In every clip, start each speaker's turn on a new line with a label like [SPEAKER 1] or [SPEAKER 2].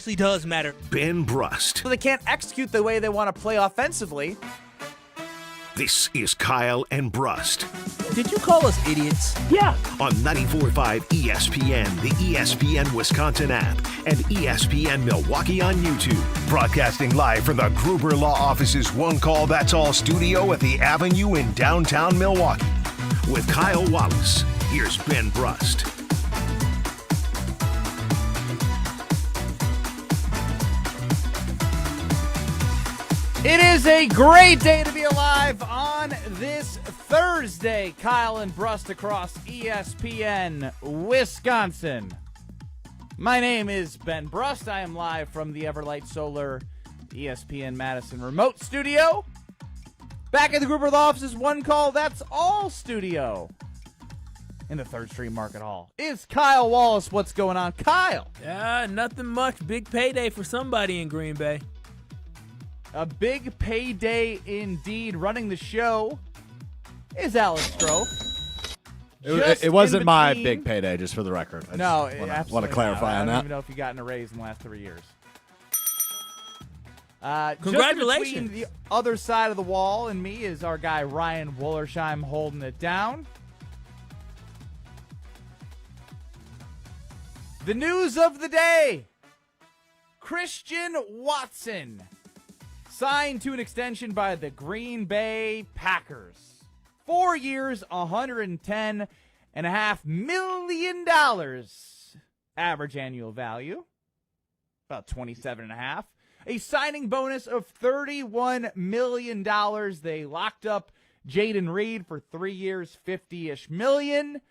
[SPEAKER 1] actually does matter.
[SPEAKER 2] Ben Brust.
[SPEAKER 3] So they can't execute the way they want to play offensively.
[SPEAKER 2] This is Kyle and Brust.
[SPEAKER 1] Did you call us idiots?
[SPEAKER 3] Yeah.
[SPEAKER 2] On 94.5 ESPN, the ESPN Wisconsin app, and ESPN Milwaukee on YouTube. Broadcasting live from the Gruber Law Office's One Call That's All studio at the Avenue in downtown Milwaukee. With Kyle Wallace, here's Ben Brust.
[SPEAKER 3] It is a great day to be alive on this Thursday. Kyle and Brust across ESPN Wisconsin. My name is Ben Brust. I am live from the Everlight Solar ESPN Madison remote studio. Back at the Gruber Law Office's One Call That's All studio in the 3rd Street Market Hall is Kyle Wallace. What's going on, Kyle?
[SPEAKER 1] Nothing much. Big payday for somebody in Green Bay.
[SPEAKER 3] A big payday indeed. Running the show is Alex Stroh.
[SPEAKER 4] It wasn't my big payday, just for the record. I want to clarify on that.
[SPEAKER 3] I don't even know if you gotten a raise in the last 3 years.
[SPEAKER 1] Congratulations.
[SPEAKER 3] Just between the other side of the wall and me is our guy Ryan Wollersheim holding it down. The news of the day. Christian Watson signed to an extension by the Green Bay Packers. 4 years, $110.5 million average annual value. About 27.5. A signing bonus of $31 million. They locked up Jaden Reed for 3 years, 50-ish million.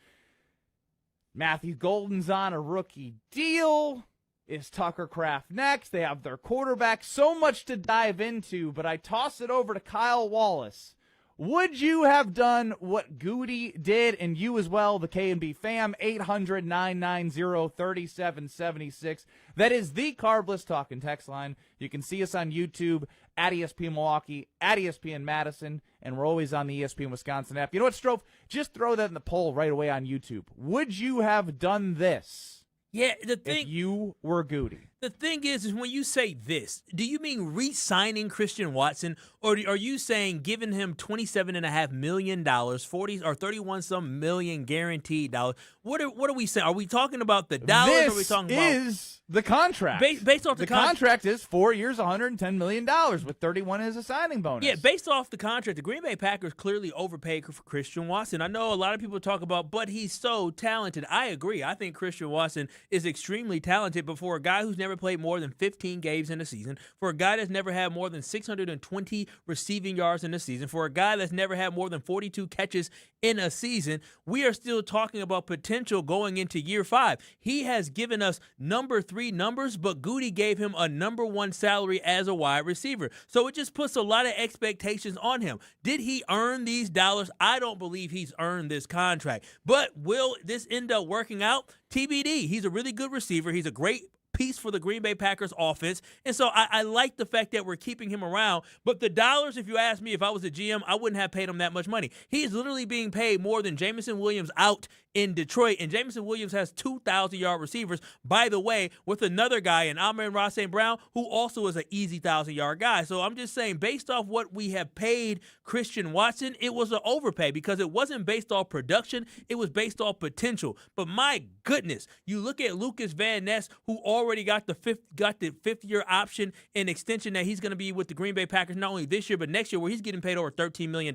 [SPEAKER 3] Matthew Golden's on a rookie deal. Is Tucker Kraft next? They have their quarterback. So much to dive into, but I toss it over to Kyle Wallace. Would you have done what Goody did, and you as well, the K&B fam, 800-990-3776. That is the Carbless Talk and Text line. You can see us on YouTube, at ESPN Milwaukee, at ESPN Madison, and we're always on the ESPN Wisconsin app. You know what, Strofe? Just throw that in the poll right away on YouTube. Would you have done this?
[SPEAKER 1] Yeah,
[SPEAKER 3] If you were Goody.
[SPEAKER 1] The thing is when you say this, do you mean re-signing Christian Watson, or are you saying giving him $27.5 million, 40 or 31-some million guaranteed dollars? What are we saying? Are we talking about the dollars?
[SPEAKER 3] This
[SPEAKER 1] or are we talking about
[SPEAKER 3] is the contract.
[SPEAKER 1] Based off the
[SPEAKER 3] contract is 4 years, $110 million, with 31 as a signing bonus.
[SPEAKER 1] Yeah, based off the contract, the Green Bay Packers clearly overpaid for Christian Watson. I know a lot of people talk about, but he's so talented. I agree. I think Christian Watson is extremely talented, but for a guy who's never played more than 15 games in a season, for a guy that's never had more than 620 receiving yards in a season, for a guy that's never had more than 42 catches in a season, we are still talking about potential going into year 5. He has given us number 3 numbers, but Goody gave him a number 1 salary as a wide receiver. So it just puts a lot of expectations on him. Did he earn these dollars? I don't believe he's earned this contract. But will this end up working out? TBD. He's a really good receiver. He's a great piece for the Green Bay Packers offense. And so I like the fact that we're keeping him around. But the dollars, if you ask me, if I was a GM, I wouldn't have paid him that much money. He's literally being paid more than Jameson Williams out in Detroit. And Jameson Williams has 2,000-yard receivers, by the way, with another guy in Amon-Ra St. Brown, who also is an easy 1,000-yard guy. So I'm just saying, based off what we have paid Christian Watson, it was an overpay because it wasn't based off production. It was based off potential. But my goodness, you look at Lucas Van Ness, who already got the fifth-year option and extension that he's going to be with the Green Bay Packers not only this year but next year, where he's getting paid over $13 million,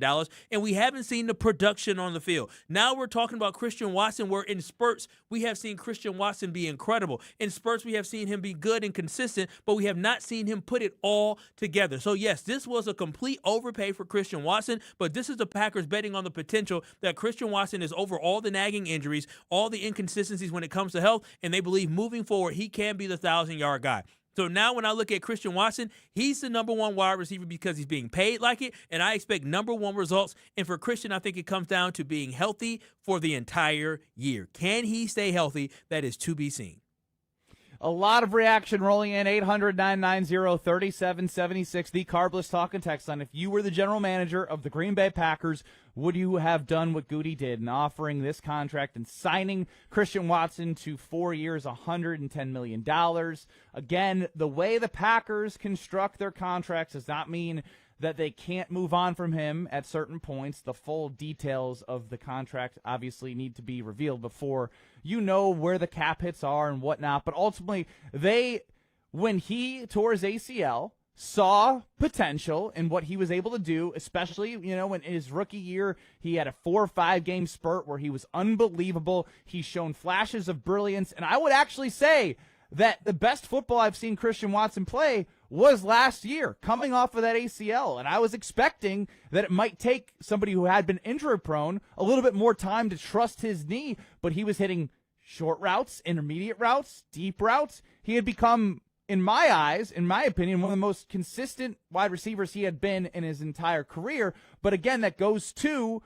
[SPEAKER 1] and we haven't seen the production on the field. Now we're talking about Christian Watson, where in spurts we have seen Christian Watson be incredible. In spurts we have seen him be good and consistent, but we have not seen him put it all together. So yes, this was a complete overpay for Christian Watson, but this is the Packers betting on the potential that Christian Watson is over all the nagging injuries, all the inconsistencies when it comes to health, and they believe moving forward he can be the 1,000-yard guy. So now when I look at Christian Watson, he's the number 1 wide receiver because he's being paid like it, and I expect number 1 results. And for Christian, I think it comes down to being healthy for the entire year. Can he stay healthy? That is to be seen.
[SPEAKER 3] A lot of reaction rolling in. 800-990-3776. The Kyle Brust talk and text line. If you were the general manager of the Green Bay Packers, would you have done what Goody did in offering this contract and signing Christian Watson to 4 years, $110 million? Again, the way the Packers construct their contracts does not mean that they can't move on from him at certain points. The full details of the contract obviously need to be revealed before you know where the cap hits are and whatnot. But ultimately, when he tore his ACL, saw potential in what he was able to do, especially, in his rookie year, he had a 4 or 5 game spurt where he was unbelievable. He's shown flashes of brilliance. And I would actually say that the best football I've seen Christian Watson play was last year, coming off of that ACL. And I was expecting that it might take somebody who had been injury prone a little bit more time to trust his knee, but he was hitting short routes, intermediate routes, deep routes. He had become, in my eyes, in my opinion, one of the most consistent wide receivers he had been in his entire career. But again, that goes to,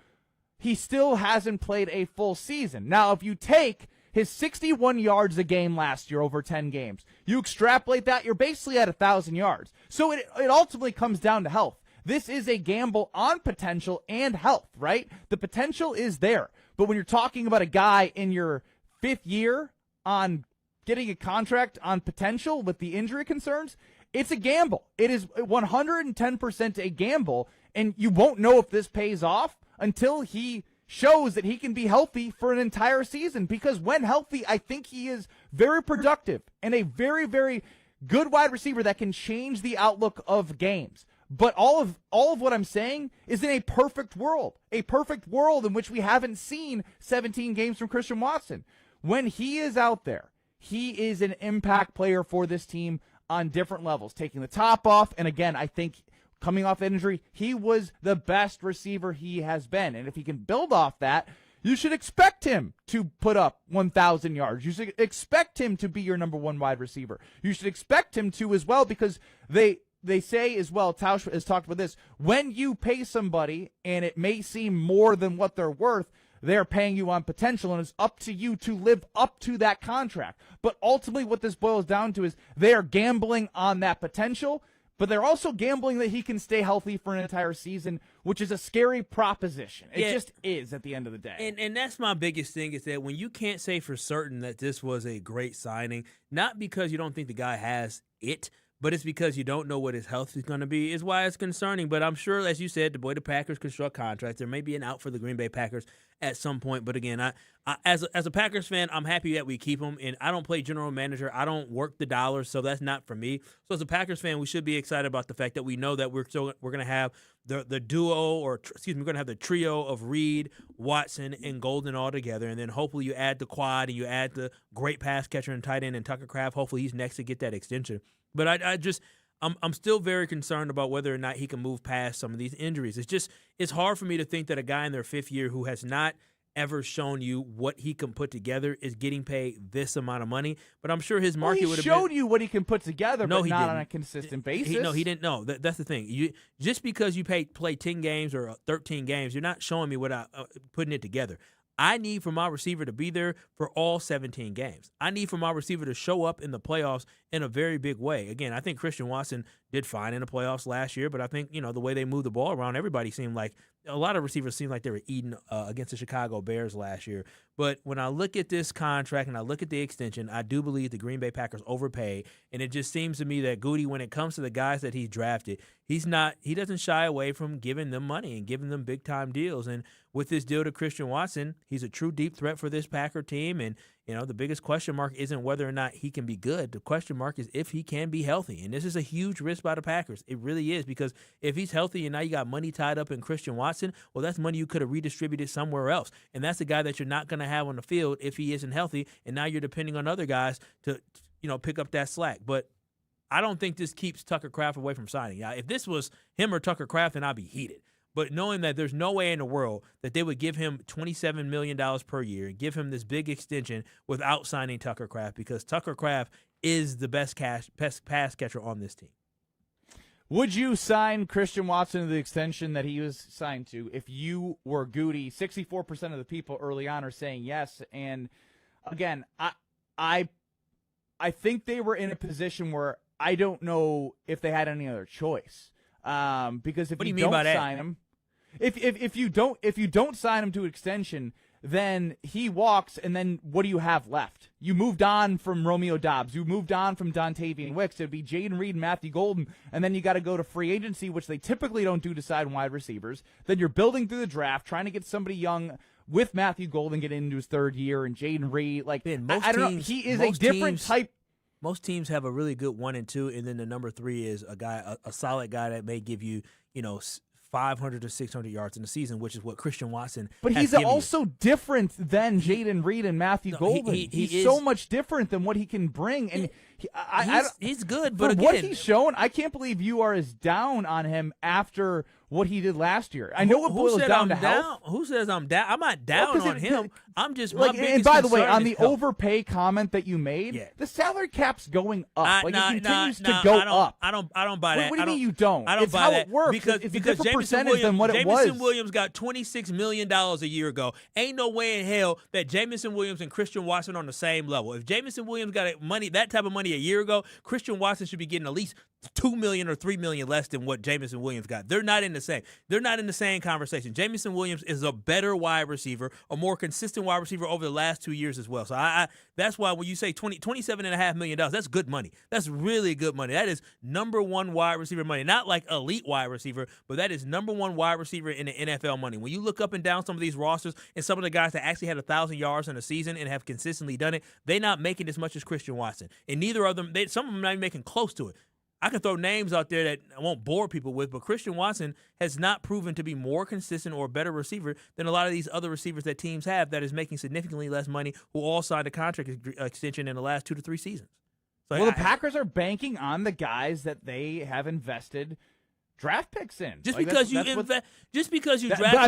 [SPEAKER 3] he still hasn't played a full season. Now, if you take his 61 yards a game last year over 10 games, you extrapolate that, you're basically at 1,000 yards. So it ultimately comes down to health. This is a gamble on potential and health, right? The potential is there. But when you're talking about a guy in your 5th year on getting a contract on potential with the injury concerns, it's a gamble. It is 110% a gamble, and you won't know if this pays off until he shows that he can be healthy for an entire season, because when healthy, I think he is very productive and a very, very good wide receiver that can change the outlook of games. But all of what I'm saying is in a perfect world in which we haven't seen 17 games from Christian Watson. When he is out there, he is an impact player for this team on different levels, taking the top off. And again, I think coming off that injury, he was the best receiver he has been. And if he can build off that, you should expect him to put up 1,000 yards. You should expect him to be your number 1 wide receiver. You should expect him to as well, because they say as well, Tausch has talked about this, when you pay somebody and it may seem more than what they're worth, they're paying you on potential, and it's up to you to live up to that contract. But ultimately what this boils down to is they're gambling on that potential, but they're also gambling that he can stay healthy for an entire season, which is a scary proposition. It just is at the end of the day.
[SPEAKER 1] And that's my biggest thing, is that when you can't say for certain that this was a great signing, not because you don't think the guy has it, but it's because you don't know what his health is going to be, is why it's concerning. But I'm sure, as you said, the way the Packers construct contracts, there may be an out for the Green Bay Packers at some point. But again, I as a Packers fan, I'm happy that we keep him. And I don't play general manager. I don't work the dollars, so that's not for me. So as a Packers fan, we should be excited about the fact that we know that we're going to have the duo, we're going to have the trio of Reed, Watson, and Golden all together. And then hopefully you add the quad and you add the great pass catcher and tight end and Tucker Kraft. Hopefully he's next to get that extension. But I'm still very concerned about whether or not he can move past some of these injuries. It's hard for me to think that a guy in their 5th year who has not ever shown you what he can put together is getting paid this amount of money. But I'm sure his market would have
[SPEAKER 3] showed you what he can put together, but not on a consistent basis.
[SPEAKER 1] He didn't know. That's the thing. Just because you play 10 games or 13 games, you're not showing me what putting it together. I need for my receiver to be there for all 17 games. I need for my receiver to show up in the playoffs in a very big way. Again, I think Christian Watson did fine in the playoffs last year, but I think, the way they moved the ball around, everybody seemed like a lot of receivers seemed like they were eating against the Chicago Bears last year. But when I look at this contract and I look at the extension, I do believe the Green Bay Packers overpaid. And it just seems to me that Goody, when it comes to the guys that he's drafted, he doesn't shy away from giving them money and giving them big time deals. And with this deal to Christian Watson, he's a true deep threat for this Packer team. And the biggest question mark isn't whether or not he can be good. The question mark is if he can be healthy. And this is a huge risk by the Packers. It really is, because if he's healthy and now you got money tied up in Christian Watson, well, that's money you could have redistributed somewhere else. And that's a guy that you're not going to have on the field if he isn't healthy. And now you're depending on other guys to, pick up that slack. But I don't think this keeps Tucker Kraft away from signing. Now, if this was him or Tucker Kraft, then I'd be heated. But knowing that there's no way in the world that they would give him $27 million per year and give him this big extension without signing Tucker Kraft, because Tucker Kraft is the best pass catcher on this team.
[SPEAKER 3] Would you sign Christian Watson to the extension that he was signed to if you were Goody? 64% of the people early on are saying yes. And again, I I think they were in a position where I don't know if they had any other choice. Because if you don't sign him, if you don't sign him to extension, then he walks, and then what do you have left? You moved on from Romeo Doubs. You moved on from Dontavian Wicks. It'd be Jaden Reed and Matthew Golden, and then you got to go to free agency, which they typically don't do to sign wide receivers. Then you're building through the draft, trying to get somebody young with Matthew Golden getting into his third year, and Jaden Reed. Like, Ben, I don't know. He is a different type.
[SPEAKER 1] Most teams have a really good 1 and 2, and then the number 3 is a solid guy that may give you, 500 to 600 yards in the season, which is what Christian Watson
[SPEAKER 3] But
[SPEAKER 1] has
[SPEAKER 3] he's also different than Jaden Reed and Matthew Golden. He's so much different than what he can bring. And
[SPEAKER 1] he's good, but
[SPEAKER 3] again, what he's shown, I can't believe you are as down on him after what he did last year. I know it boils down to health.
[SPEAKER 1] Who says I'm down? I'm not down on him. I'm just
[SPEAKER 3] like, and by the way, on the overpay comment that you made, the salary cap's going up. It continues to go up.
[SPEAKER 1] I don't buy that.
[SPEAKER 3] What do you mean you don't?
[SPEAKER 1] I don't buy
[SPEAKER 3] how
[SPEAKER 1] that.
[SPEAKER 3] It works.
[SPEAKER 1] Because
[SPEAKER 3] it's a different percentage than what it was.
[SPEAKER 1] Jameson Williams got $26 million a year ago. Ain't no way in hell that Jameson Williams and Christian Watson are on the same level. If Jameson Williams got that type of money a year ago, Christian Watson should be getting at least $2 million or $3 million less than what Jameson Williams got. They're not in the same conversation. Jameson Williams is a better wide receiver, a more consistent wide receiver over the last 2 years as well. So that's why when you say $27.5 million, that's good money. That's really good money. That is number one wide receiver money. Not like elite wide receiver, but that is number one wide receiver in the NFL money. When you look up and down some of these rosters and some of the guys that actually had 1,000 yards in a season and have consistently done it, they're not making as much as Christian Watson. And neither of them, some of them not even making close to it. I can throw names out there that I won't bore people with, but Christian Watson has not proven to be more consistent or a better receiver than a lot of these other receivers that teams have that is making significantly less money, who all signed a contract extension in the last 2 to 3 seasons. So
[SPEAKER 3] the Packers are banking on the guys that they have invested draft picks in.
[SPEAKER 1] Just because you draft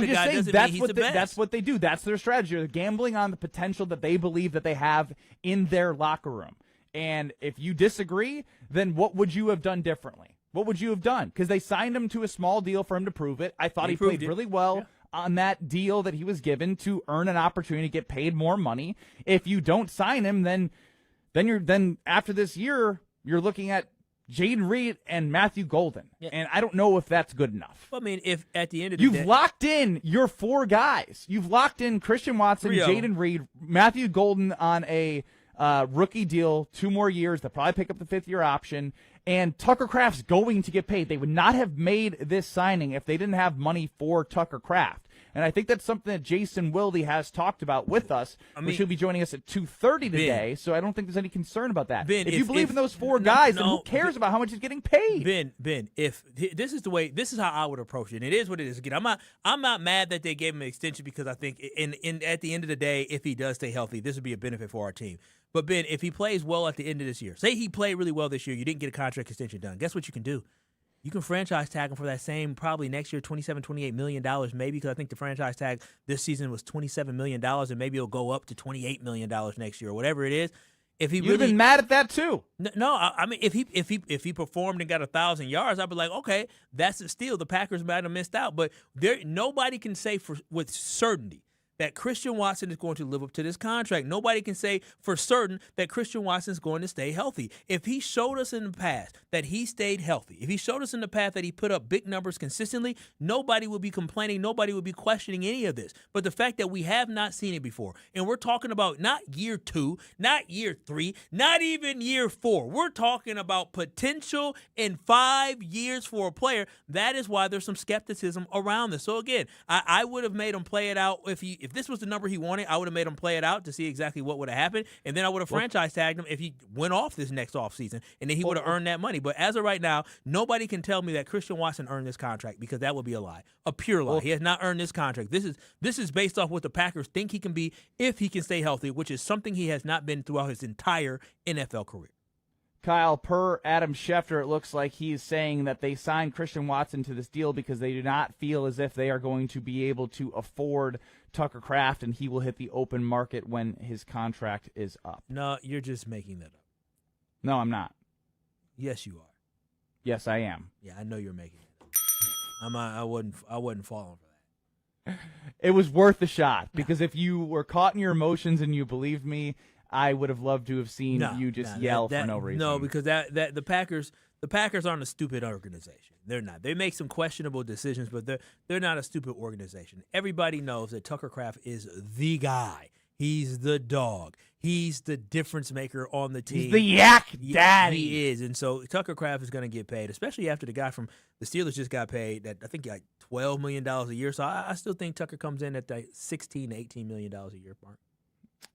[SPEAKER 1] a guy doesn't mean he's the best.
[SPEAKER 3] That's what they do. That's their strategy. They're gambling on the potential that they believe that they have in their locker room. And if you disagree, then what would you have done differently? What would you have done? Because they signed him to a small deal for him to prove it. I thought he played really well on that deal that he was given to earn an opportunity to get paid more money. If you don't sign him, then after this year, you're looking at Jaden Reed and Matthew Golden. Yeah. And I don't know if that's good enough.
[SPEAKER 1] I mean, if at the end of the day,
[SPEAKER 3] you've locked in your 4 guys. You've locked in Christian Watson, Jaden Reed, Matthew Golden on a rookie deal, 2 more years. They'll probably pick up the 5th-year option. And Tucker Kraft's going to get paid. They would not have made this signing if they didn't have money for Tucker Kraft. And I think that's something that Jason Wilde has talked about with us, which he'll be joining us at 2:30 today. So I don't think there's any concern about that. Ben, if you believe in those 4 guys, then who cares about how much he's getting paid?
[SPEAKER 1] Ben, if this is how I would approach it. And it is what it is. Again, I'm not mad that they gave him an extension, because I think at the end of the day, if he does stay healthy, this would be a benefit for our team. But, Ben, if he plays well at the end of this year, say he played really well this year, you didn't get a contract extension done, guess what you can do? You can franchise tag him for that same, probably next year, $27, $28 million maybe, because I think the franchise tag this season was $27 million, and maybe it'll go up to $28 million next year or whatever it is. If he
[SPEAKER 3] You've been mad at that too.
[SPEAKER 1] No, I mean, if he performed and got 1,000 yards, I'd be like, okay, that's a steal. The Packers might have missed out, but nobody can say with certainty that Christian Watson is going to live up to this contract. Nobody can say for certain that Christian Watson is going to stay healthy. If he showed us in the past that he stayed healthy, if he showed us in the past that he put up big numbers consistently, nobody would be complaining, nobody would be questioning any of this. But the fact that we have not seen it before, and we're talking about not year 2, not year 3, not even year 4. We're talking about potential in 5 years for a player. That is why there's some skepticism around this. So again, I would have made him play it out if this was the number he wanted. I would have made him play it out to see exactly what would have happened, and then I would have franchise tagged him if he went off this next offseason, and then he would have earned that money. But as of right now, nobody can tell me that Christian Watson earned this contract, because that would be a lie, a pure lie. He has not earned this contract. This is based off what the Packers think he can be if he can stay healthy, which is something he has not been throughout his entire NFL career.
[SPEAKER 3] Kyle, per Adam Schefter, it looks like he's saying that they signed Christian Watson to this deal because they do not feel as if they are going to be able to afford Tucker Kraft, and he will hit the open market when his contract is up.
[SPEAKER 1] No, you're just making that up.
[SPEAKER 3] No, I'm not.
[SPEAKER 1] Yes, you are.
[SPEAKER 3] Yes, I am.
[SPEAKER 1] Yeah, I know you're making it up. I wasn't falling for that.
[SPEAKER 3] It was worth the shot, because if you were caught in your emotions and you believed me, I would have loved to have seen you just yell for no reason.
[SPEAKER 1] No, because the Packers aren't a stupid organization. They're not. They make some questionable decisions, but they're not a stupid organization. Everybody knows that Tucker Kraft is the guy. He's the dog. He's the difference maker on the team.
[SPEAKER 3] He's the yak daddy.
[SPEAKER 1] He is. And so Tucker Kraft is going to get paid, especially after the guy from the Steelers just got paid at, I think, like $12 million a year. So I still think Tucker comes in at the $16 to $18 million a year mark.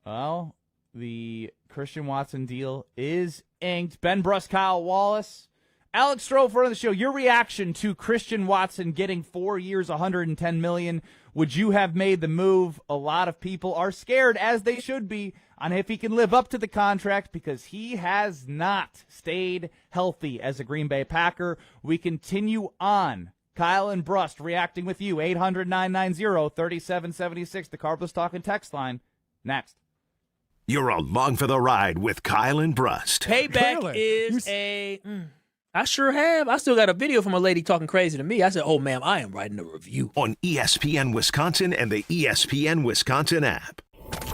[SPEAKER 3] Well, the Christian Watson deal is inked. Ben Brust, Kyle Wallace. Alex Stroh, for the show, your reaction to Christian Watson getting 4 years, $110 million. Would you have made the move? A lot of people are scared, as they should be, on if he can live up to the contract because he has not stayed healthy as a Green Bay Packer. We continue on. Kyle and Brust reacting with you. 800-990-3776, the Carbless Talking text line. Next.
[SPEAKER 2] You're along for the ride with Kyle and Brust.
[SPEAKER 1] Payback is I sure have. I still got a video from a lady talking crazy to me. I said, oh, ma'am, I am writing a review.
[SPEAKER 2] On ESPN Wisconsin and the ESPN Wisconsin app.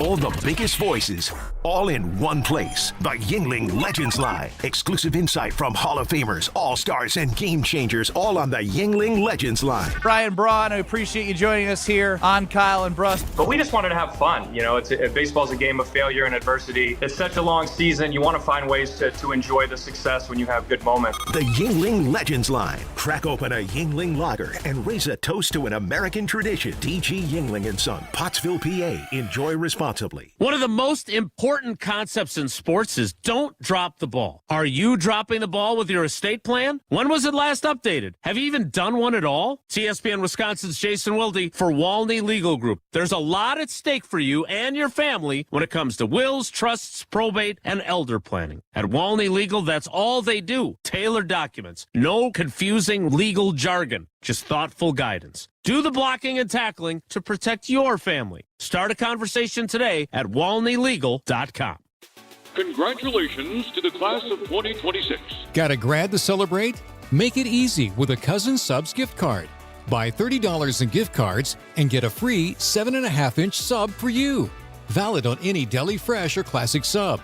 [SPEAKER 2] All the biggest voices, all in one place. The Yingling Legends Line. Exclusive insight from Hall of Famers, All-Stars, and Game Changers, all on the Yingling Legends Line.
[SPEAKER 3] Bryan, I appreciate you joining us here on Kyle and Brust.
[SPEAKER 5] But we just wanted to have fun. You know, baseball's a game of failure and adversity. It's such a long season. You want to find ways to enjoy the success when you have good moments.
[SPEAKER 2] The Yingling Legends Line. Crack open a Yingling lager and raise a toast to an American tradition. D.G. Yingling & Son, Pottsville, PA. Enjoy responsibly.
[SPEAKER 6] One of the most important concepts in sports is don't drop the ball. Are you dropping the ball with your estate plan? When was it last updated? Have you even done one at all? It's ESPN Wisconsin's Jason Wilde for Walney Legal Group. There's a lot at stake for you and your family when it comes to wills, trusts, probate, and elder planning. At Walney Legal, that's all they do. Tailored documents. No confusing legal jargon. Just thoughtful guidance. Do the blocking and tackling to protect your family. Start a conversation today at walneylegal.com.
[SPEAKER 7] Congratulations to the class of 2026.
[SPEAKER 8] Got a grad to celebrate? Make it easy with a Cousin Subs gift card. Buy $30 in gift cards and get a free 7.5-inch sub for you. Valid on any Deli Fresh or Classic sub.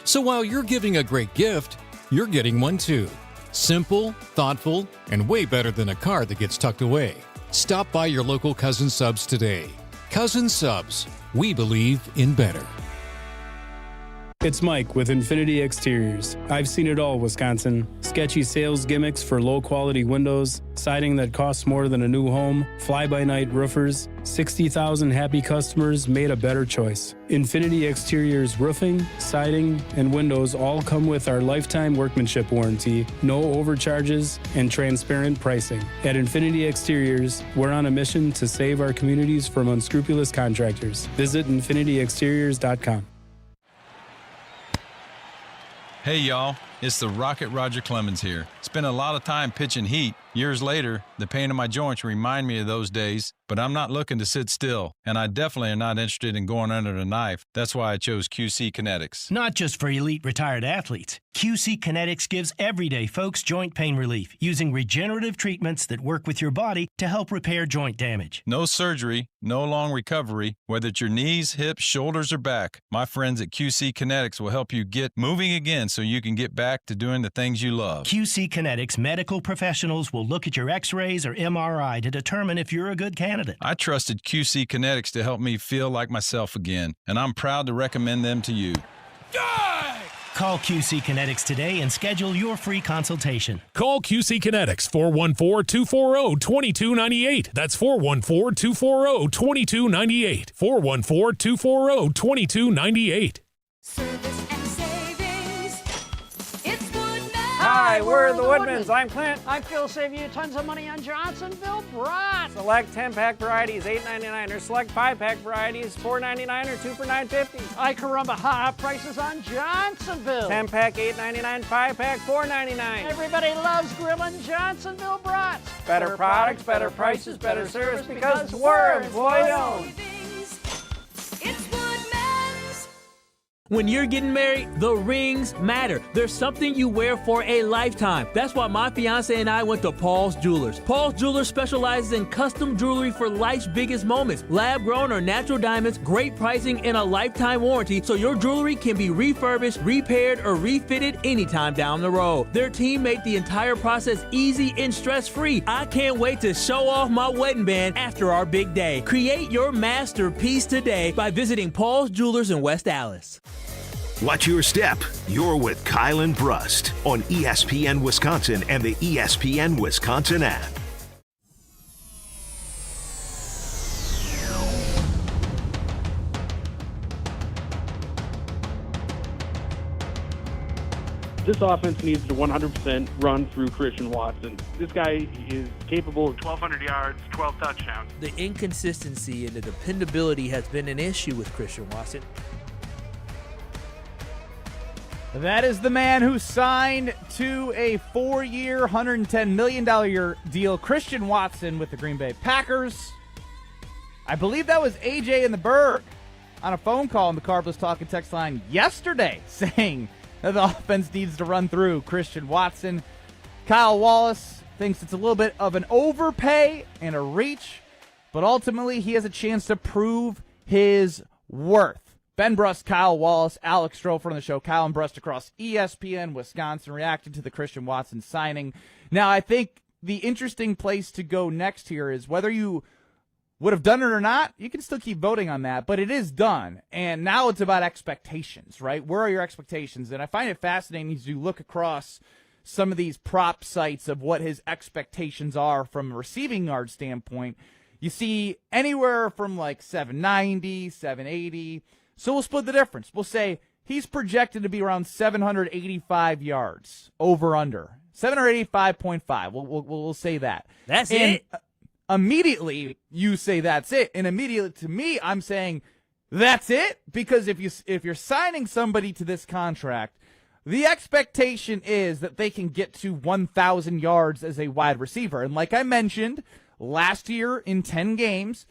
[SPEAKER 8] So while you're giving a great gift, you're getting one too. Simple, thoughtful, and way better than a card that gets tucked away. Stop by your local Cousin Subs today. Cousin Subs, we believe in better.
[SPEAKER 9] It's Mike with Infinity Exteriors. I've seen it all, Wisconsin. Sketchy sales gimmicks for low-quality windows, siding that costs more than a new home, fly-by-night roofers. 60,000 happy customers made a better choice. Infinity Exteriors roofing, siding, and windows all come with our lifetime workmanship warranty, no overcharges, and transparent pricing. At Infinity Exteriors, we're on a mission to save our communities from unscrupulous contractors. Visit infinityexteriors.com.
[SPEAKER 10] Hey y'all, it's the Rocket Roger Clemens here. Spent a lot of time pitching heat. Years later, the pain in my joints remind me of those days, but I'm not looking to sit still, and I definitely am not interested in going under the knife. That's why I chose QC Kinetics.
[SPEAKER 11] Not just for elite retired athletes. QC Kinetics gives everyday folks joint pain relief using regenerative treatments that work with your body to help repair joint damage.
[SPEAKER 10] No surgery, no long recovery, whether it's your knees, hips, shoulders, or back. My friends at QC Kinetics will help you get moving again so you can get back to doing the things you love.
[SPEAKER 11] QC Kinetics medical professionals will look at your x-rays or MRI to determine if you're a good candidate.
[SPEAKER 10] I trusted QC Kinetics to help me feel like myself again, and I'm proud to recommend them to you.
[SPEAKER 11] Call QC Kinetics today and schedule your free consultation.
[SPEAKER 12] Call QC Kinetics, 414-240-2298. That's 414-240-2298. 414-240-2298.
[SPEAKER 13] Service and savings. It's Woodman.
[SPEAKER 14] Hi, we're the Woodmans. I'm Clint.
[SPEAKER 15] I feel save you tons of money on Johnsonville Brust.
[SPEAKER 14] Select 10-pack varieties, $8.99, or select 5-pack varieties, $4.99, or 2 for $9.50.
[SPEAKER 15] Ay caramba, hot prices on Johnsonville.
[SPEAKER 14] 10-pack, $8.99, 5-pack, $4.99.
[SPEAKER 15] Everybody loves grilling Johnsonville Brust.
[SPEAKER 14] Better products, better prices, better service, because we're employee-owned.
[SPEAKER 1] When you're getting married, the rings matter. There's something you wear for a lifetime. That's why my fiance and I went to Paul's Jewelers. Paul's Jewelers specializes in custom jewelry for life's biggest moments. Lab-grown or natural diamonds, great pricing, and a lifetime warranty, so your jewelry can be refurbished, repaired, or refitted anytime down the road. Their team made the entire process easy and stress-free. I can't wait to show off my wedding band after our big day. Create your masterpiece today by visiting Paul's Jewelers in West Allis.
[SPEAKER 2] Watch your step. You're with Kyle and Brust on ESPN Wisconsin and the ESPN Wisconsin app.
[SPEAKER 16] This offense needs to 100% run through Christian Watson. This guy is capable of 1,200 yards, 12 touchdowns.
[SPEAKER 1] The inconsistency and the dependability has been an issue with Christian Watson.
[SPEAKER 3] That is the man who signed to a 4-year, $110 million deal, Christian Watson with the Green Bay Packers. I believe that was AJ in the Berg on a phone call on the Carbless Talk and Text line yesterday saying that the offense needs to run through Christian Watson. Kyle Wallace thinks it's a little bit of an overpay and a reach, but ultimately he has a chance to prove his worth. Ben Brust, Kyle Wallace, Alex Strofer on the show. Kyle and Brust across ESPN Wisconsin reacting to the Christian Watson signing. Now, I think the interesting place to go next here is whether you would have done it or not, you can still keep voting on that, but it is done. And now it's about expectations, right? Where are your expectations? And I find it fascinating as you look across some of these prop sites of what his expectations are from a receiving yard standpoint. You see anywhere from like 790, 780. So we'll split the difference. We'll say he's projected to be around 785 yards, over under 785.5. We'll say that.
[SPEAKER 1] That's it.
[SPEAKER 3] Immediately you say that's it, and immediately to me I'm saying that's it, because if you're signing somebody to this contract, the expectation is that they can get to 1,000 yards as a wide receiver. And like I mentioned, last year in 10 games.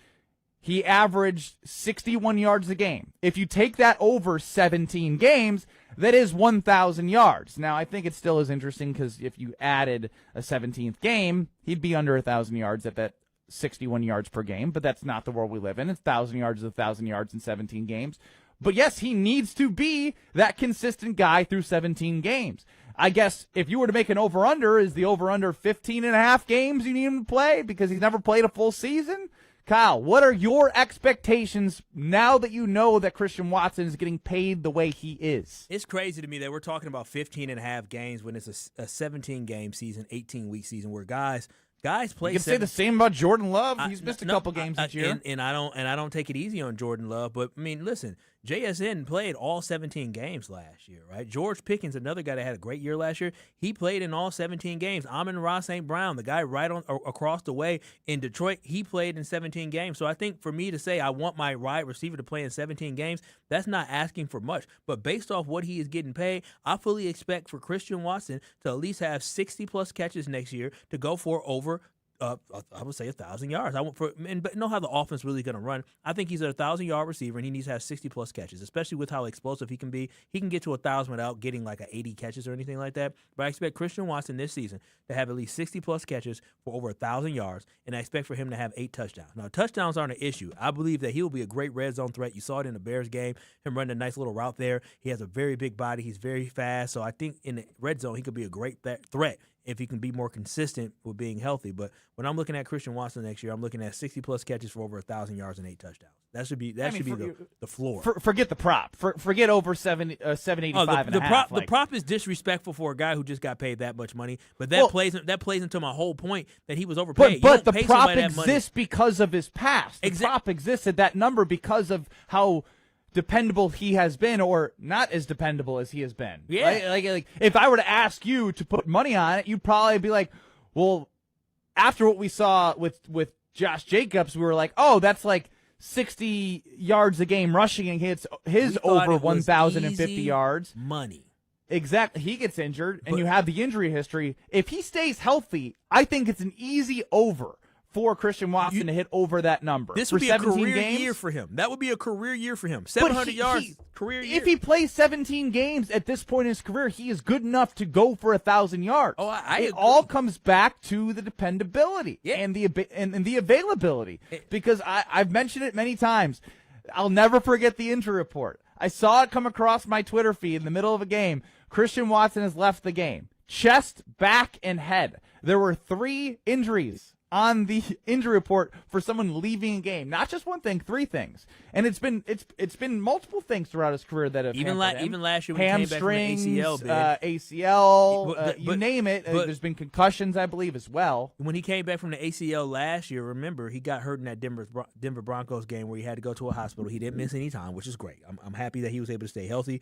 [SPEAKER 3] He averaged 61 yards a game. If you take that over 17 games, that is 1,000 yards. Now, I think it still is interesting because if you added a 17th game, he'd be under 1,000 yards at that 61 yards per game, but that's not the world we live in. It's 1,000 yards is 1,000 yards in 17 games. But yes, he needs to be that consistent guy through 17 games. I guess if you were to make an over-under, is the over-under 15.5 games you need him to play because he's never played a full season? Kyle, what are your expectations now that you know that Christian Watson is getting paid the way he is?
[SPEAKER 1] It's crazy to me that we're talking about 15.5 games when it's a 17-game season, 18-week season where guys play.
[SPEAKER 3] You can say the same about Jordan Love. He's missed a couple games this year.
[SPEAKER 1] And I don't take it easy on Jordan Love, but I mean, listen, JSN played all 17 games last year, right? George Pickens, another guy that had a great year last year, he played in all 17 games. Amon-Ra St. Brown, the guy right on across the way in Detroit, he played in 17 games. So I think for me to say I want my wide receiver to play in 17 games, that's not asking for much. But based off what he is getting paid, I fully expect for Christian Watson to at least have 60-plus catches next year to go for over I would say 1,000 yards. But know how the offense really going to run. I think he's a 1,000-yard receiver, and he needs to have 60-plus catches, especially with how explosive he can be. He can get to 1,000 without getting like 80 catches or anything like that. But I expect Christian Watson this season to have at least 60-plus catches for over 1,000 yards, and I expect for him to have 8 touchdowns. Now, touchdowns aren't an issue. I believe that he will be a great red zone threat. You saw it in the Bears game, him running a nice little route there. He has a very big body. He's very fast. So I think in the red zone, he could be a great threat if he can be more consistent with being healthy. But when I'm looking at Christian Watson next year, I'm looking at 60-plus catches for over 1,000 yards and 8 touchdowns. That should be the floor.
[SPEAKER 3] Forget the prop. Forget over 785 and a half.
[SPEAKER 1] The prop is disrespectful for a guy who just got paid that much money. But that plays into my whole point that he was overpaid.
[SPEAKER 3] But the prop exists because of his past. The prop exists at that number because of how dependable he has been, or not as dependable as he has been.
[SPEAKER 1] Yeah.
[SPEAKER 3] Right? Like if I were to ask you to put money on it, you'd probably be like, well, after what we saw with Josh Jacobs, we were like, oh, that's like 60 yards a game rushing, and hits his over 1,050 yards.
[SPEAKER 1] Money.
[SPEAKER 3] Exactly. He gets injured, and you have the injury history. If he stays healthy, I think it's an easy over for Christian Watson to hit over that number.
[SPEAKER 1] This
[SPEAKER 3] for
[SPEAKER 1] would be a
[SPEAKER 3] 17
[SPEAKER 1] career
[SPEAKER 3] games.
[SPEAKER 1] year for him. That would be a career year for him. 700 yards, career year.
[SPEAKER 3] If he plays 17 games at this point in his career, he is good enough to go for 1,000 yards.
[SPEAKER 1] Oh, I
[SPEAKER 3] it
[SPEAKER 1] agree.
[SPEAKER 3] all comes back to the dependability and the availability. Because I've mentioned it many times. I'll never forget the injury report. I saw it come across my Twitter feed in the middle of a game. Christian Watson has left the game. Chest, back, and head. There were 3 injuries on the injury report for someone leaving a game. Not just one thing, 3 things. And it's been multiple things throughout his career that have
[SPEAKER 1] even
[SPEAKER 3] hampered him.
[SPEAKER 1] even last year when he came back from the
[SPEAKER 3] Hamstrings,
[SPEAKER 1] ACL,
[SPEAKER 3] you name it. There's been concussions, I believe, as well.
[SPEAKER 1] When he came back from the ACL last year, remember, he got hurt in that Denver Broncos game where he had to go to a hospital. He didn't miss any time, which is great. I'm happy that he was able to stay healthy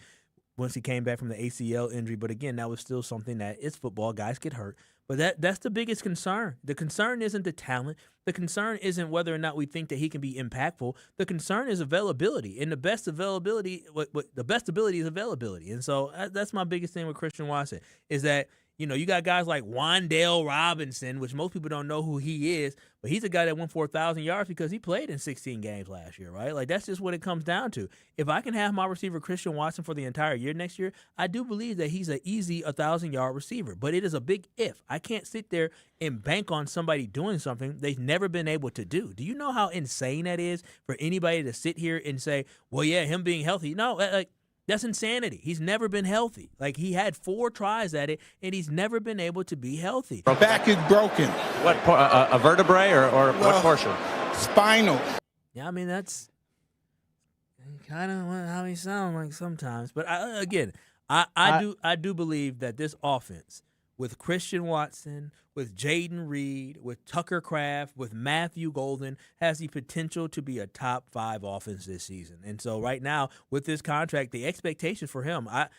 [SPEAKER 1] once he came back from the ACL injury. But again, that was still something that it's football. Guys get hurt. But that's the biggest concern. The concern isn't the talent. The concern isn't whether or not we think that he can be impactful. The concern is availability. And the best availability, the best ability is availability. And so that's my biggest thing with Christian Watson is that, you know, you got guys like Wan'Dale Robinson, which most people don't know who he is, but he's a guy that went for 1,000 yards because he played in 16 games last year, right? Like, that's just what it comes down to. If I can have my receiver Christian Watson for the entire year next year, I do believe that he's an easy 1,000-yard receiver. But it is a big if. I can't sit there and bank on somebody doing something they've never been able to do. Do you know how insane that is for anybody to sit here and say, well, yeah, him being healthy? No, like, that's insanity. He's never been healthy. Like, he had 4 tries at it, and he's never been able to be healthy.
[SPEAKER 17] Back is broken.
[SPEAKER 18] What, a vertebrae or what portion?
[SPEAKER 17] Spinal.
[SPEAKER 1] Yeah, I mean, that's kind of how he sounds like sometimes. But I do believe that this offense with Christian Watson, with Jaden Reed, with Tucker Kraft, with Matthew Golden, has the potential to be a top 5 offense this season. And so right now, with this contract, the expectations for him, I've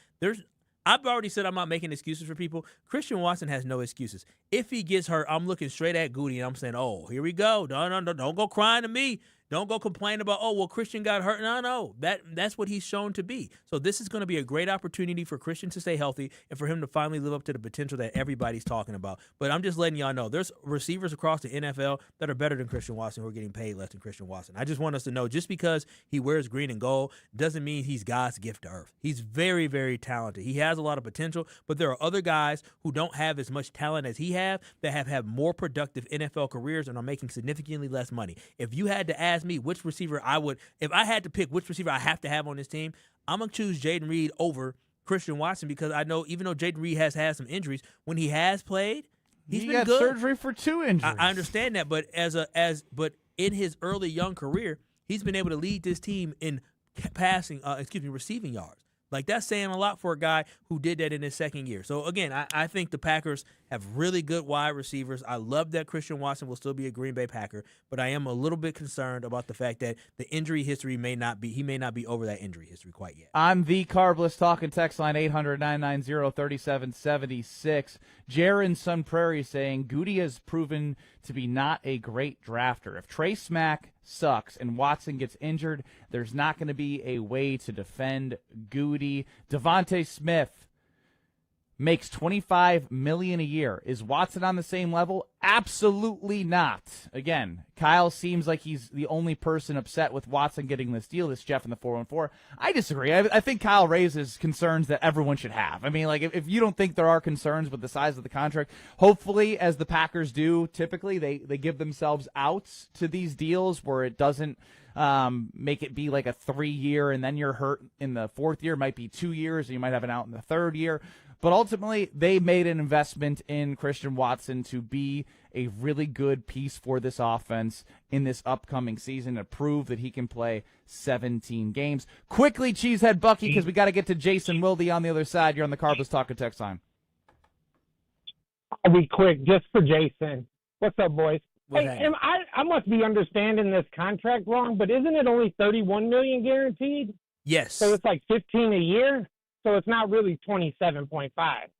[SPEAKER 1] already said I'm not making excuses for people. Christian Watson has no excuses. If he gets hurt, I'm looking straight at Goody and I'm saying, oh, here we go. Don't go crying to me. Don't go complain about, oh, well, Christian got hurt. No. That's what he's shown to be. So this is going to be a great opportunity for Christian to stay healthy and for him to finally live up to the potential that everybody's talking about. But I'm just letting y'all know there's receivers across the NFL that are better than Christian Watson who are getting paid less than Christian Watson. I just want us to know just because he wears green and gold doesn't mean he's God's gift to earth. He's very, very talented. He has a lot of potential, but there are other guys who don't have as much talent as he have that have had more productive NFL careers and are making significantly less money. If you had to ask me which receiver if I had to pick which receiver I have to have on this team, I'm going to choose Jaden Reed over Christian Watson because I know even though Jaden Reed has had some injuries, when he has played, he's been good.
[SPEAKER 3] He got surgery for 2 injuries.
[SPEAKER 1] I understand that, but but in his early young career, he's been able to lead this team in receiving yards. Like, that's saying a lot for a guy who did that in his second year. So, again, I think the Packers have really good wide receivers. I love that Christian Watson will still be a Green Bay Packer, but I am a little bit concerned about the fact that the injury history may not be over that injury history quite yet.
[SPEAKER 3] I'm the Carbless talking text line 800-990-3776. Jaron Sun Prairie saying Goody has proven to be not a great drafter. If Trey Smack sucks and Watson gets injured, there's not going to be a way to defend Goody. Devontae Smith makes $25 million a year. Is Watson on the same level? Absolutely not. Again, Kyle seems like he's the only person upset with Watson getting this deal. This Jeff in the 414. I disagree. I think Kyle raises concerns that everyone should have. I mean, like, if you don't think there are concerns with the size of the contract, hopefully, as the Packers do, typically they give themselves outs to these deals where it doesn't make it be like a 3-year and then you're hurt in the 4th year. It might be 2 years and you might have an out in the 3rd year. But ultimately, they made an investment in Christian Watson to be a really good piece for this offense in this upcoming season to prove that he can play 17 games. Quickly, Cheesehead Bucky, because we got to get to Jason Wilde on the other side. You're on the Carbless Talking text line.
[SPEAKER 19] I'll be quick, just for Jason. What's up, boys?
[SPEAKER 1] What's
[SPEAKER 19] Hey, I must be understanding this contract wrong, but isn't it only $31 million guaranteed?
[SPEAKER 1] Yes.
[SPEAKER 19] So it's like $15 a year. So it's not really 27.5.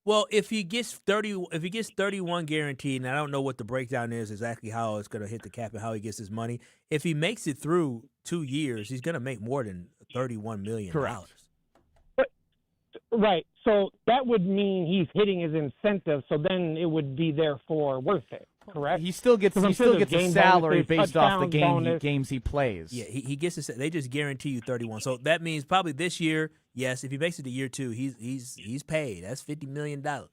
[SPEAKER 1] Well, if he gets 31 guaranteed, and I don't know what the breakdown is exactly how it's going to hit the cap and how he gets his money. If he makes it through 2 years, he's going to make more than $31 million.
[SPEAKER 3] Correct.
[SPEAKER 19] Right. So that would mean he's hitting his incentive. So then it would be therefore worth it. Correct.
[SPEAKER 3] He still gets a salary based off the games he plays.
[SPEAKER 1] Yeah, he gets to. They just guarantee you 31. So that means probably this year, yes. If he makes it to year 2, he's paid. That's $50 million.
[SPEAKER 19] How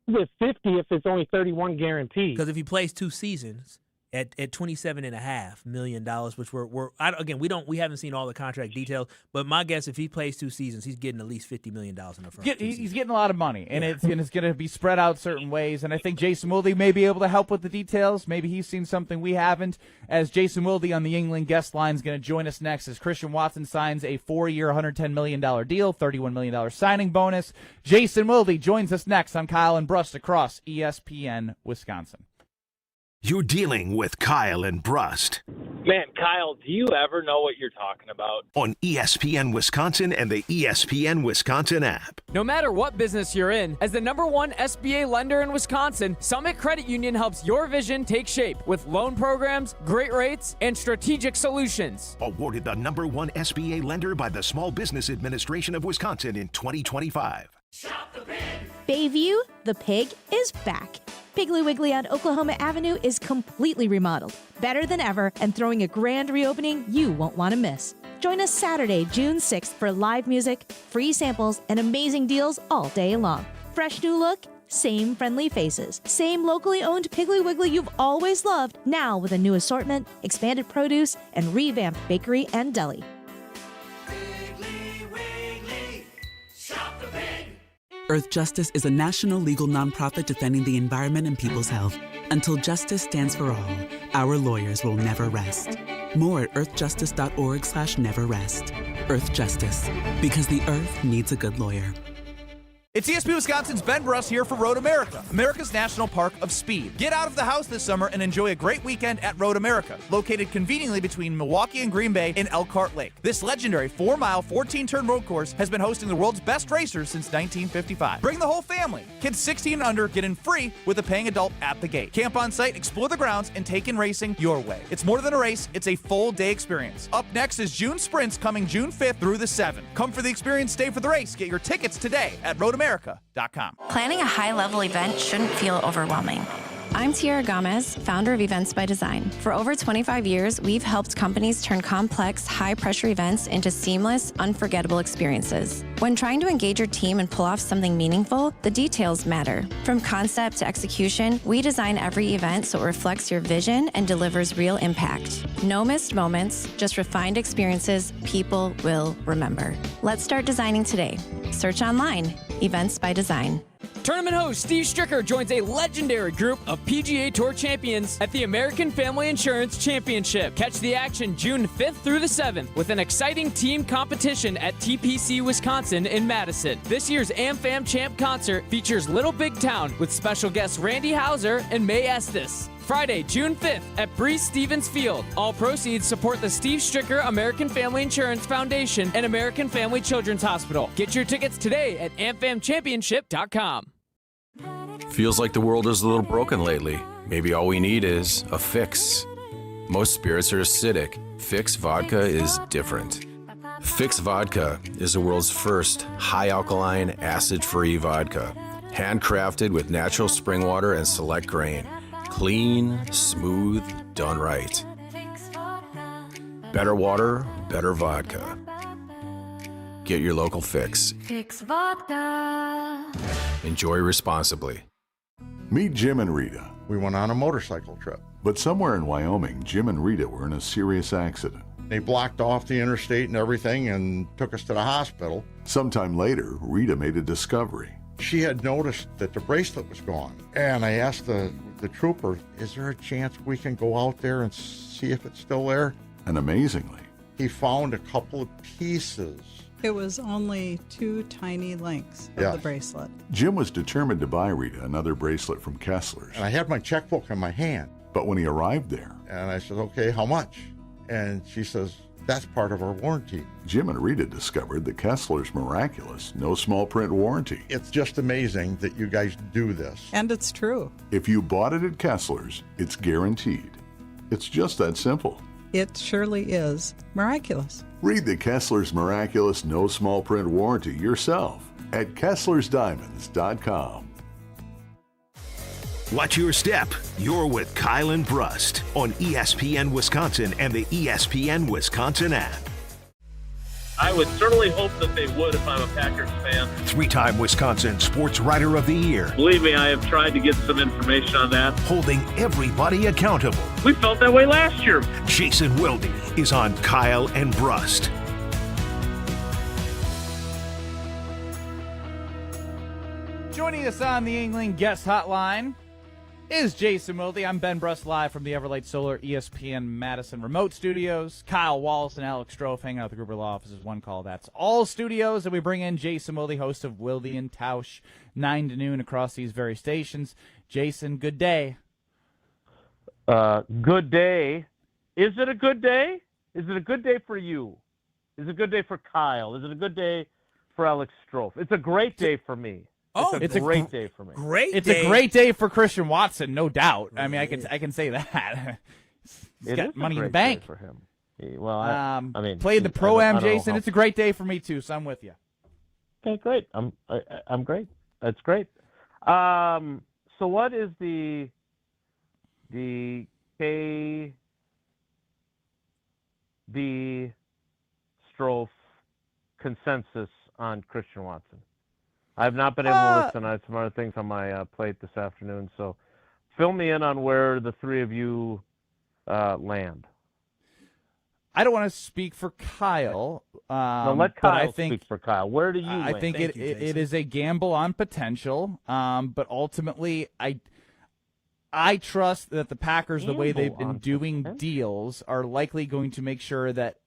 [SPEAKER 19] is it 50 if it's only 31 guaranteed?
[SPEAKER 1] Because if he plays 2 seasons at $27.5 million, which we haven't seen all the contract details, but my guess if he plays 2 seasons, he's getting at least $50 million in the front.
[SPEAKER 3] He's getting a lot of money, and it's going to be spread out certain ways. And I think Jason Wilde may be able to help with the details. Maybe he's seen something we haven't. As Jason Wilde on the England guest line is going to join us next, as Christian Watson signs a 4-year, $110 million deal, $31 million signing bonus. Jason Wilde joins us next on Kyle and Brust across ESPN Wisconsin.
[SPEAKER 2] You're dealing with Kyle and Brust.
[SPEAKER 20] Man, Kyle, do you ever know what you're talking about?
[SPEAKER 2] On ESPN Wisconsin and the ESPN Wisconsin app.
[SPEAKER 21] No matter what business you're in, as the #1 SBA lender in Wisconsin, Summit Credit Union helps your vision take shape with loan programs, great rates, and strategic solutions.
[SPEAKER 2] Awarded the #1 SBA lender by the Small Business Administration of Wisconsin in 2025.
[SPEAKER 22] Shop the Pig! Bayview, the pig, is back. Piggly Wiggly on Oklahoma Avenue is completely remodeled, better than ever, and throwing a grand reopening you won't want to miss. Join us Saturday, June 6th for live music, free samples, and amazing deals all day long. Fresh new look, same friendly faces, same locally owned Piggly Wiggly you've always loved, now with a new assortment, expanded produce, and revamped bakery and deli.
[SPEAKER 23] Earth Justice is a national legal nonprofit defending the environment and people's health. Until justice stands for all, our lawyers will never rest. More at earthjustice.org/neverrest. Earth Justice, because the earth needs a good lawyer.
[SPEAKER 3] It's ESPN Wisconsin's Ben Brust here for Road America, America's National Park of Speed. Get out of the house this summer and enjoy a great weekend at Road America, located conveniently between Milwaukee and Green Bay in Elkhart Lake. This legendary 4-mile, 14-turn road course has been hosting the world's best racers since 1955. Bring the whole family. Kids 16 and under get in free with a paying adult at the gate. Camp on site, explore the grounds, and take in racing your way. It's more than a race, it's a full-day experience. Up next is June Sprints coming June 5th through the 7th. Come for the experience, stay for the race. Get your tickets today at roadamerica.com.
[SPEAKER 24] Planning a high-level event shouldn't feel overwhelming. I'm Tiara Gomez, founder of Events by Design. For over 25 years, we've helped companies turn complex, high-pressure events into seamless, unforgettable experiences. When trying to engage your team and pull off something meaningful, the details matter. From concept to execution, we design every event so it reflects your vision and delivers real impact. No missed moments, just refined experiences people will remember. Let's start designing today. Search online, Events by Design.
[SPEAKER 21] Tournament host Steve Stricker joins a legendary group of PGA Tour champions at the American Family Insurance Championship. Catch the action June 5th through the 7th with an exciting team competition at TPC Wisconsin in Madison. This year's AmFam Champ concert features Little Big Town with special guests Randy Hauser and May Estes. Friday, June 5th at Breeze Stevens Field. All proceeds support the Steve Stricker American Family Insurance Foundation and American Family Children's Hospital. Get your tickets today at amfamchampionship.com.
[SPEAKER 25] Feels like the world is a little broken lately. Maybe all we need is a fix. Most spirits are acidic. Fix Vodka is different. Fix Vodka is the world's first high-alkaline, acid-free vodka. Handcrafted with natural spring water and select grain. Clean, smooth, done right. Better water, better vodka. Get your local Fix.
[SPEAKER 13] Fix Vodka.
[SPEAKER 25] Enjoy responsibly.
[SPEAKER 26] Meet Jim and Rita.
[SPEAKER 27] We went on a motorcycle trip.
[SPEAKER 26] But somewhere in Wyoming, Jim and Rita were in a serious accident.
[SPEAKER 27] They blocked off the interstate and everything and took us to the hospital.
[SPEAKER 26] Sometime later, Rita made a discovery.
[SPEAKER 27] She had noticed that the bracelet was gone. And I asked the trooper, is there a chance we can go out there and see if it's still there?
[SPEAKER 26] And amazingly,
[SPEAKER 27] he found a couple of pieces.
[SPEAKER 28] It was only 2 tiny links of the bracelet.
[SPEAKER 26] Jim was determined to buy Rita another bracelet from Kessler's.
[SPEAKER 27] And I had my checkbook in my hand.
[SPEAKER 26] But when he arrived there,
[SPEAKER 27] and I said, okay, how much? And she says, that's part of our warranty.
[SPEAKER 26] Jim and Rita discovered that Kessler's miraculous, no small print warranty.
[SPEAKER 27] It's just amazing that you guys do this.
[SPEAKER 28] And it's true.
[SPEAKER 26] If you bought it at Kessler's, it's guaranteed. It's just that simple.
[SPEAKER 28] It surely is miraculous.
[SPEAKER 26] Read the Kessler's Miraculous No Small Print Warranty yourself at KesslersDiamonds.com.
[SPEAKER 2] Watch your step. You're with Kyle and Brust on ESPN Wisconsin and the ESPN Wisconsin app.
[SPEAKER 20] I would certainly hope that they would if I'm a Packers fan.
[SPEAKER 2] 3-time Wisconsin Sports Writer of the Year.
[SPEAKER 20] Believe me, I have tried to get some information on that.
[SPEAKER 2] Holding everybody accountable.
[SPEAKER 20] We felt that way last year.
[SPEAKER 2] Jason Wilde is on Kyle and Brust.
[SPEAKER 3] Joining us on the Yingling Guest Hotline is Jason Wilde. I'm Ben Brust, live from the Everlight Solar ESPN Madison remote studios. Kyle Wallace and Alex Strofe hanging out at the Gruber Law Office's One Call That's All studios. And we bring in Jason Wilde, host of Wilde and Tausch, 9 to noon across these very stations. Jason, good day.
[SPEAKER 4] Good day. Is it a good day? Is it a good day for you? Is it a good day for Kyle? Is it a good day for Alex Strofe? It's a great day for me. It's a great day for me.
[SPEAKER 3] It's a great day for Christian Watson, no doubt. I mean, I can say that. He's got money in the bank
[SPEAKER 4] for him. Well, I mean,
[SPEAKER 3] played the Pro-Am, Jason. It's a great day for me too, so I'm with you.
[SPEAKER 4] Okay, great. I'm great. That's great. So what is the KB Strofe consensus on Christian Watson? I've not been able to listen. I had some other things on my plate this afternoon. So fill me in on where the three of you land.
[SPEAKER 3] I don't want to speak for Kyle.
[SPEAKER 4] No, let Kyle speak for Kyle. Where do you land?
[SPEAKER 3] I think it is a gamble on potential, but ultimately I trust that the Packers, the way they've been doing deals, are likely going to make sure that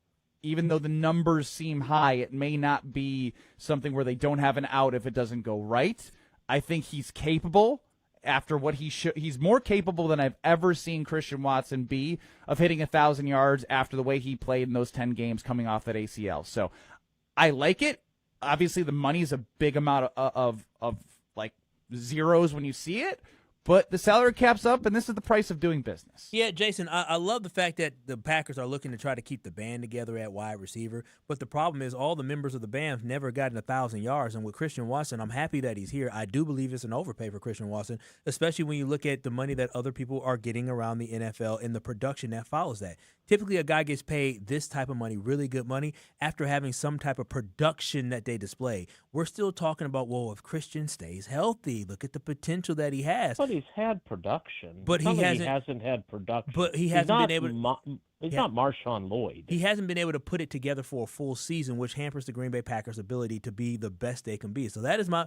[SPEAKER 3] even though the numbers seem high, it may not be something where they don't have an out if it doesn't go right. I think he's capable after what he's more capable than I've ever seen Christian Watson be of hitting 1,000 yards after the way he played in those 10 games coming off that ACL. So I like it. Obviously, the money's a big amount of like zeros when you see it. But the salary cap's up, and this is the price of doing business.
[SPEAKER 1] Yeah, Jason, I love the fact that the Packers are looking to try to keep the band together at wide receiver. But the problem is all the members of the band have never gotten 1,000 yards. And with Christian Watson, I'm happy that he's here. I do believe it's an overpay for Christian Watson, especially when you look at the money that other people are getting around the NFL and the production that follows that. Typically, a guy gets paid this type of money, really good money, after having some type of production that they display. We're still talking about, well, if Christian stays healthy, look at the potential that he has.
[SPEAKER 4] But he's had production.
[SPEAKER 1] But he
[SPEAKER 4] hasn't had production.
[SPEAKER 1] But he hasn't been able to.
[SPEAKER 4] He's not Marshawn Lloyd.
[SPEAKER 1] He hasn't been able to put it together for a full season, which hampers the Green Bay Packers' ability to be the best they can be. So that is my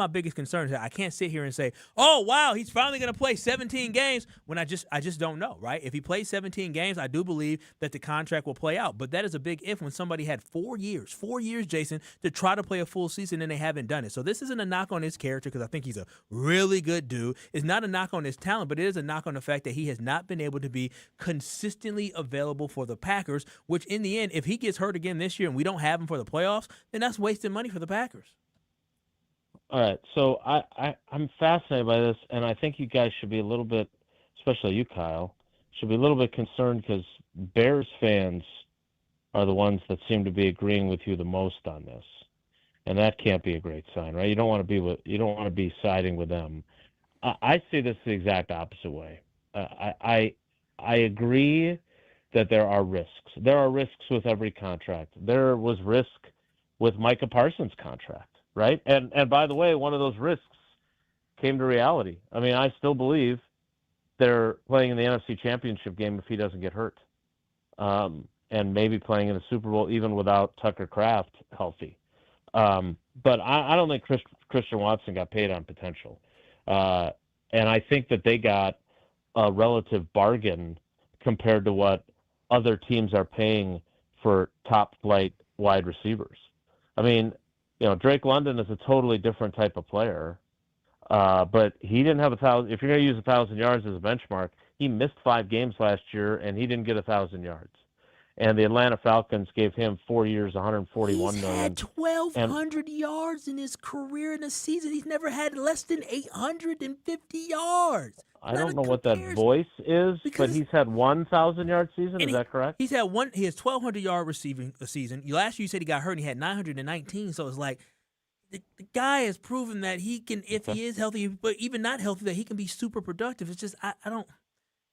[SPEAKER 1] biggest concern. I can't sit here and say, "Oh, wow, he's finally going to play 17 games," when I just don't know, right? If he plays 17 games, I do believe that the contract will play out. But that is a big if when somebody had 4 years, Jason, to try to play a full season and they haven't done it. So this isn't a knock on his character because I think he's a really good dude. It's not a knock on his talent, but it is a knock on the fact that he has not been able to be consistently available for the Packers, which in the end, if he gets hurt again this year and we don't have him for the playoffs, then that's wasting money for the Packers.
[SPEAKER 4] All right, so I'm fascinated by this, and I think you guys should be a little bit, especially you, Kyle, should be a little bit concerned because Bears fans are the ones that seem to be agreeing with you the most on this, and that can't be a great sign, right? You don't want to be siding with them. I see this the exact opposite way. I agree that there are risks. There are risks with every contract. There was risk with Micah Parsons' contract, right? And by the way, one of those risks came to reality. I mean, I still believe they're playing in the NFC Championship game if he doesn't get hurt, and maybe playing in the Super Bowl even without Tucker Kraft healthy. But I don't think Christian Watson got paid on potential. And I think that they got a relative bargain compared to what other teams are paying for top-flight wide receivers. I mean, Drake London is a totally different type of player, but he didn't have 1,000. If you're going to use 1,000 yards as a benchmark, he missed 5 games last year, and he didn't get 1,000 yards. And the Atlanta Falcons gave him 4 years, $141 million.
[SPEAKER 1] He's had 1,200 yards in his career in a season. He's never had less than 850 yards.
[SPEAKER 4] I don't know what that voice is, but he's had 1,000-yard season. Is that correct?
[SPEAKER 1] He's had one. He has 1,200-yard receiving a season. Last year you said he got hurt and he had 919. So it's like the guy has proven that he can, if he is healthy, but even not healthy, that he can be super productive. It's just I don't.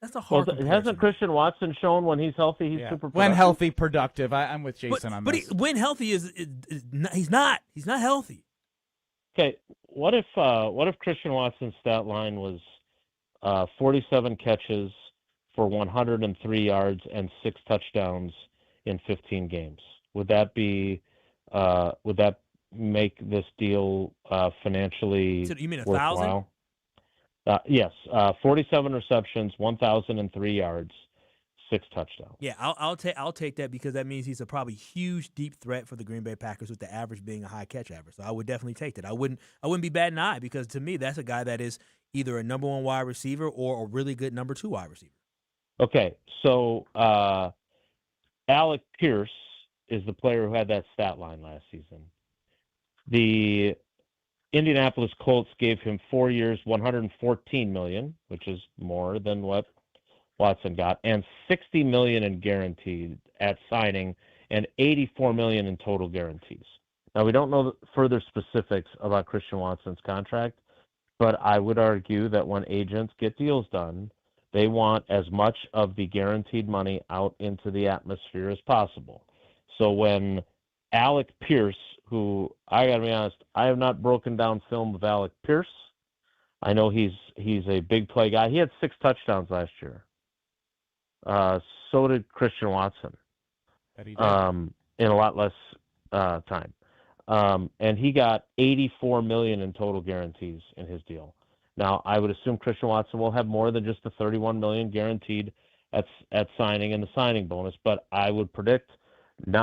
[SPEAKER 1] That's a hard.
[SPEAKER 4] Well, hasn't Christian Watson shown when he's healthy he's super productive?
[SPEAKER 3] When healthy, productive. I'm with Jason on this.
[SPEAKER 1] But when healthy he's not healthy.
[SPEAKER 4] Okay, what if Christian Watson's stat line was 47 catches for 103 yards and 6 touchdowns in 15 games? Would that make this deal financially
[SPEAKER 1] So you mean 1,000?
[SPEAKER 4] worthwhile? Yes, 47 receptions, 1,003 yards, 6 touchdowns.
[SPEAKER 1] Yeah, I'll take that because that means he's a probably huge deep threat for the Green Bay Packers, with the average being a high catch average. So I would definitely take that. I wouldn't be batting an eye, because to me that's a guy that is either a number 1 wide receiver or a really good number 2 wide receiver.
[SPEAKER 4] Okay, so Alec Pierce is the player who had that stat line last season. The Indianapolis Colts gave him 4 years, $114 million, which is more than what Watson got, and $60 million in guaranteed at signing, and $84 million in total guarantees. Now, we don't know the further specifics about Christian Watson's contract, but I would argue that when agents get deals done, they want as much of the guaranteed money out into the atmosphere as possible. So when Alec Pierce, who, I got to be honest, I have not broken down film of Alec Pierce. I know he's a big play guy. He had 6 touchdowns last year. So did Christian Watson.
[SPEAKER 3] That he did.
[SPEAKER 4] In a lot less time. And he got $84 million in total guarantees in his deal. Now, I would assume Christian Watson will have more than just the $31 million guaranteed at signing and the signing bonus, but I would predict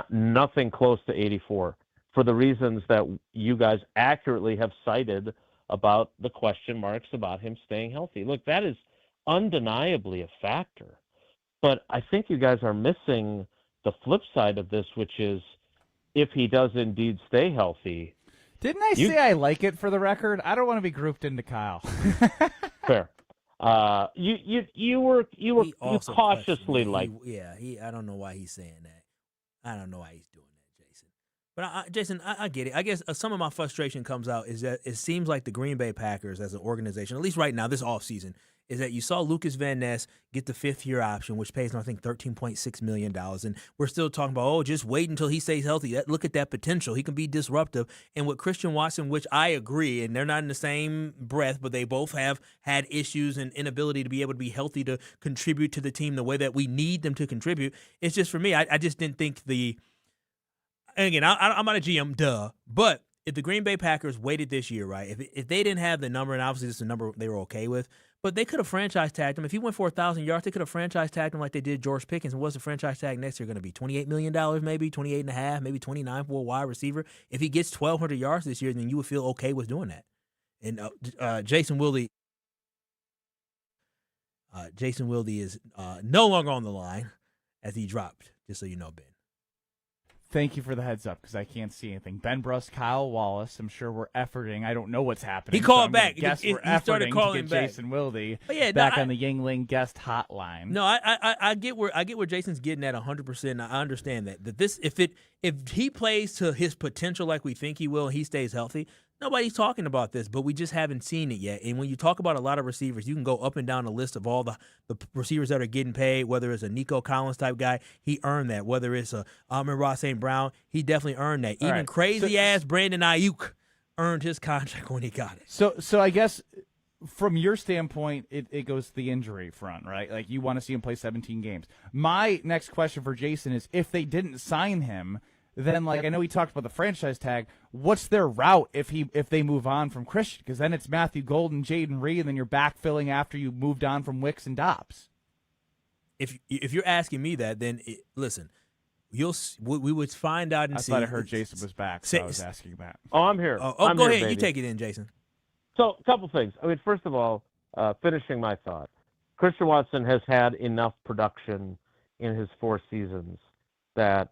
[SPEAKER 4] nothing close to 84 for the reasons that you guys accurately have cited about the question marks about him staying healthy. Look, that is undeniably a factor. But I think you guys are missing the flip side of this, which is if he does indeed stay healthy.
[SPEAKER 3] Didn't I say I like it, for the record? I don't want to be grouped into Kyle.
[SPEAKER 4] Fair. You cautiously like.
[SPEAKER 1] I don't know why he's saying that. I don't know why he's doing that, Jason. But Jason, I get it. I guess some of my frustration comes out is that it seems like the Green Bay Packers as an organization, at least right now, this offseason, is that you saw Lucas Van Ness get the 5th-year option, which pays him, I think, $13.6 million. And we're still talking about, just wait until he stays healthy. Look at that potential. He can be disruptive. And with Christian Watson, which I agree, and they're not in the same breath, but they both have had issues and inability to be able to be healthy to contribute to the team the way that we need them to contribute. It's just, for me, I just didn't think and again, I'm not a GM, but if the Green Bay Packers waited this year, right, if they didn't have the number, and obviously this is a number they were okay with, but they could have franchise tagged him. If he went for 1,000 yards, they could have franchise tagged him like they did George Pickens. And what's the franchise tag next year going to be? $28 million, maybe $28.5, maybe $29 for a wide receiver. If he gets 1,200 yards this year, then you would feel okay with doing that. And Jason Wilde is no longer on the line as he dropped, just so you know, Ben.
[SPEAKER 3] Thank you for the heads up, because I can't see anything. Ben Brust, Kyle Wallace, I'm sure we're efforting. I don't know what's happening.
[SPEAKER 1] He called
[SPEAKER 3] so
[SPEAKER 1] back.
[SPEAKER 3] Guess
[SPEAKER 1] he
[SPEAKER 3] we're
[SPEAKER 1] started calling
[SPEAKER 3] to get
[SPEAKER 1] back.
[SPEAKER 3] Jason Wilde
[SPEAKER 1] back
[SPEAKER 3] on the Yingling guest hotline.
[SPEAKER 1] No, I get where Jason's getting at 100%. I understand that this if he plays to his potential like we think he will, and he stays healthy, nobody's talking about this, but we just haven't seen it yet. And when you talk about a lot of receivers, you can go up and down the list of all the receivers that are getting paid, whether it's a Nico Collins type guy, he earned that. Whether it's a Amon-Ra St. Brown, he definitely earned that. Even crazy-ass Brandon Ayuk earned his contract when he got it.
[SPEAKER 3] So I guess from your standpoint, it goes to the injury front, right? Like, you want to see him play 17 games. My next question for Jason is, if they didn't sign him, then, like, I know we talked about the franchise tag. What's their route if they move on from Christian? Because then it's Matthew Golden, Jaden Reed, and then you're backfilling after you moved on from Wicks and Dobbs.
[SPEAKER 1] If you're asking me that, then listen, we would find out and see.
[SPEAKER 3] I thought I heard Jason was back, so I was asking that.
[SPEAKER 4] Oh, I'm here.
[SPEAKER 1] Go
[SPEAKER 4] here,
[SPEAKER 1] ahead.
[SPEAKER 4] baby.
[SPEAKER 1] You take it in, Jason.
[SPEAKER 4] So, a couple things. I mean, first of all, finishing my thought, Christian Watson has had enough production in his 4 seasons that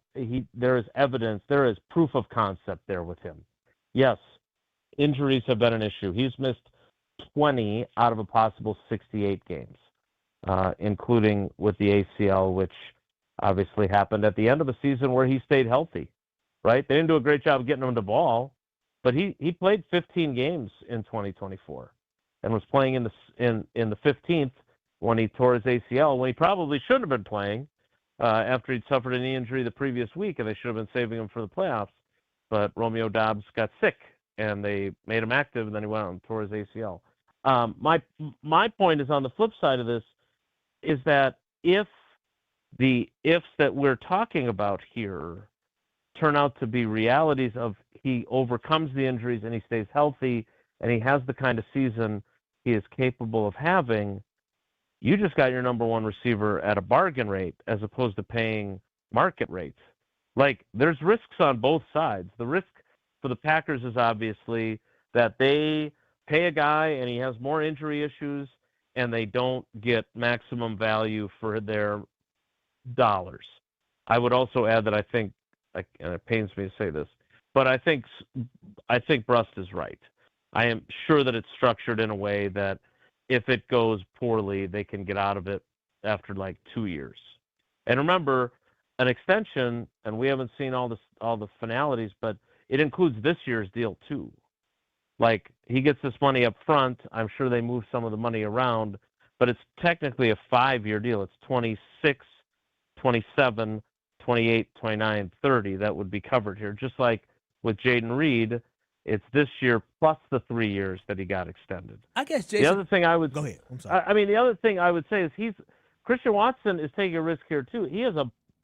[SPEAKER 4] there is evidence, there is proof of concept there with him. Yes, injuries have been an issue. He's missed 20 out of a possible 68 games, including with the ACL, which obviously happened at the end of a season where he stayed healthy, right? They didn't do a great job of getting him the ball, but he played 15 games in 2024 and was playing in the 15th when he tore his ACL, when he probably shouldn't have been playing after he'd suffered a knee injury the previous week, and they should have been saving him for the playoffs. But Romeo Doubs got sick, and they made him active, and then he went out and tore his ACL. My point is on the flip side of this is that if the ifs that we're talking about here turn out to be realities of he overcomes the injuries and he stays healthy and he has the kind of season he is capable of having, you just got your number one receiver at a bargain rate as opposed to paying market rates. Like, there's risks on both sides. The risk for the Packers is obviously that they pay a guy and he has more injury issues and they don't get maximum value for their dollars. I would also add that I think, and it pains me to say this, but I think Brust is right. I am sure that it's structured in a way that if it goes poorly, they can get out of it after like 2 years. And remember, an extension, and we haven't seen all the finalities, but it includes this year's deal too. Like, he gets this money up front. I'm sure they move some of the money around, but it's technically a 5-year deal. It's 26, 27, 28, 29, 30 that would be covered here. Just like with Jaden Reed, it's this year plus the 3 years that he got extended.
[SPEAKER 1] I guess, Jason,
[SPEAKER 4] the other thing I would
[SPEAKER 1] go ahead. I'm sorry.
[SPEAKER 4] I mean, the other thing I would say is Christian Watson is taking a risk here too. He has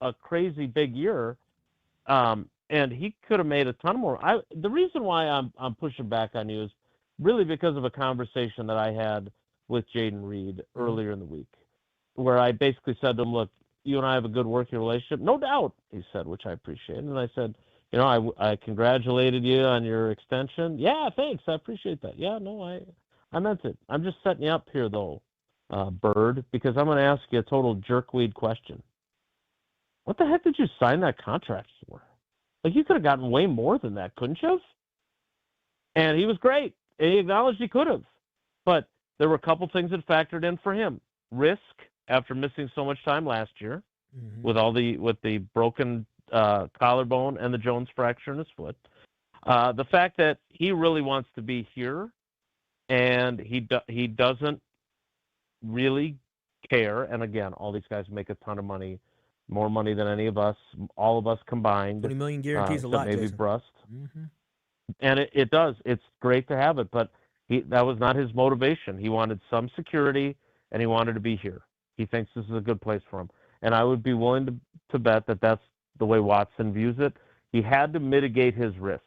[SPEAKER 4] a crazy big year, and he could have made a ton more. The reason why I'm pushing back on you is really because of a conversation that I had with Jaden Reed earlier in the week, where I basically said to him, "Look, you and I have a good working relationship." "No doubt," he said, which I appreciate. And I said, "You know, I congratulated you on your extension." "Yeah, thanks. I appreciate that." "Yeah, no, I meant it. I'm just setting you up here, though, Bird, because I'm going to ask you a total jerkweed question. What the heck did you sign that contract for? Like, you could have gotten way more than that, couldn't you have?" And he was great. And he acknowledged he could have. But there were a couple things that factored in for him. Risk, after missing so much time last year, with the broken collarbone and the Jones fracture in his foot. The fact that he really wants to be here, and he doesn't really care. And again, all these guys make a ton of money, more money than any of us, all of us combined.
[SPEAKER 1] 20 million guarantees a lot,
[SPEAKER 4] maybe
[SPEAKER 1] Jason.
[SPEAKER 4] Brust. And it does. It's great to have it, but that was not his motivation. He wanted some security, and he wanted to be here. He thinks this is a good place for him. And I would be willing to bet that that's the way Watson views it. He had to mitigate his risk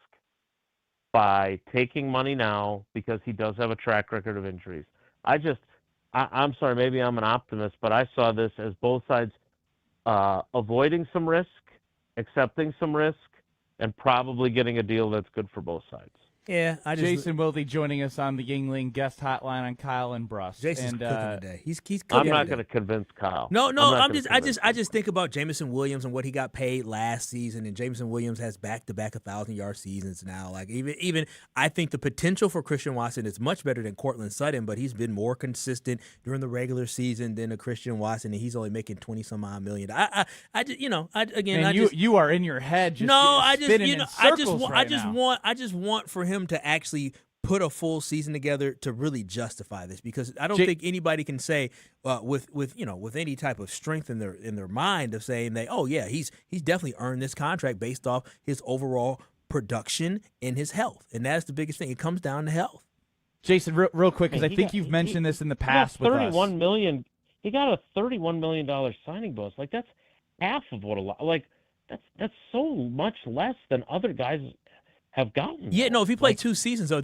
[SPEAKER 4] by taking money now because he does have a track record of injuries. I'm sorry, maybe I'm an optimist, but I saw this as both sides avoiding some risk, accepting some risk, and probably getting a deal that's good for both sides.
[SPEAKER 1] Yeah,
[SPEAKER 3] Jason Wilde joining us on the Yingling guest hotline on Kyle and Brust.
[SPEAKER 1] Jason's cooking today. He's cooking.
[SPEAKER 4] I'm not going to convince Kyle.
[SPEAKER 1] No. I just think about Jameson Williams and what he got paid last season, and Jameson Williams has back-to-back 1,000-yard seasons now. Like even I think the potential for Christian Watson is much better than Cortland Sutton, but he's been more consistent during the regular season than a Christian Watson, and he's only making 20-some-odd million.
[SPEAKER 3] You are in your head.
[SPEAKER 1] I just want for him to actually put a full season together to really justify this, because I don't think anybody can say with any type of strength in their mind of saying that, oh yeah, he's definitely earned this contract based off his overall production and his health, and that's the biggest thing. It comes down to health.
[SPEAKER 3] Jason, real quick, because I think you've mentioned this in the past with us.
[SPEAKER 4] $31 million. He got a $31 million signing bonus. Like, that's half of what that's so much less than other guys have gotten.
[SPEAKER 1] Yeah, no, if he played 2 seasons, though,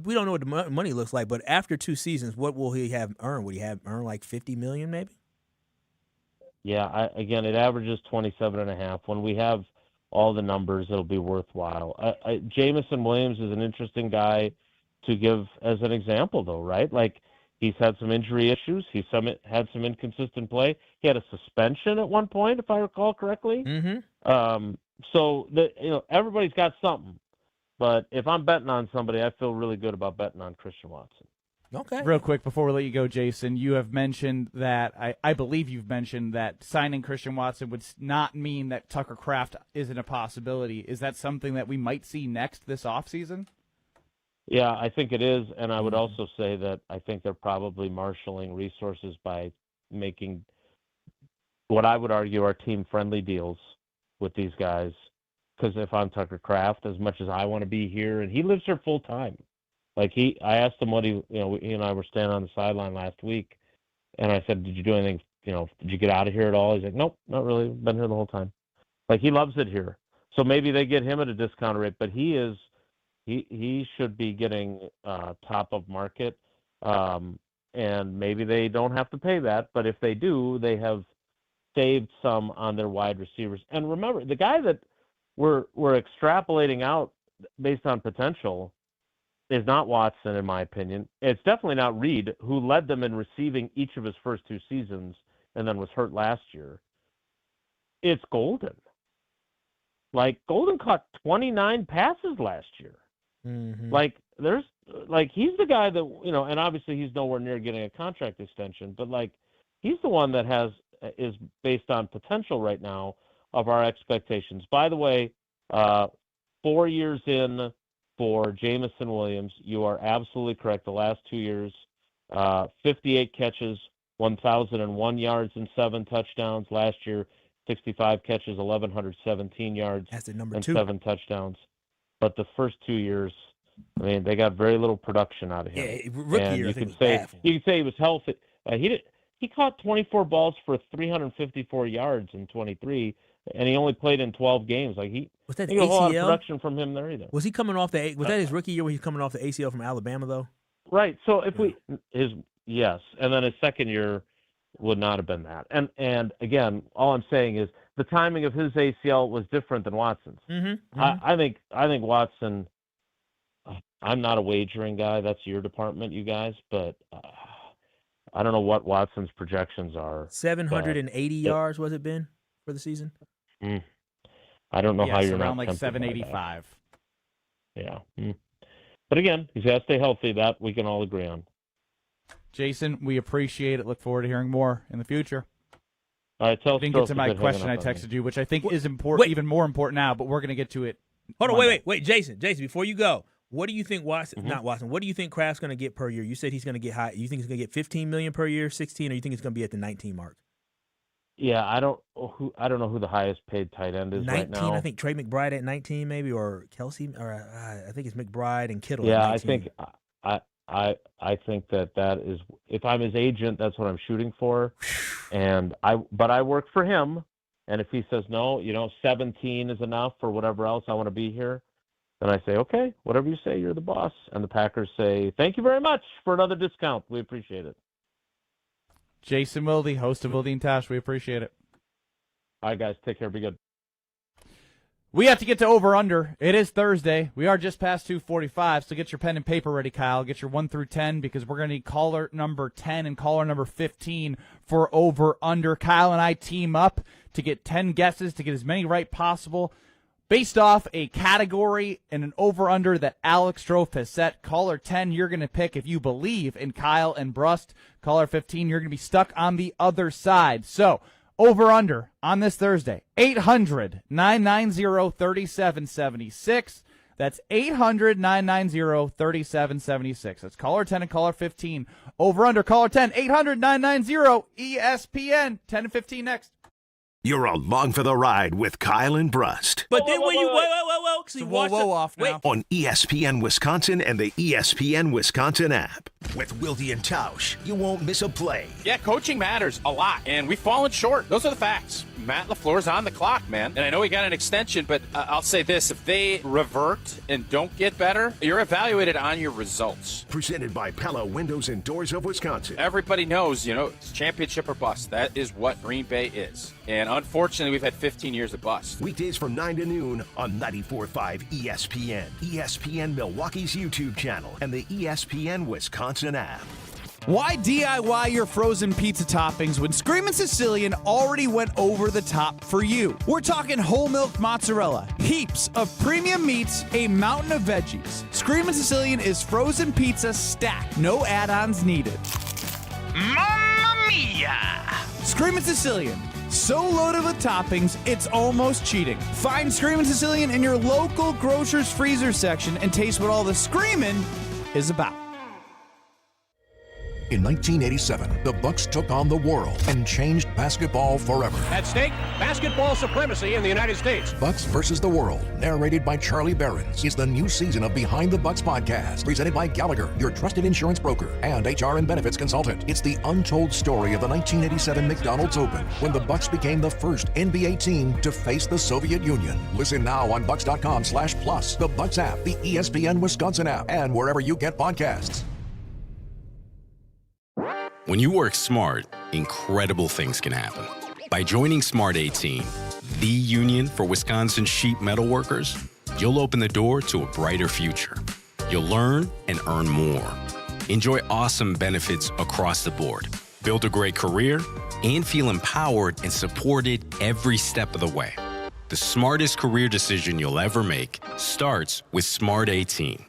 [SPEAKER 1] we don't know what the money looks like, but after 2 seasons, what will he have earned? Would he have earned like $50 million maybe?
[SPEAKER 4] Yeah, again, it averages 27.5. When we have all the numbers, it'll be worthwhile. Jameson Williams is an interesting guy to give as an example, though, right? Like, he's had some injury issues. He's had some inconsistent play. He had a suspension at one point, if I recall correctly. So everybody's got something. But if I'm betting on somebody, I feel really good about betting on Christian Watson.
[SPEAKER 1] Okay.
[SPEAKER 3] Real quick before we let you go, Jason, you have mentioned that I believe you've mentioned that signing Christian Watson would not mean that Tucker Kraft isn't a possibility. Is that something that we might see next this offseason?
[SPEAKER 4] Yeah, I think it is, and I would also say that I think they're probably marshaling resources by making what I would argue are team-friendly deals with these guys. Because if I'm Tucker Kraft, as much as I want to be here, and he lives here full time. Like I asked him what he and I were standing on the sideline last week, and I said, "Did you do anything? Did you get out of here at all?" He's like, "Nope, not really. Been here the whole time." Like he loves it here. So maybe they get him at a discount rate, but he should be getting top of market, and maybe they don't have to pay that. But if they do, they have saved some on their wide receivers. And remember, the guy that we're extrapolating out based on potential is not Watson, in my opinion. It's definitely not Reed, who led them in receiving each of his first 2 seasons and then was hurt last year. It's Golden. Like, Golden caught 29 passes last year.
[SPEAKER 1] Mm-hmm.
[SPEAKER 4] He's the guy that, and obviously he's nowhere near getting a contract extension, but, he's the one that is based on potential right now of our expectations. By the way, 4 years in for Jamison Williams, you are absolutely correct. The last 2 years, 58 catches, 1,001 yards and 7 touchdowns. Last year, 65 catches, 1,117 yards and 7 touchdowns. But the first 2 years, they got very little production out of him.
[SPEAKER 1] Yeah, rookie
[SPEAKER 4] and
[SPEAKER 1] year,
[SPEAKER 4] you could say he was healthy. He caught 24 balls for 354 yards in 23, and he only played in 12 games.
[SPEAKER 1] Was that
[SPEAKER 4] a whole lot of
[SPEAKER 1] ACL?
[SPEAKER 4] production from him there either.
[SPEAKER 1] Was he coming off was that his rookie year when he was coming off the ACL from Alabama though?
[SPEAKER 4] Right. So yes, and then his second year would not have been that. And again, all I'm saying is the timing of his ACL was different than Watson's.
[SPEAKER 1] Mm-hmm.
[SPEAKER 4] I think Watson. I'm not a wagering guy. That's your department, you guys. But I don't know what Watson's projections are.
[SPEAKER 1] 780 yards was it been for the season?
[SPEAKER 4] I don't know how you're
[SPEAKER 3] around
[SPEAKER 4] not
[SPEAKER 3] 785.
[SPEAKER 4] Yeah. But again, he's got to stay healthy. That we can all agree on.
[SPEAKER 3] Jason, we appreciate it. Look forward to hearing more in the future.
[SPEAKER 4] All right,
[SPEAKER 3] I didn't get to my question I texted you, which I think is important, even more important now, but we're going to get to it.
[SPEAKER 1] Hold on, wait, Jason, before you go, what do you think what do you think Kraft's going to get per year? You said he's going to get high. You think he's going to get 15 million per year, 16, or you think it's going to be at the 19 mark?
[SPEAKER 4] Yeah, I don't know who the highest paid tight end is
[SPEAKER 1] 19,
[SPEAKER 4] right now.
[SPEAKER 1] I think Trey McBride at 19 maybe, or Kelsey, or I think it's McBride and Kittle.
[SPEAKER 4] Yeah,
[SPEAKER 1] at 19.
[SPEAKER 4] I think that is, if I'm his agent, that's what I'm shooting for. But I work for him, and if he says no, 17 is enough or whatever else, I want to be here, then I say, okay, whatever you say, you're the boss. And the Packers say, thank you very much for another discount. We appreciate it.
[SPEAKER 3] Jason Wilde, host of Wilde and Tash, we appreciate it.
[SPEAKER 4] All right, guys, take care. Be good.
[SPEAKER 3] We have to get to over-under. It is Thursday. We are just past 2:45, so get your pen and paper ready, Kyle. Get your 1 through 10 because we're going to need caller number 10 and caller number 15 for over-under. Kyle and I team up to get 10 guesses, to get as many right possible, based off a category and an over-under that Alex Strofe has set. Caller 10, you're going to pick if you believe in Kyle and Brust. Caller 15, you're going to be stuck on the other side. So, over-under on this Thursday, 800-990-3776. That's 800-990-3776. That's caller 10 and caller 15. Over-under, caller 10, 800-990-ESPN. 10 and 15 next.
[SPEAKER 2] You're along for the ride with Kyle and Brust.
[SPEAKER 1] But then when you whoa,
[SPEAKER 3] off now.
[SPEAKER 2] On ESPN Wisconsin and the ESPN Wisconsin app. With Wilde and Tausch, you won't miss a play.
[SPEAKER 18] Yeah, coaching matters a lot, and we've fallen short. Those are the facts. Matt LaFleur's on the clock, man. And I know he got an extension, but I'll say this. If they revert and don't get better, you're evaluated on your results.
[SPEAKER 2] Presented by Pella Windows and Doors of Wisconsin.
[SPEAKER 18] Everybody knows, it's championship or bust. That is what Green Bay is. And unfortunately, we've had 15 years of bust.
[SPEAKER 2] Weekdays from 9 to noon on 94.5 ESPN, ESPN Milwaukee's YouTube channel, and the ESPN Wisconsin app.
[SPEAKER 3] Why DIY your frozen pizza toppings when Screamin' Sicilian already went over the top for you? We're talking whole milk mozzarella, heaps of premium meats, a mountain of veggies. Screamin' Sicilian is frozen pizza stacked, no add-ons needed.
[SPEAKER 5] Mamma mia!
[SPEAKER 3] Screamin' Sicilian. So loaded with toppings, it's almost cheating. Find Screamin' Sicilian in your local grocer's freezer section and taste what all the screamin' is about.
[SPEAKER 6] In 1987, the Bucks took on the world and changed basketball forever.
[SPEAKER 7] At stake, basketball supremacy in the United States.
[SPEAKER 6] Bucks versus the World, narrated by Charlie Behrens, is the new season of Behind the Bucks podcast, presented by Gallagher, your trusted insurance broker and HR and benefits consultant. It's the untold story of the 1987 McDonald's Open, when the Bucks became the first NBA team to face the Soviet Union. Listen now on bucks.com/plus, the Bucks app, the ESPN Wisconsin app, and wherever you get podcasts.
[SPEAKER 25] When you work smart, incredible things can happen. By joining Smart 18, the union for Wisconsin sheet metal workers, you'll open the door to a brighter future. You'll learn and earn more. Enjoy awesome benefits across the board. Build a great career and feel empowered and supported every step of the way. The smartest career decision you'll ever make starts with Smart 18.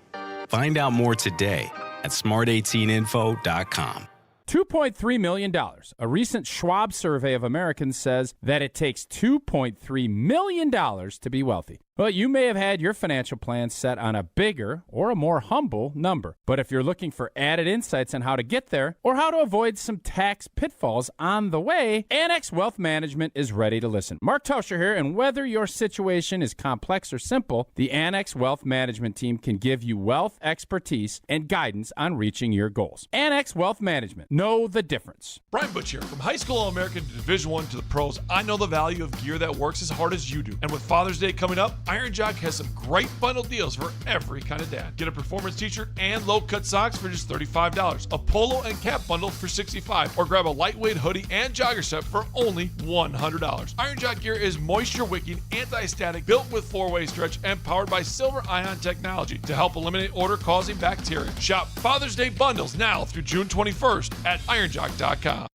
[SPEAKER 25] Find out more today at smart18info.com.
[SPEAKER 8] $2.3 million. A recent Schwab survey of Americans says that it takes $2.3 million to be wealthy. Well, you may have had your financial plan set on a bigger or a more humble number. But if you're looking for added insights on how to get there or how to avoid some tax pitfalls on the way, Annex Wealth Management is ready to listen. Mark Tauscher here, and whether your situation is complex or simple, the Annex Wealth Management team can give you wealth expertise and guidance on reaching your goals. Annex Wealth Management. Know the difference.
[SPEAKER 9] Brian Butch here. From high school All-American to Division I to the pros, I know the value of gear that works as hard as you do. And with Father's Day coming up, Iron Jock has some great bundle deals for every kind of dad. Get a performance t-shirt and low-cut socks for just $35, a polo and cap bundle for $65, or grab a lightweight hoodie and jogger set for only $100. Iron Jock gear is moisture-wicking, anti-static, built with four-way stretch, and powered by Silver Ion technology to help eliminate odor-causing bacteria. Shop Father's Day bundles now through June 21st at ironjock.com.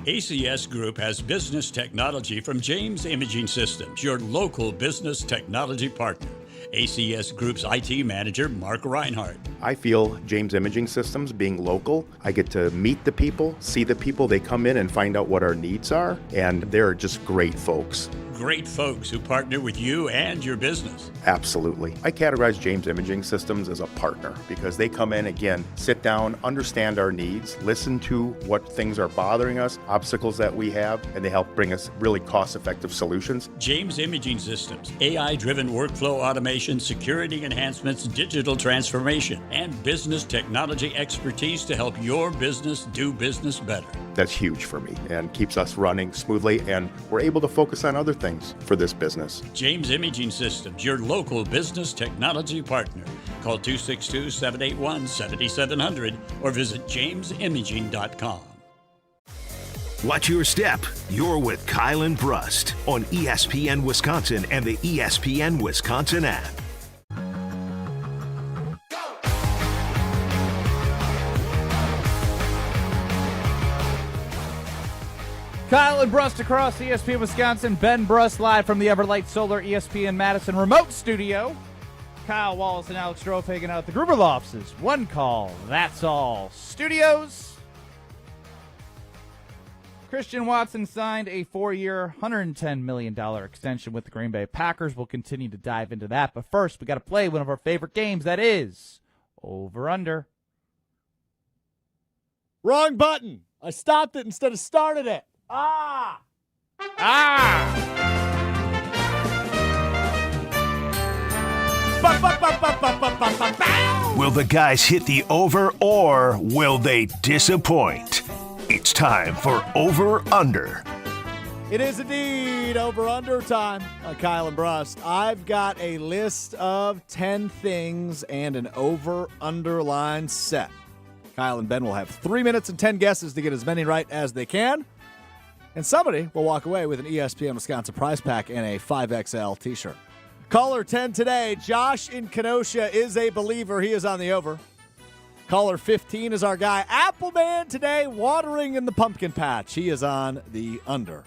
[SPEAKER 10] ACS Group has business technology from James Imaging Systems, your local business technology partner. ACS Group's IT manager, Mark Reinhardt.
[SPEAKER 11] I feel James Imaging Systems, being local, I get to meet the people, see the people. They come in and find out what our needs are, and they're just great folks.
[SPEAKER 10] Great folks who partner with you and your business.
[SPEAKER 11] Absolutely. I categorize James Imaging Systems as a partner because they come in, again, sit down, understand our needs, listen to what things are bothering us, obstacles that we have, and they help bring us really cost-effective solutions.
[SPEAKER 10] James Imaging Systems, AI-driven workflow automation, security enhancements, digital transformation, and business technology expertise to help your business do business better.
[SPEAKER 11] That's huge for me and keeps us running smoothly, and we're able to focus on other things for this business.
[SPEAKER 10] James Imaging Systems, your local business technology partner. Call 262-781-7700 or visit jamesimaging.com.
[SPEAKER 2] Watch your step. You're with Kyle and Brust on ESPN Wisconsin and the ESPN Wisconsin app.
[SPEAKER 3] Kyle and Brust across ESPN Wisconsin. Ben Brust live from the Everlight Solar ESPN Madison remote studio. Kyle Wallace and Alex Strofe hanging out at the Gruber Law offices. One call, that's all. Studios. Christian Watson signed a 4-year, $110 million extension with the Green Bay Packers. We'll continue to dive into that. But first, we got to play one of our favorite games. That is Over Under.
[SPEAKER 12] Wrong button. I stopped it instead of started it. Ah!
[SPEAKER 2] Will the guys hit the over or will they disappoint? It's time for Over Under.
[SPEAKER 12] It is indeed Over Under time on Kyle and Brust. I've got a list of 10 things and an Over Under line set. Kyle and Ben will have 3 minutes and 10 guesses to get as many right as they can. And somebody will walk away with an ESPN Wisconsin prize pack and a 5XL t-shirt. Caller 10 today, Josh in Kenosha is a believer. He is on the over. Caller 15 is our guy, Appleman, today, watering in the pumpkin patch. He is on the under.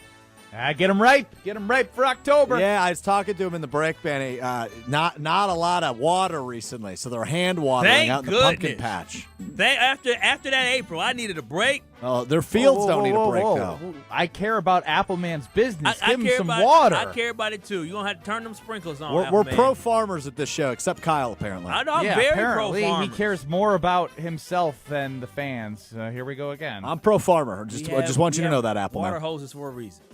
[SPEAKER 3] Get him ripe. Get him ripe for October.
[SPEAKER 12] Yeah, I was talking to him in the break, Benny. Not a lot of water recently, so they're hand watering out in the pumpkin patch.
[SPEAKER 1] After that April, I needed a break.
[SPEAKER 12] Oh, their fields don't need a break, though.
[SPEAKER 3] I care about Appleman's business.
[SPEAKER 1] I
[SPEAKER 3] Give him
[SPEAKER 1] care
[SPEAKER 3] some
[SPEAKER 1] about
[SPEAKER 3] water.
[SPEAKER 1] I care about it, too. You're going to have to turn them sprinklers on,
[SPEAKER 12] We're
[SPEAKER 1] Appleman.
[SPEAKER 12] pro farmers at this show, except Kyle, apparently.
[SPEAKER 1] I know, I'm very
[SPEAKER 3] apparently
[SPEAKER 1] pro-farmer.
[SPEAKER 3] he cares more about himself than the fans. Here we go again.
[SPEAKER 12] I'm pro farmer. Just want you to know that, Appleman.
[SPEAKER 1] Water hoses for a reason.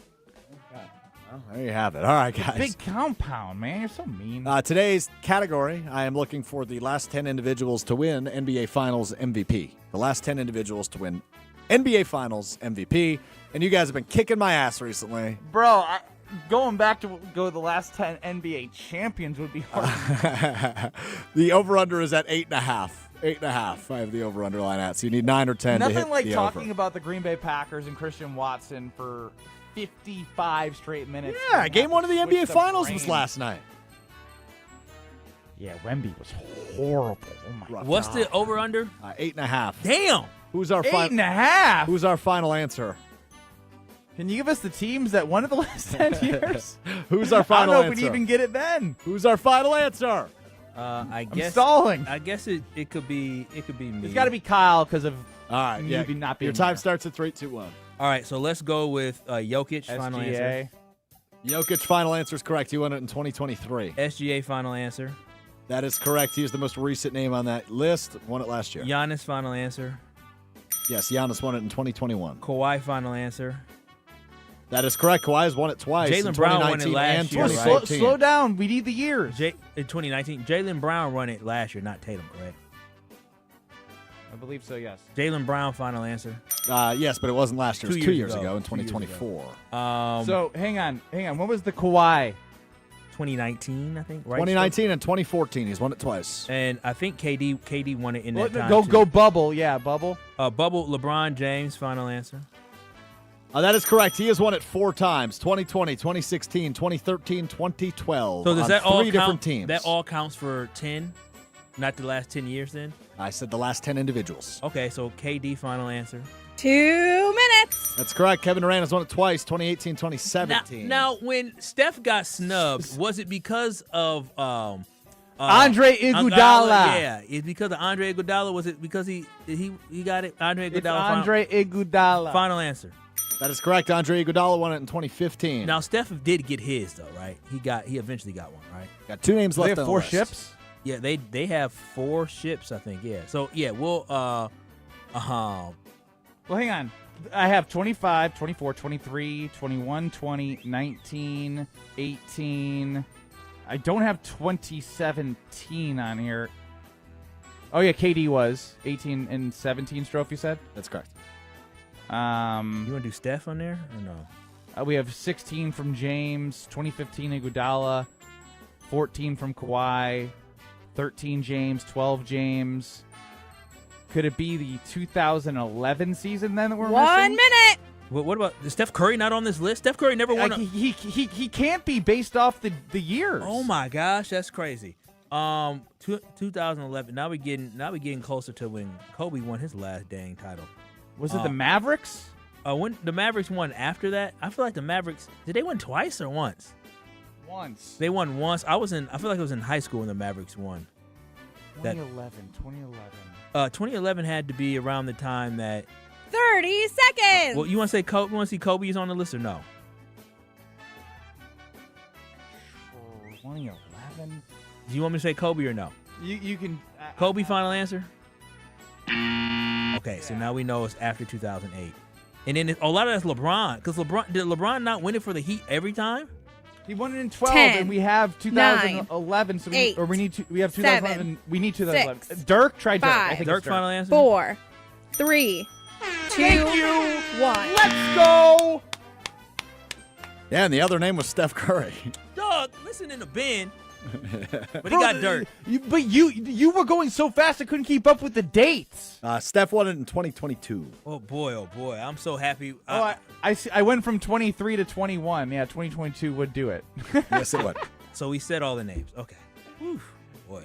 [SPEAKER 12] There you have it. All right, guys.
[SPEAKER 3] Big compound, man. You're so mean.
[SPEAKER 12] Today's category, I am looking for the last 10 individuals to win NBA Finals MVP. The last 10 individuals to win NBA Finals MVP. And you guys have been kicking my ass recently.
[SPEAKER 3] Bro, going back to go the last 10 NBA champions would be hard.
[SPEAKER 12] The over-under is at 8.5. 8.5. I have the over-under line at. So you need 9 or 10 to hit
[SPEAKER 3] Nothing like
[SPEAKER 12] the
[SPEAKER 3] talking
[SPEAKER 12] over.
[SPEAKER 3] about the Green Bay Packers and Christian Watson for 55 straight minutes.
[SPEAKER 12] Yeah, game one of the NBA Finals
[SPEAKER 3] brain.
[SPEAKER 12] was last night.
[SPEAKER 3] Yeah, Wemby was horrible. Oh my God.
[SPEAKER 1] What's the over-under?
[SPEAKER 12] 8.5.
[SPEAKER 1] Damn.
[SPEAKER 12] Who's our
[SPEAKER 3] 8.5?
[SPEAKER 12] Who's our final answer?
[SPEAKER 3] Can you give us the teams that won in the last 10 years?
[SPEAKER 12] Who's our
[SPEAKER 3] I
[SPEAKER 12] final
[SPEAKER 3] don't know
[SPEAKER 12] answer?
[SPEAKER 3] if we'd even get it then.
[SPEAKER 12] Who's our final answer?
[SPEAKER 1] I guess
[SPEAKER 3] stalling.
[SPEAKER 1] I guess it could be me.
[SPEAKER 3] It's got to be Kyle because of
[SPEAKER 12] All right, yeah.
[SPEAKER 3] not being
[SPEAKER 12] Your time
[SPEAKER 3] there.
[SPEAKER 12] starts at 3, 2, 1.
[SPEAKER 1] All right, so let's go with Jokic final answer.
[SPEAKER 12] Jokic final answer is correct. He won it in 2023.
[SPEAKER 1] SGA final answer.
[SPEAKER 12] That is correct. He is the most recent name on that list. Won it last year.
[SPEAKER 1] Giannis final answer.
[SPEAKER 12] Yes, Giannis won it in 2021.
[SPEAKER 1] Kawhi final answer.
[SPEAKER 12] That is correct. Kawhi has won it twice.
[SPEAKER 1] Jaylen
[SPEAKER 12] in
[SPEAKER 1] Brown won it
[SPEAKER 12] 2019
[SPEAKER 1] last
[SPEAKER 12] and
[SPEAKER 1] year, right?
[SPEAKER 12] 2014.
[SPEAKER 3] Slow down. We need the years.
[SPEAKER 1] In 2019, Jaylen Brown won it last year, not Tatum, correct?
[SPEAKER 3] I believe so, yes.
[SPEAKER 1] Jaylen Brown final answer.
[SPEAKER 12] Yes, but it wasn't last year. It was
[SPEAKER 1] 2
[SPEAKER 12] 2 years ago in
[SPEAKER 1] 2 years ago.
[SPEAKER 12] 2024.
[SPEAKER 3] So, hang on. When was the Kawhi?
[SPEAKER 1] 2019, I think, right?
[SPEAKER 12] 2019 and 2014. He's won it twice.
[SPEAKER 1] And I think KD won it in that time,
[SPEAKER 3] Go bubble. Yeah, bubble.
[SPEAKER 1] Bubble, LeBron James final answer.
[SPEAKER 12] That is correct. He has won it 4 times. 2020, 2016, 2013, 2012.
[SPEAKER 1] So does
[SPEAKER 12] on
[SPEAKER 1] that all
[SPEAKER 12] 3 different
[SPEAKER 1] count?
[SPEAKER 12] teams.
[SPEAKER 1] That all counts for 10, not the last 10 years then?
[SPEAKER 12] I said the last 10 individuals.
[SPEAKER 1] Okay, so KD final answer.
[SPEAKER 14] 2 minutes.
[SPEAKER 12] That's correct. Kevin Durant has won it twice, 2018, 2017.
[SPEAKER 1] Now, when Steph got snubbed, was it because of
[SPEAKER 3] Andre Iguodala?
[SPEAKER 1] Yeah, it's because of Andre Iguodala. Was it because he got it? Andre Iguodala.
[SPEAKER 3] It's Andre Iguodala.
[SPEAKER 1] Final answer.
[SPEAKER 12] That is correct. Andre Iguodala won it in 2015.
[SPEAKER 1] Now Steph did get his though, right? He eventually got one, right?
[SPEAKER 12] Got 2 names left.
[SPEAKER 3] They have
[SPEAKER 12] on
[SPEAKER 3] 4
[SPEAKER 12] the list.
[SPEAKER 3] ships.
[SPEAKER 1] Yeah, they have 4 ships, I think. Yeah. So yeah, we'll
[SPEAKER 3] Well, hang on. I have 25, 24, 23, 21, 20, 19, 18. I don't have 2017 on here. Oh, yeah, KD was 18 and 17 Strofe, you said?
[SPEAKER 12] That's correct.
[SPEAKER 1] You want to do Steph on there or no?
[SPEAKER 3] We have 16 from James, 2015 Iguodala, 14 from Kawhi, 13 James, 12 James. Could it be the 2011 season then that we're
[SPEAKER 14] 1
[SPEAKER 3] missing?
[SPEAKER 14] minute.
[SPEAKER 1] What about is Steph Curry not on this list? Steph Curry never won.
[SPEAKER 3] He can't be based off the years.
[SPEAKER 1] Oh my gosh, that's crazy. 2011. Now we getting closer to when Kobe won his last dang title.
[SPEAKER 3] Was it the Mavericks?
[SPEAKER 1] When the Mavericks won after that, I feel like the Mavericks did they win twice or once?
[SPEAKER 3] Once.
[SPEAKER 1] They won once. I feel like I was in high school when the Mavericks won.
[SPEAKER 3] 2011.
[SPEAKER 1] 2011 had to be around the time that.
[SPEAKER 14] 30 seconds.
[SPEAKER 1] Well, you want to say Kobe? You want to see Kobe's on the list or no?
[SPEAKER 3] 2011.
[SPEAKER 1] Do you want me to say Kobe or no?
[SPEAKER 3] You can.
[SPEAKER 1] Kobe final answer. Okay, so now we know it's after 2008, and then a lot of that's LeBron because did LeBron not win it for the Heat every time?
[SPEAKER 3] He won it in 12,
[SPEAKER 14] 10,
[SPEAKER 3] and we have 2011.
[SPEAKER 14] 9,
[SPEAKER 3] So
[SPEAKER 14] 8,
[SPEAKER 3] we have 2011.
[SPEAKER 14] 7,
[SPEAKER 3] We need 2011.
[SPEAKER 14] 6,
[SPEAKER 3] Dirk, try Dirk.
[SPEAKER 14] 5,
[SPEAKER 3] I think
[SPEAKER 1] Dirk
[SPEAKER 3] it's
[SPEAKER 1] final answer.
[SPEAKER 14] 4, 3, 2,
[SPEAKER 3] Thank you.
[SPEAKER 14] 1.
[SPEAKER 3] Let's go.
[SPEAKER 12] Yeah, and the other name was Steph Curry.
[SPEAKER 1] Dog, listen in the bin. But he got Dirk.
[SPEAKER 3] But you were going so fast I couldn't keep up with the dates.
[SPEAKER 12] Steph won it in 2022.
[SPEAKER 1] Oh boy, I'm so happy.
[SPEAKER 3] I went from 23 to 21. Yeah, 2022 would do it.
[SPEAKER 12] Yes, it would.
[SPEAKER 1] So we said all the names. Okay. Whew, boy.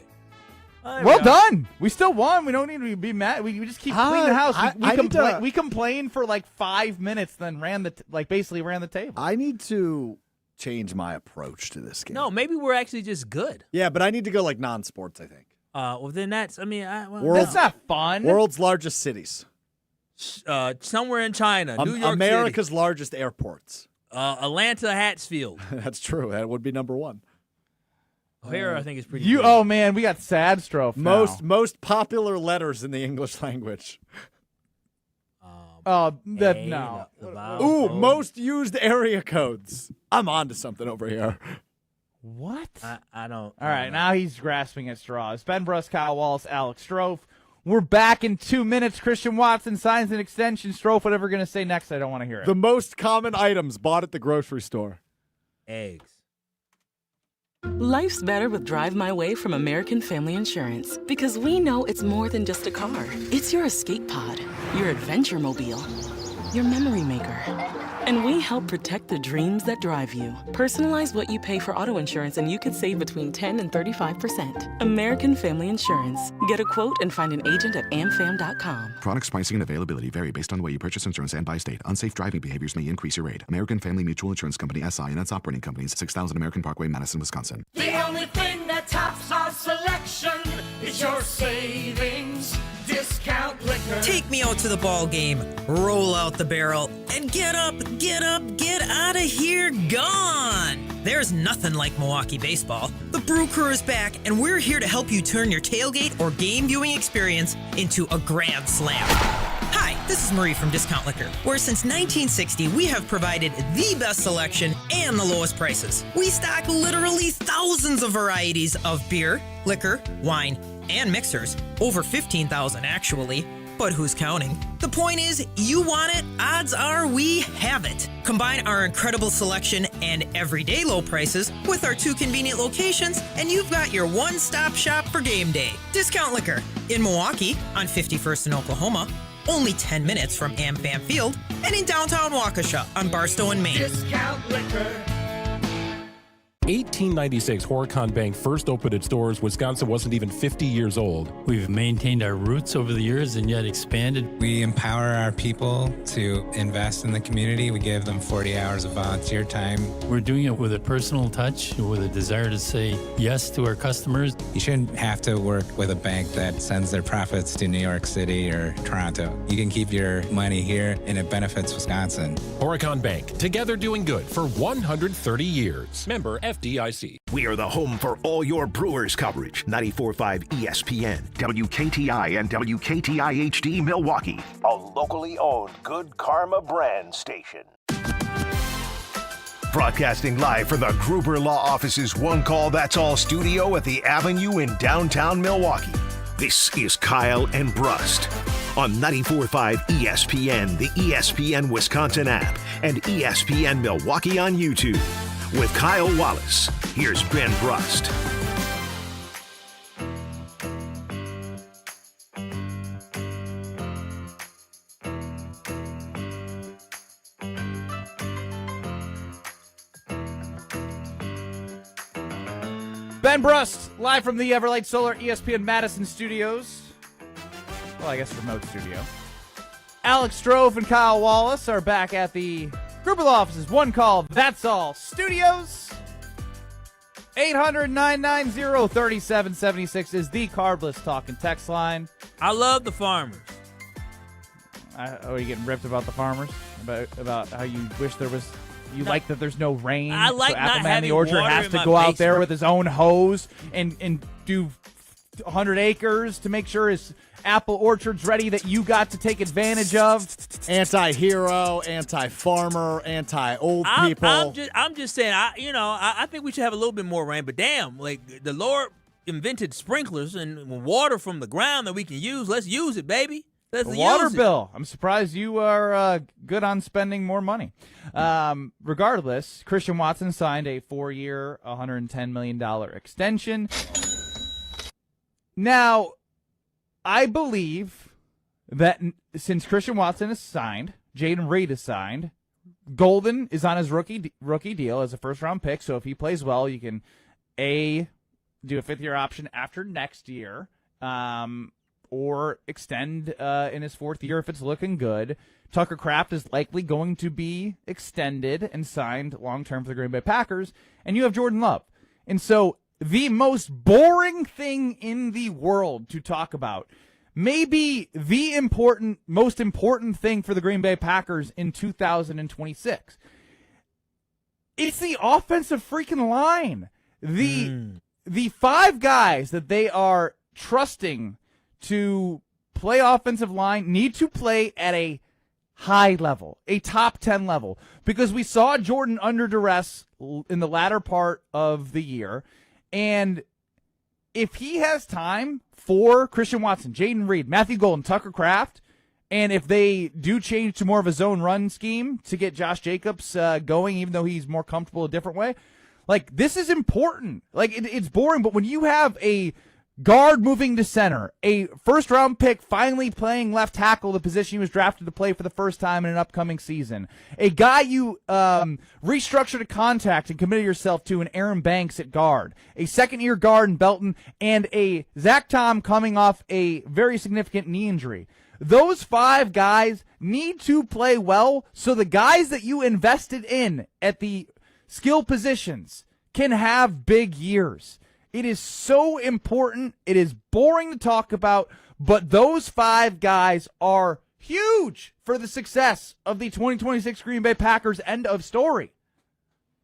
[SPEAKER 3] Well done. We still won. We don't need to be mad. We just keep cleaning the house. We complained for like 5 minutes, then basically ran the table.
[SPEAKER 12] I need to change my approach to this game.
[SPEAKER 1] No, maybe we're actually just good.
[SPEAKER 12] Yeah, but I need to go like non-sports, I think.
[SPEAKER 1] Well, then that's,
[SPEAKER 3] that's not fun.
[SPEAKER 12] World's largest cities.
[SPEAKER 1] Somewhere in China, New York
[SPEAKER 12] America's
[SPEAKER 1] City.
[SPEAKER 12] largest airports.
[SPEAKER 1] Atlanta, Hatfield.
[SPEAKER 12] That's true. That would be number one.
[SPEAKER 1] O'Hare, I think, is pretty good.
[SPEAKER 3] Oh, man, we got sad stroke now.
[SPEAKER 12] Most popular letters in the English language.
[SPEAKER 3] No.
[SPEAKER 12] Ooh, most used area codes. I'm on to something over here.
[SPEAKER 3] What?
[SPEAKER 1] I don't.
[SPEAKER 3] All right, now he's grasping at straws. Ben Brust, Kyle Wallace, Alex Strofe. We're back in 2 minutes. Christian Watson signs an extension. Strofe, whatever we're going to say next, I don't want to hear it.
[SPEAKER 12] The most common items bought at the grocery store.
[SPEAKER 1] Eggs.
[SPEAKER 15] Life's better with Drive My Way from American Family Insurance because we know it's more than just a car. It's your escape pod, your adventure mobile, your memory maker. And we help protect the dreams that drive you. Personalize what you pay for auto insurance and you could save between 10 and 35%. American Family Insurance. Get a quote and find an agent at amfam.com.
[SPEAKER 16] Products, pricing, and availability vary based on the way you purchase insurance and by state. Unsafe driving behaviors may increase your rate. American Family Mutual Insurance Company, SI, and its operating companies, 6000 American Parkway, Madison, Wisconsin.
[SPEAKER 17] The only thing that tops our selection is your savings discount liquor.
[SPEAKER 19] Take me out to the ball game, roll out the barrel, and get up, get out of here, gone. There's nothing like Milwaukee baseball. The Brew Crew is back, and we're here to help you turn your tailgate or game viewing experience into a grand slam. Hi, this is Marie from Discount Liquor, where since 1960 we have provided the best selection and the lowest prices. We stock literally thousands of varieties of beer, liquor, wine, and mixers, over 15,000 actually, but who's counting? The point is, you want it, odds are we have it. Combine our incredible selection and everyday low prices with our 2 convenient locations, and you've got your one-stop shop for game day. Discount Liquor, in Milwaukee, on 51st in Oklahoma, only 10 minutes from AmFam Field, and in downtown Waukesha on Barstow and Maine.
[SPEAKER 17] Discount Liquor.
[SPEAKER 7] 1896, Horicon Bank first opened its doors. Wisconsin wasn't even 50 years old.
[SPEAKER 21] We've maintained our roots over the years and yet expanded.
[SPEAKER 22] We empower our people to invest in the community. We give them 40 hours of volunteer time.
[SPEAKER 21] We're doing it with a personal touch, with a desire to say yes to our customers.
[SPEAKER 22] You shouldn't have to work with a bank that sends their profits to New York City or Toronto. You can keep your money here and it benefits Wisconsin.
[SPEAKER 7] Horicon Bank, together doing good for 130 years. Member FDIC.
[SPEAKER 2] We are the home for all your Brewers coverage. 94.5 ESPN, WKTI, and WKTI HD Milwaukee. A locally owned Good Karma brand station. Broadcasting live from the Gruber Law Office's One Call That's All studio at the Avenue in downtown Milwaukee. This is Kyle and Brust on 94.5 ESPN, the ESPN Wisconsin app, and ESPN Milwaukee on YouTube. With Kyle Wallace, here's Ben Brust.
[SPEAKER 3] Ben Brust, live from the Everlight Solar ESPN Madison studios. Well, I guess remote studio. Alex Strofe and Kyle Wallace are back at the Gruber Law Office's One Call That's All studios. 800-990-3776 is the Carbless talk and text line.
[SPEAKER 1] I love the farmers.
[SPEAKER 3] Are you getting ripped about the farmers? About how you wish there was... You like that there's no rain.
[SPEAKER 1] I like
[SPEAKER 3] so
[SPEAKER 1] not
[SPEAKER 3] Appleman
[SPEAKER 1] having
[SPEAKER 3] the orchard
[SPEAKER 1] water
[SPEAKER 3] has
[SPEAKER 1] in
[SPEAKER 3] to
[SPEAKER 1] my
[SPEAKER 3] go out there
[SPEAKER 1] basement.
[SPEAKER 3] with his own hose and do 100 acres to make sure his apple orchard's ready that you got to take advantage of.
[SPEAKER 12] Anti-hero, anti-farmer, anti-old people.
[SPEAKER 1] I'm just saying. I think we should have a little bit more rain. But damn, like the Lord invented sprinklers and water from the ground that we can use. Let's use it, baby. Let's use
[SPEAKER 3] Water
[SPEAKER 1] it.
[SPEAKER 3] bill. I'm surprised you are good on spending more money. Regardless, Christian Watson signed a 4-year, $110 million extension. Now, I believe that since Christian Watson is signed, Jaden Reed is signed, Golden is on his rookie deal as a first-round pick, so if he plays well, you can, A, do a fifth-year option after next year, or extend in his fourth year if it's looking good. Tucker Kraft is likely going to be extended and signed long-term for the Green Bay Packers, and you have Jordan Love. And so the most boring thing in the world to talk about, maybe the most important thing for the Green Bay Packers in 2026, it's the offensive freaking line. The five guys that they are trusting to play offensive line need to play at a high level, a top 10 level, because we saw Jordan under duress in the latter part of the year. And if he has time for Christian Watson, Jaden Reed, Matthew Golden, Tucker Kraft, and if they do change to more of a zone run scheme to get Josh Jacobs going, even though he's more comfortable a different way, like, this is important. Like, it's boring, but when you have a guard moving to center, a first-round pick finally playing left tackle, the position he was drafted to play for the first time in an upcoming season, a guy you restructured a contract and committed yourself to in Aaron Banks at guard, a second-year guard in Belton, and a Zach Tom coming off a very significant knee injury. Those five guys need to play well so the guys that you invested in at the skill positions can have big years. It is so important. It is boring to talk about, but those five guys are huge for the success of the 2026 Green Bay Packers. End of story.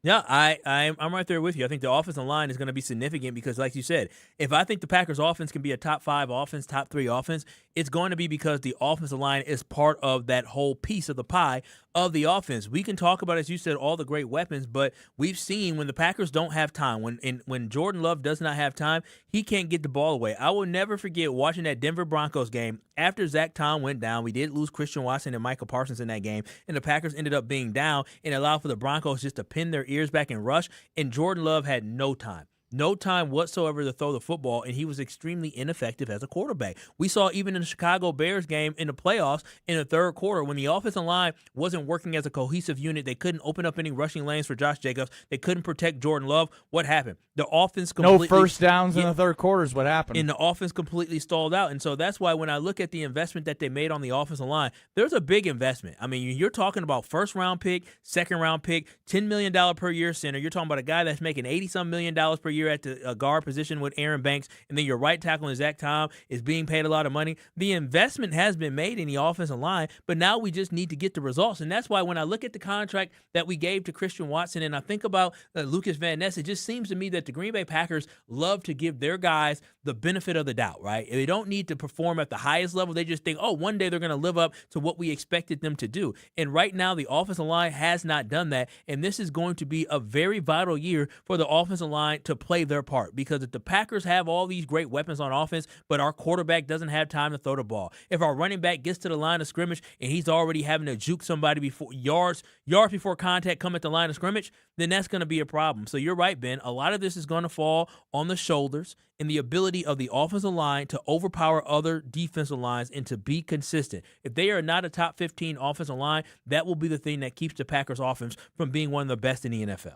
[SPEAKER 1] Yeah, I'm right there with you. I think the offensive line is going to be significant because, like you said, if I think the Packers offense can be a top 5 offense, top 3 offense, it's going to be because the offensive line is part of that whole piece of the pie of the offense. We can talk about, as you said, all the great weapons, but we've seen when the Packers don't have time, when Jordan Love does not have time, he can't get the ball away. I will never forget watching that Denver Broncos game after Zach Tom went down. We did lose Christian Watson and Michael Parsons in that game, and the Packers ended up being down and allowed for the Broncos just to pin their ears back and rush, and Jordan Love had no time. No time whatsoever to throw the football, and he was extremely ineffective as a quarterback. We saw even in the Chicago Bears game in the playoffs in the third quarter when the offensive line wasn't working as a cohesive unit. They couldn't open up any rushing lanes for Josh Jacobs. They couldn't protect Jordan Love. What happened? The offense completely...
[SPEAKER 3] No first downs in the third quarter is what happened.
[SPEAKER 1] And the offense completely stalled out. And so that's why when I look at the investment that they made on the offensive line, there's a big investment. I mean, you're talking about first-round pick, second-round pick, $10 million per year center. You're talking about a guy that's making $80-some million per year at the guard position with Aaron Banks, and then your right tackle in Zach Tom is being paid a lot of money. The investment has been made in the offensive line, but now we just need to get the results. And that's why when I look at the contract that we gave to Christian Watson and I think about Lucas Van Ness, it just seems to me that the Green Bay Packers love to give their guys the benefit of the doubt, right? They don't need to perform at the highest level. They just think, oh, one day they're going to live up to what we expected them to do. And right now, the offensive line has not done that, and this is going to be a very vital year for the offensive line to play their part, because if the Packers have all these great weapons on offense, but our quarterback doesn't have time to throw the ball, if our running back gets to the line of scrimmage and he's already having to juke somebody before yards before contact come at the line of scrimmage, then that's going to be a problem. So you're right, Ben. A lot of this is going to fall on the shoulders and the ability of the offensive line to overpower other defensive lines and to be consistent. If they are not a top 15 offensive line, that will be the thing that keeps the Packers offense from being one of the best in the NFL.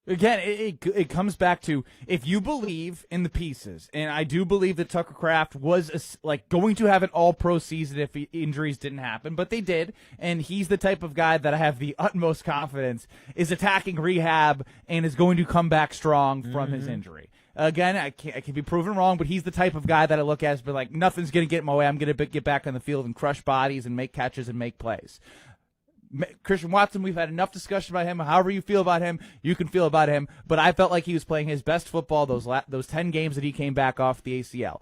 [SPEAKER 3] Again, it comes back to, if you believe in the pieces, and I do believe that Tucker Kraft was going to have an all-pro season if injuries didn't happen, but they did, and he's the type of guy that I have the utmost confidence is attacking rehab and is going to come back strong from his injury. Again, I can be proven wrong, but he's the type of guy that I look at as be like, nothing's going to get in my way. I'm going to get back on the field and crush bodies and make catches and make plays. Christian Watson, we've had enough discussion about him. However you feel about him, you can feel about him. But I felt like he was playing his best football those 10 games that he came back off the ACL.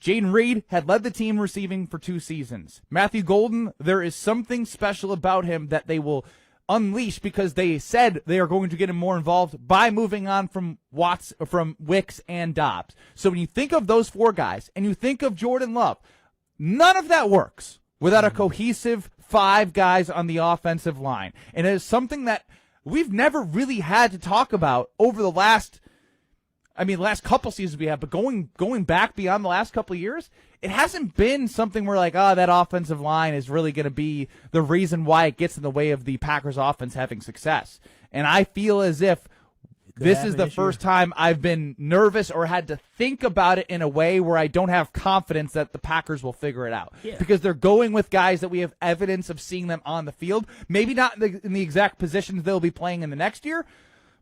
[SPEAKER 3] Jaden Reed had led the team receiving for 2 seasons. Matthew Golden, there is something special about him that they will unleash because they said they are going to get him more involved by moving on from Wicks and Dobbs. So when you think of those 4 guys and you think of Jordan Love, none of that works without a cohesive 5 guys on the offensive line. And it is something that we've never really had to talk about over the last couple seasons we have, but going back beyond the last couple of years, it hasn't been something where like, that offensive line is really going to be the reason why it gets in the way of the Packers offense having success. And I feel as if This is the first time I've been nervous or had to think about it in a way where I don't have confidence that the Packers will figure it out.
[SPEAKER 1] Yeah.
[SPEAKER 3] Because they're going with guys that we have evidence of seeing them on the field. Maybe not in the exact positions they'll be playing in the next year,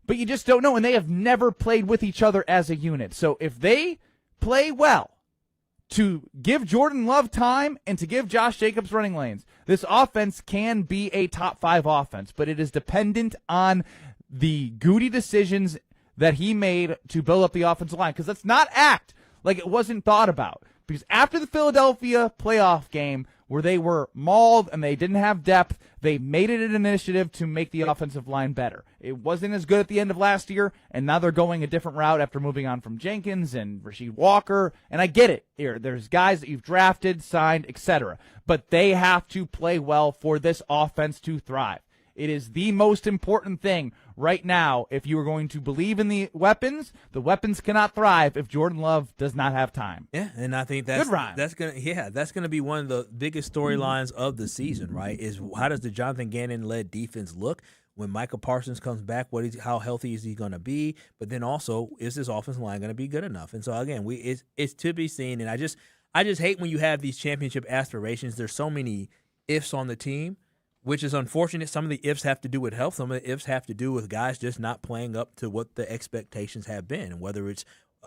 [SPEAKER 3] but you just don't know. And they have never played with each other as a unit. So if they play well, to give Jordan Love time and to give Josh Jacobs running lanes, this offense can be a top 5 offense, but it is dependent on the Goody decisions that he made to build up the offensive line, because let's not act like it wasn't thought about. Because after the Philadelphia playoff game where they were mauled and they didn't have depth, they made it an initiative to make the offensive line better. It wasn't as good at the end of last year, and now they're going a different route after moving on from Jenkins and Rasheed Walker. And I get it. There's guys that you've drafted, signed, etc. But they have to play well for this offense to thrive. It is the most important thing right now. If you are going to believe in the weapons cannot thrive if Jordan Love does not have time.
[SPEAKER 1] Yeah, and I think that's gonna be one of the biggest storylines of the season, right? Is how does the Jonathan Gannon-led defense look when Micah Parsons comes back? How healthy is he going to be? But then also, is this offensive line going to be good enough? And so again, it's to be seen. And I just hate when you have these championship aspirations. There's so many ifs on the team, which is unfortunate. Some of the ifs have to do with health. Some of the ifs have to do with guys just not playing up to what the expectations have been. And whether it's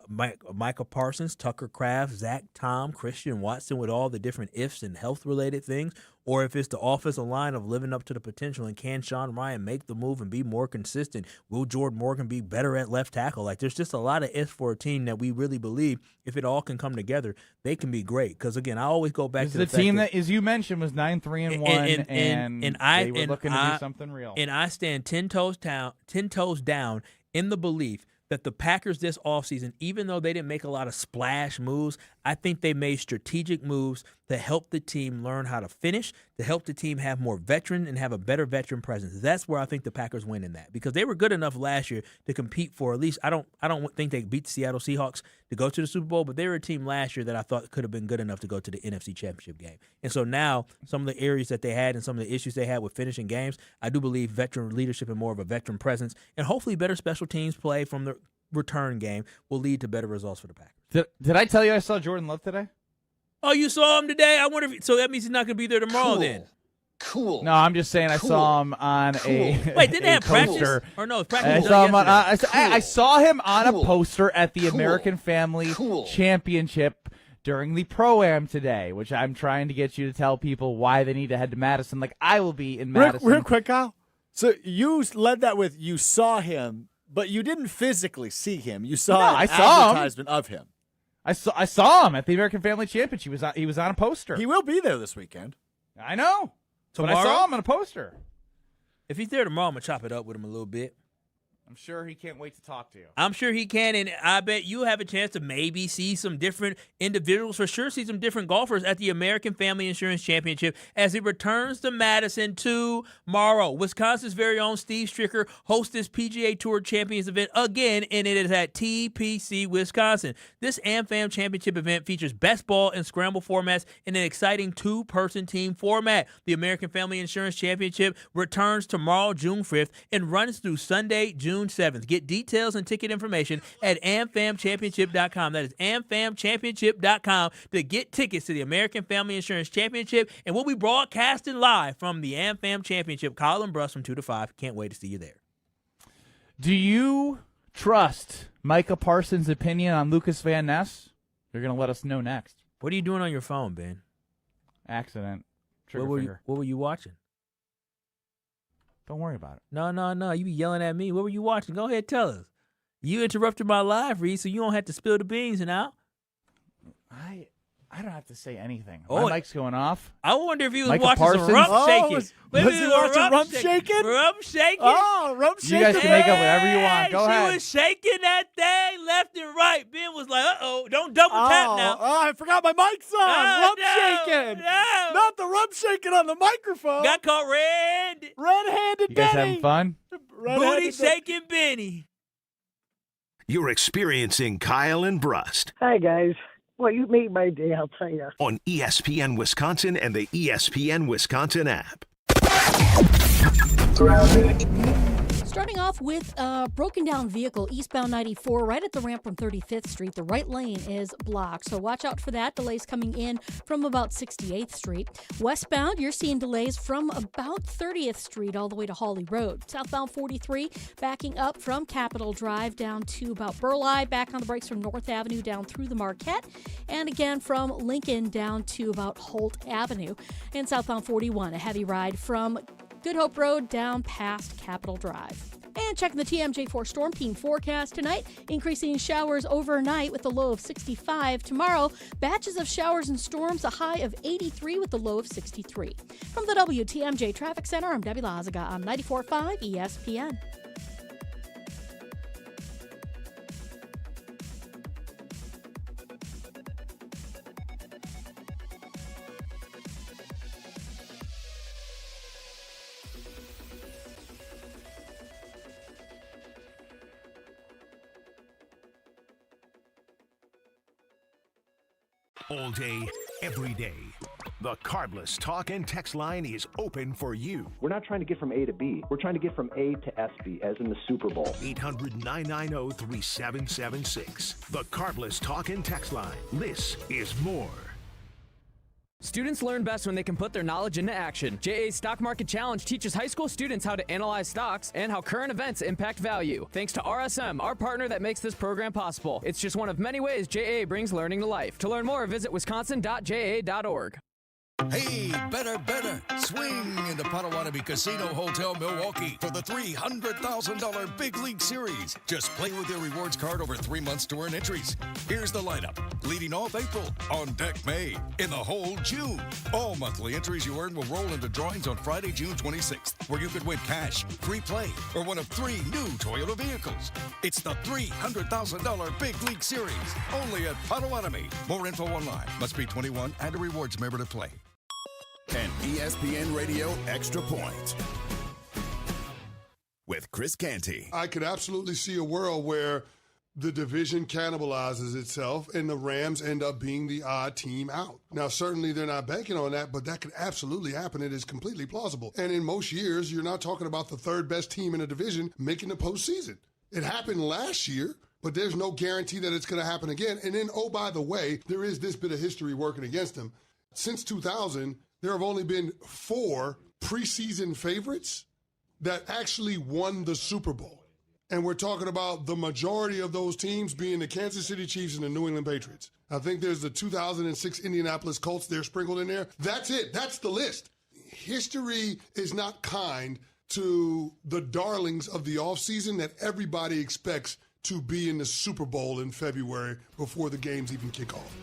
[SPEAKER 1] Micah Parsons, Tucker Kraft, Zach Tom, Christian Watson, with all the different ifs and health-related things, or if it's the offensive line of living up to the potential, and can Sean Ryan make the move and be more consistent? Will Jordan Morgan be better at left tackle? Like, there's just a lot of ifs for a team that we really believe if it all can come together, they can be great. Because, again, I always go back to the
[SPEAKER 3] team that, as you mentioned, was 9-3-1, and they were looking to do something real.
[SPEAKER 1] And I stand 10 toes down in the belief that the Packers this offseason, even though they didn't make a lot of splash moves, I think they made strategic moves to help the team learn how to finish, to help the team have more veteran and have a better veteran presence. That's where I think the Packers win in that, because they were good enough last year to compete for at least. I don't think they beat the Seattle Seahawks to go to the Super Bowl, but they were a team last year that I thought could have been good enough to go to the NFC Championship game. And so now some of the areas that they had and some of the issues they had with finishing games, I do believe veteran leadership and more of a veteran presence, and hopefully better special teams play from the return game will lead to better results for the Packers.
[SPEAKER 3] Did I tell you I saw Jordan Love today?
[SPEAKER 1] Oh, you saw him today? I wonder so that means he's not going to be there tomorrow then.
[SPEAKER 3] Cool. No, I'm just saying I saw him on a
[SPEAKER 1] Wait, didn't they have
[SPEAKER 3] poster.
[SPEAKER 1] Practice? Or no, practice.
[SPEAKER 3] I saw him on a poster at the American Family Championship during the Pro-Am today, which I'm trying to get you to tell people why they need to head to Madison. Like, I will be in Madison.
[SPEAKER 12] Real quick, Kyle. So you led that with you saw him, but you didn't physically see him. You saw an advertisement of him.
[SPEAKER 3] I saw him at the American Family Championship. He was on a poster.
[SPEAKER 12] He will be there this weekend.
[SPEAKER 3] I know.
[SPEAKER 1] Tomorrow?
[SPEAKER 3] But I saw him on a poster.
[SPEAKER 1] If he's there tomorrow, I'm going to chop it up with him a little bit.
[SPEAKER 3] I'm sure he can't wait to talk to you.
[SPEAKER 1] I'm sure he can, and I bet you have a chance to maybe see some different individuals, for sure see some different golfers at the American Family Insurance Championship as it returns to Madison tomorrow. Wisconsin's very own Steve Stricker hosts this PGA Tour Champions event again, and it is at TPC Wisconsin. This AmFam Championship event features best ball and scramble formats in an exciting two-person team format. The American Family Insurance Championship returns tomorrow, June 5th, and runs through Sunday, June 7th. Get details and ticket information at amfamchampionship.com. That is amfamchampionship.com to get tickets to the American Family Insurance Championship, and we'll be broadcasting live from the AmFam Championship. Kyle and Brust from 2 to 5. Can't wait to see you there.
[SPEAKER 3] Do you trust Micah Parsons' opinion on Lucas Van Ness? You're going to let us know next.
[SPEAKER 1] What are you doing on your phone, Ben?
[SPEAKER 3] Accident.
[SPEAKER 1] What were you watching?
[SPEAKER 3] Don't worry about it.
[SPEAKER 1] No. You be yelling at me. What were you watching? Go ahead, tell us. You interrupted my live read, so you don't have to spill the beans now.
[SPEAKER 3] I don't have to say anything. My mic's going off.
[SPEAKER 1] I wonder if he was
[SPEAKER 3] Micah
[SPEAKER 1] watching
[SPEAKER 3] Parsons.
[SPEAKER 1] some rump shaking.
[SPEAKER 12] Was he watching rump shaking?
[SPEAKER 1] Rump shaking?
[SPEAKER 12] Oh, rump shaking.
[SPEAKER 3] You guys can make up whatever you want. Go ahead.
[SPEAKER 1] She was shaking that thing left and right. Ben was like, uh-oh, don't double tap now.
[SPEAKER 12] Oh, I forgot my mic's on. Rump shaking.
[SPEAKER 1] No.
[SPEAKER 12] Not the rump shaking on the microphone.
[SPEAKER 1] Got caught
[SPEAKER 12] red-handed
[SPEAKER 3] You guys
[SPEAKER 12] Benny.
[SPEAKER 3] having fun?
[SPEAKER 1] Booty shaking Benny.
[SPEAKER 2] You're experiencing Kyle and Brust
[SPEAKER 4] Hi, guys. Well, you made my day, I'll tell you.
[SPEAKER 2] on ESPN Wisconsin and the ESPN Wisconsin app.
[SPEAKER 13] Starting off with a broken down vehicle eastbound 94 right at the ramp from 35th Street. The right lane is blocked, so watch out for that. Delays coming in from about 68th Street. Westbound, you're seeing delays from about 30th Street all the way to Hawley Road. Southbound 43 backing up from Capitol Drive down to about Burleigh, back on the brakes from North Avenue down through the Marquette, and again from Lincoln down to about Holt Avenue. And southbound 41, a heavy ride from Good Hope Road down past Capitol Drive. And checking the TMJ4 Storm Team forecast tonight, increasing showers overnight with a low of 65. Tomorrow, batches of showers and storms, a high of 83 with a low of 63. From the WTMJ Traffic Center, I'm Debbie Lazaga on 94.5 ESPN.
[SPEAKER 2] All day, every day. The Carbless talk and text line is open for you.
[SPEAKER 18] We're not trying to get from A to B. We're trying to get from A to SB, as in the Super Bowl.
[SPEAKER 2] 800-990-3776. The Carbless talk and text line. This is more.
[SPEAKER 20] Students learn best when they can put their knowledge into action. JA's Stock Market Challenge teaches high school students how to analyze stocks and how current events impact value. Thanks to RSM, our partner that makes this program possible. It's just one of many ways JA brings learning to life. To learn more, visit wisconsin.ja.org.
[SPEAKER 23] Hey, better. Swing into Potawatomi Casino Hotel Milwaukee for the $300,000 Big League Series. Just play with your rewards card over 3 months to earn entries. Here's the lineup. Leading off April, on deck May, in the hole June. All monthly entries you earn will roll into drawings on Friday, June 26th, where you could win cash, free play, or one of 3 new Toyota vehicles. It's the $300,000 Big League Series, only at Potawatomi. More info online. Must be 21 and a rewards member to play.
[SPEAKER 24] An ESPN Radio Extra Point with Chris Canty.
[SPEAKER 26] I could absolutely see a world where the division cannibalizes itself and the Rams end up being the odd team out. Now, certainly they're not banking on that, but that could absolutely happen. It is completely plausible. And in most years, you're not talking about the third best team in a division making the postseason. It happened last year, but there's no guarantee that it's going to happen again. And then, oh, by the way, there is this bit of history working against them. Since 2000, there have only been 4 preseason favorites that actually won the Super Bowl. And we're talking about the majority of those teams being the Kansas City Chiefs and the New England Patriots. I think there's the 2006 Indianapolis Colts. They're sprinkled in there. That's it. That's the list. History is not kind to the darlings of the offseason that everybody expects to be in the Super Bowl in February before the games even kick off.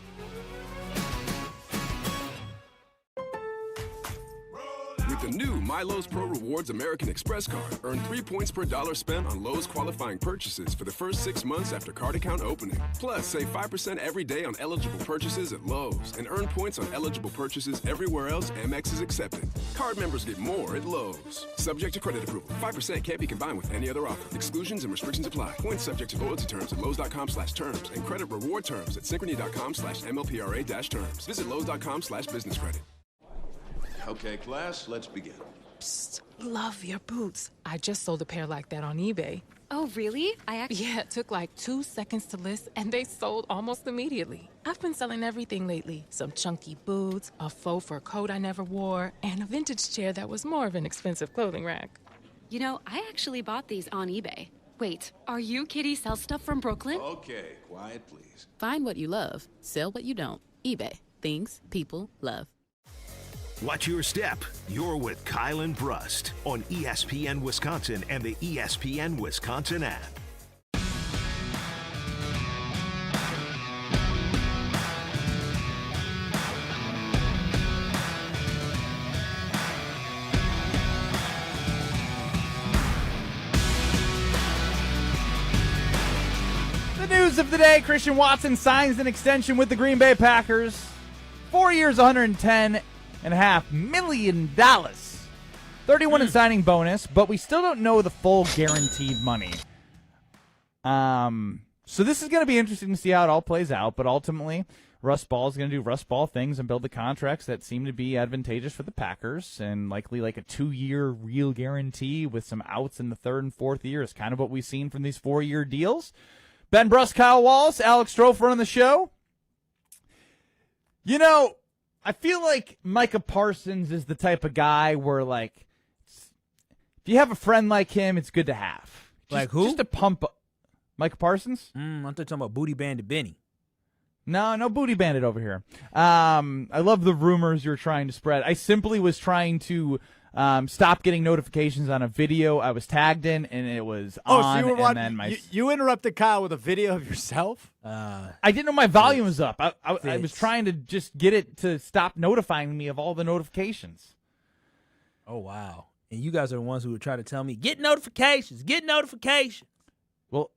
[SPEAKER 27] With the new My Lowe's Pro Rewards American Express card, earn 3 points per dollar spent on Lowe's qualifying purchases for the first 6 months after card account opening. Plus, save 5% every day on eligible purchases at Lowe's and earn points on eligible purchases everywhere else Amex is accepted. Card members get more at Lowe's. Subject to credit approval. 5% can't be combined with any other offer. Exclusions and restrictions apply. Points subject to loyalty terms at Lowe's.com/terms and credit reward terms at Synchrony.com/MLPRA-terms. Visit Lowe's.com/business credit.
[SPEAKER 28] Okay, class, let's begin.
[SPEAKER 29] Psst, love your boots. I just sold a pair like that on eBay.
[SPEAKER 30] Oh, really?
[SPEAKER 29] Yeah, it took like 2 seconds to list, and they sold almost immediately. I've been selling everything lately. Some chunky boots, a faux fur coat I never wore, and a vintage chair that was more of an expensive clothing rack.
[SPEAKER 30] You know, I actually bought these on eBay. Wait, are you Kitty Sell Stuff from Brooklyn?
[SPEAKER 28] Okay, quiet, please.
[SPEAKER 31] Find what you love, sell what you don't. eBay. Things people love.
[SPEAKER 2] Watch your step. You're with Kyle and Brust on ESPN Wisconsin and the ESPN Wisconsin app.
[SPEAKER 3] The news of the day, Christian Watson signs an extension with the Green Bay Packers. 4 years, $110.5 million. 31 in signing bonus, but we still don't know the full guaranteed money. So this is going to be interesting to see how it all plays out, but ultimately, Russ Ball is going to do Russ Ball things and build the contracts that seem to be advantageous for the Packers, and likely like a 2-year real guarantee with some outs in the 3rd and 4th year is kind of what we've seen from these 4-year deals. Ben Brust, Kyle Wallace, Alex Strofe running the show. You know, I feel like Micah Parsons is the type of guy where, like, if you have a friend like him, it's good to have.
[SPEAKER 1] Like who?
[SPEAKER 3] Just to pump up. Micah Parsons?
[SPEAKER 1] I'm talking about Booty Bandit Benny.
[SPEAKER 3] No Booty Bandit over here. I love the rumors you're trying to spread. I simply was trying to stop getting notifications on a video I was tagged in, and it was on.
[SPEAKER 12] So you were
[SPEAKER 3] and then
[SPEAKER 12] you interrupted Kyle with a video of yourself?
[SPEAKER 3] I didn't know my volume was up. I was trying to just get it to stop notifying me of all the notifications.
[SPEAKER 1] Oh, wow. And you guys are the ones who were trying to tell me, get notifications.
[SPEAKER 3] Well,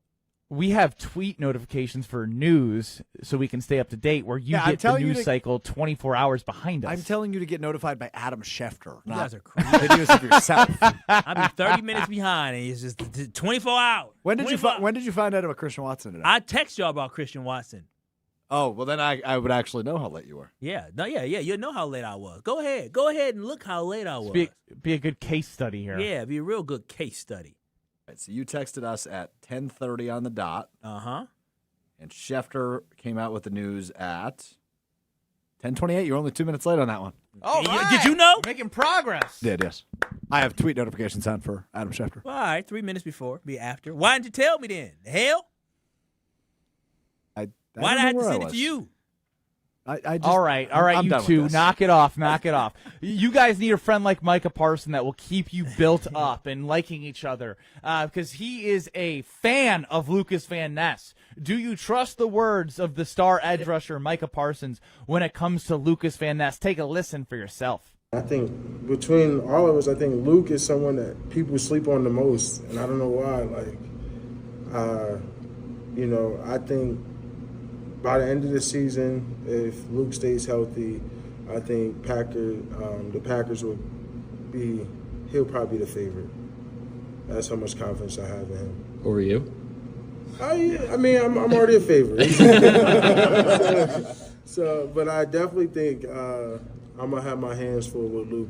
[SPEAKER 3] we have tweet notifications for news so we can stay up to date, where you get the news cycle 24 hours behind us.
[SPEAKER 12] I'm telling you to get notified by Adam Schefter.
[SPEAKER 1] You guys are crazy.
[SPEAKER 12] Videos of yourself.
[SPEAKER 1] I'll be 30 minutes behind, and it's just 24 hours.
[SPEAKER 12] When did you find out about Christian Watson today?
[SPEAKER 1] I text y'all about Christian Watson.
[SPEAKER 12] Oh, well, then I would actually know how late you were.
[SPEAKER 1] Yeah. You know how late I was. Go ahead and look how late I was.
[SPEAKER 3] Be a good case study here.
[SPEAKER 1] Yeah, be a real good case study.
[SPEAKER 12] Right, so you texted us at 10:30 on the dot.
[SPEAKER 1] Uh-huh.
[SPEAKER 12] And Schefter came out with the news at 10:28. You're only 2 minutes late on that one.
[SPEAKER 3] Oh, right.
[SPEAKER 1] Did you know?
[SPEAKER 3] Making progress.
[SPEAKER 12] Did, yes. I have tweet notifications on for Adam Schefter.
[SPEAKER 1] Well, all right, 3 minutes before, be after. Why didn't you tell me then? The hell? Why did I have to send it to you?
[SPEAKER 12] I just,
[SPEAKER 3] all right,
[SPEAKER 12] I'm
[SPEAKER 3] you
[SPEAKER 12] done
[SPEAKER 3] two,
[SPEAKER 12] with this.
[SPEAKER 3] knock it off. You guys need a friend like Micah Parsons that will keep you built up and liking each other, because he is a fan of Lucas Van Ness. Do you trust the words of the star edge rusher Micah Parsons when it comes to Lucas Van Ness? Take a listen for yourself.
[SPEAKER 5] I think between all of us, I think Luke is someone that people sleep on the most, and I don't know why. I think by the end of the season, if Luke stays healthy, I think the Packers will be. He'll probably be the favorite. That's how much confidence I have in him.
[SPEAKER 6] Over you?
[SPEAKER 5] I'm already a favorite. But I definitely think I'm gonna have my hands full with Luke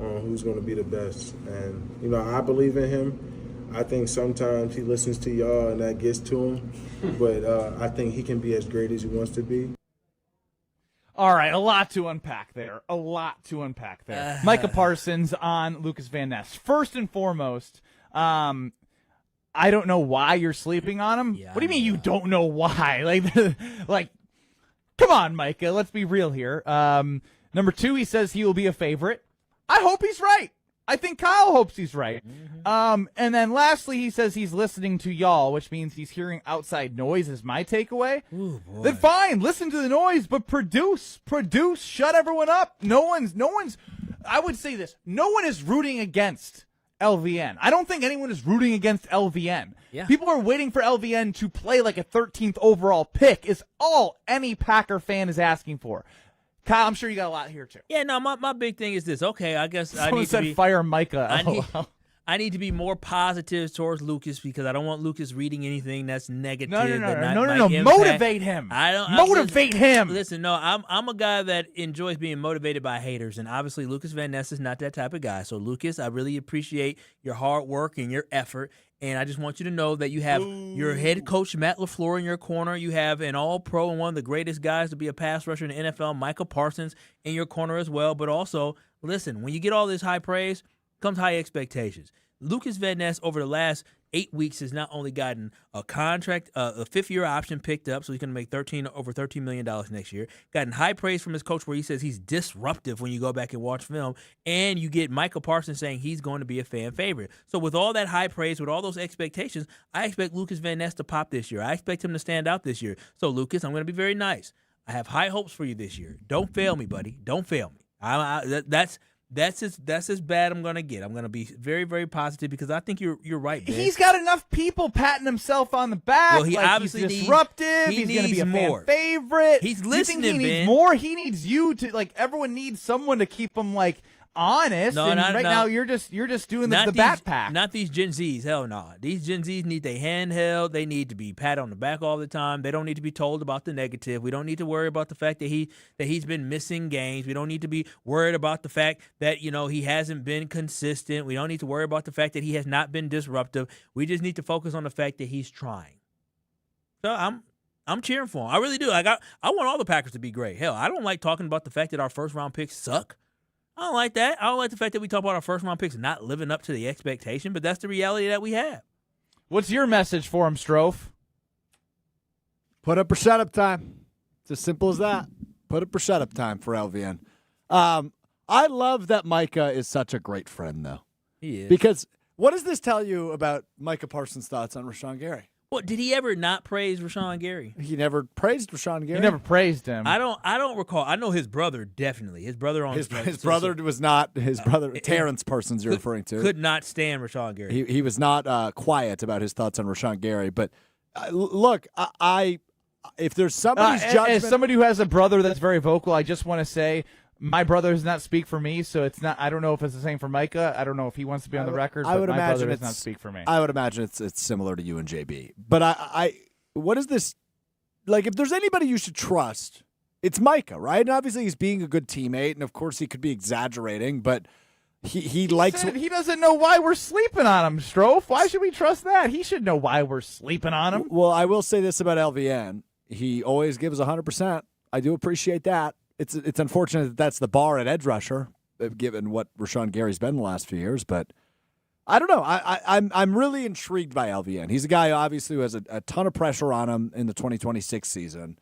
[SPEAKER 5] on who's gonna be the best. And I believe in him. I think sometimes he listens to y'all and that gets to him, but I think he can be as great as he wants to be.
[SPEAKER 3] All right, a lot to unpack there. Micah Parsons on Lucas Van Ness. First and foremost, I don't know why you're sleeping on him.
[SPEAKER 1] Yeah,
[SPEAKER 3] what do you mean you don't know why? Like, come on, Micah. Let's be real here. Number 2, he says he will be a favorite. I hope he's right. I think Kyle hopes he's right. And then lastly, he says he's listening to y'all, which means he's hearing outside noise is my takeaway.
[SPEAKER 1] Ooh, boy.
[SPEAKER 3] Then fine, listen to the noise, but produce, shut everyone up. No one's, I would say this, no one is rooting against LVN. I don't think anyone is rooting against LVN.
[SPEAKER 1] Yeah.
[SPEAKER 3] People are waiting for LVN to play like a 13th overall pick is all any Packer fan is asking for. Kyle, I'm sure you got a lot here, too.
[SPEAKER 1] Yeah, no, my big thing is this. Okay, I guess
[SPEAKER 3] Someone
[SPEAKER 1] I need
[SPEAKER 3] said
[SPEAKER 1] to be
[SPEAKER 3] fire Micah.
[SPEAKER 1] I need to be more positive towards Lucas because I don't want Lucas reading anything that's negative.
[SPEAKER 3] No.
[SPEAKER 1] Impact.
[SPEAKER 3] Motivate him. Motivate him.
[SPEAKER 1] Listen, no, I'm a guy that enjoys being motivated by haters, and obviously Lucas Van Ness is not that type of guy. So, Lucas, I really appreciate your hard work and your effort, and I just want you to know that you have your head coach, Matt LaFleur, in your corner. You have an all-pro and one of the greatest guys to be a pass rusher in the NFL, Micah Parsons, in your corner as well. But also, listen, when you get all this high praise, comes high expectations. Lucas Van Ness over the last 8 weeks has not only gotten a contract, a 5th-year option picked up, so he's going to make over $13 million next year. Gotten high praise from his coach where he says he's disruptive when you go back and watch film, and you get Michael Parsons saying he's going to be a fan favorite. So with all that high praise, with all those expectations, I expect Lucas Van Ness to pop this year. I expect him to stand out this year. So, Lucas, I'm going to be very nice. I have high hopes for you this year. Don't fail me, buddy. Don't fail me. That's as bad I'm going to get. I'm going to be very, very positive because I think you're right, man.
[SPEAKER 3] He's got enough people patting himself on the back.
[SPEAKER 1] Well, he obviously
[SPEAKER 3] he's disruptive. He's going to be a fan favorite.
[SPEAKER 1] He's listening,
[SPEAKER 3] you think he needs more? He needs you to, everyone needs someone to keep him, honest. Now you're just doing the bat pack.
[SPEAKER 1] Not these Gen Zs. Hell no. These Gen Zs need their handheld. They need to be pat on the back all the time. They don't need to be told about the negative. We don't need to worry about the fact that he's been missing games. We don't need to be worried about the fact that he hasn't been consistent. We don't need to worry about the fact that he has not been disruptive. We just need to focus on the fact that he's trying. So I'm cheering for him. I really do. I want all the Packers to be great. Hell, I don't like talking about the fact that our first-round picks suck. I don't like that. I don't like the fact that we talk about our first-round picks not living up to the expectation, but that's the reality that we have.
[SPEAKER 3] What's your message for him, Strofe?
[SPEAKER 12] Put up or shut up time. It's as simple as that. Put up or shut up time for LVN. I love that Micah is such a great friend, though.
[SPEAKER 1] He is.
[SPEAKER 12] Because what does this tell you about Micah Parsons' thoughts on Rashawn Gary?
[SPEAKER 1] Well, did he ever not praise Rashawn Gary?
[SPEAKER 12] He never praised Rashawn Gary.
[SPEAKER 3] He never praised him.
[SPEAKER 1] I don't recall. I know his brother definitely. His brother on
[SPEAKER 12] his brother was not his brother. Terrence Parsons you're referring to
[SPEAKER 1] could not stand Rashawn Gary.
[SPEAKER 12] He was not quiet about his thoughts on Rashawn Gary. But look, if there's somebody's judgment,
[SPEAKER 3] as somebody who has a brother that's very vocal, I just want to say. My brother does not speak for me, so it's not. I don't know if it's the same for Micah. I don't know if he wants to be on the record. But my brother does not speak for me.
[SPEAKER 12] I would imagine it's similar to you and JB. But what is this? Like, if there's anybody you should trust, it's Micah, right? And obviously he's being a good teammate, and of course he could be exaggerating, but he likes.
[SPEAKER 3] He doesn't know why we're sleeping on him, Strofe. Why should we trust that? He should know why we're sleeping on him.
[SPEAKER 12] Well, I will say this about LVN: he always gives 100%. I do appreciate that. It's unfortunate that that's the bar at edge rusher, given what Rashawn Gary's been the last few years. But I don't know. I'm really intrigued by LVN. He's a guy obviously who has a ton of pressure on him in the 2026 season.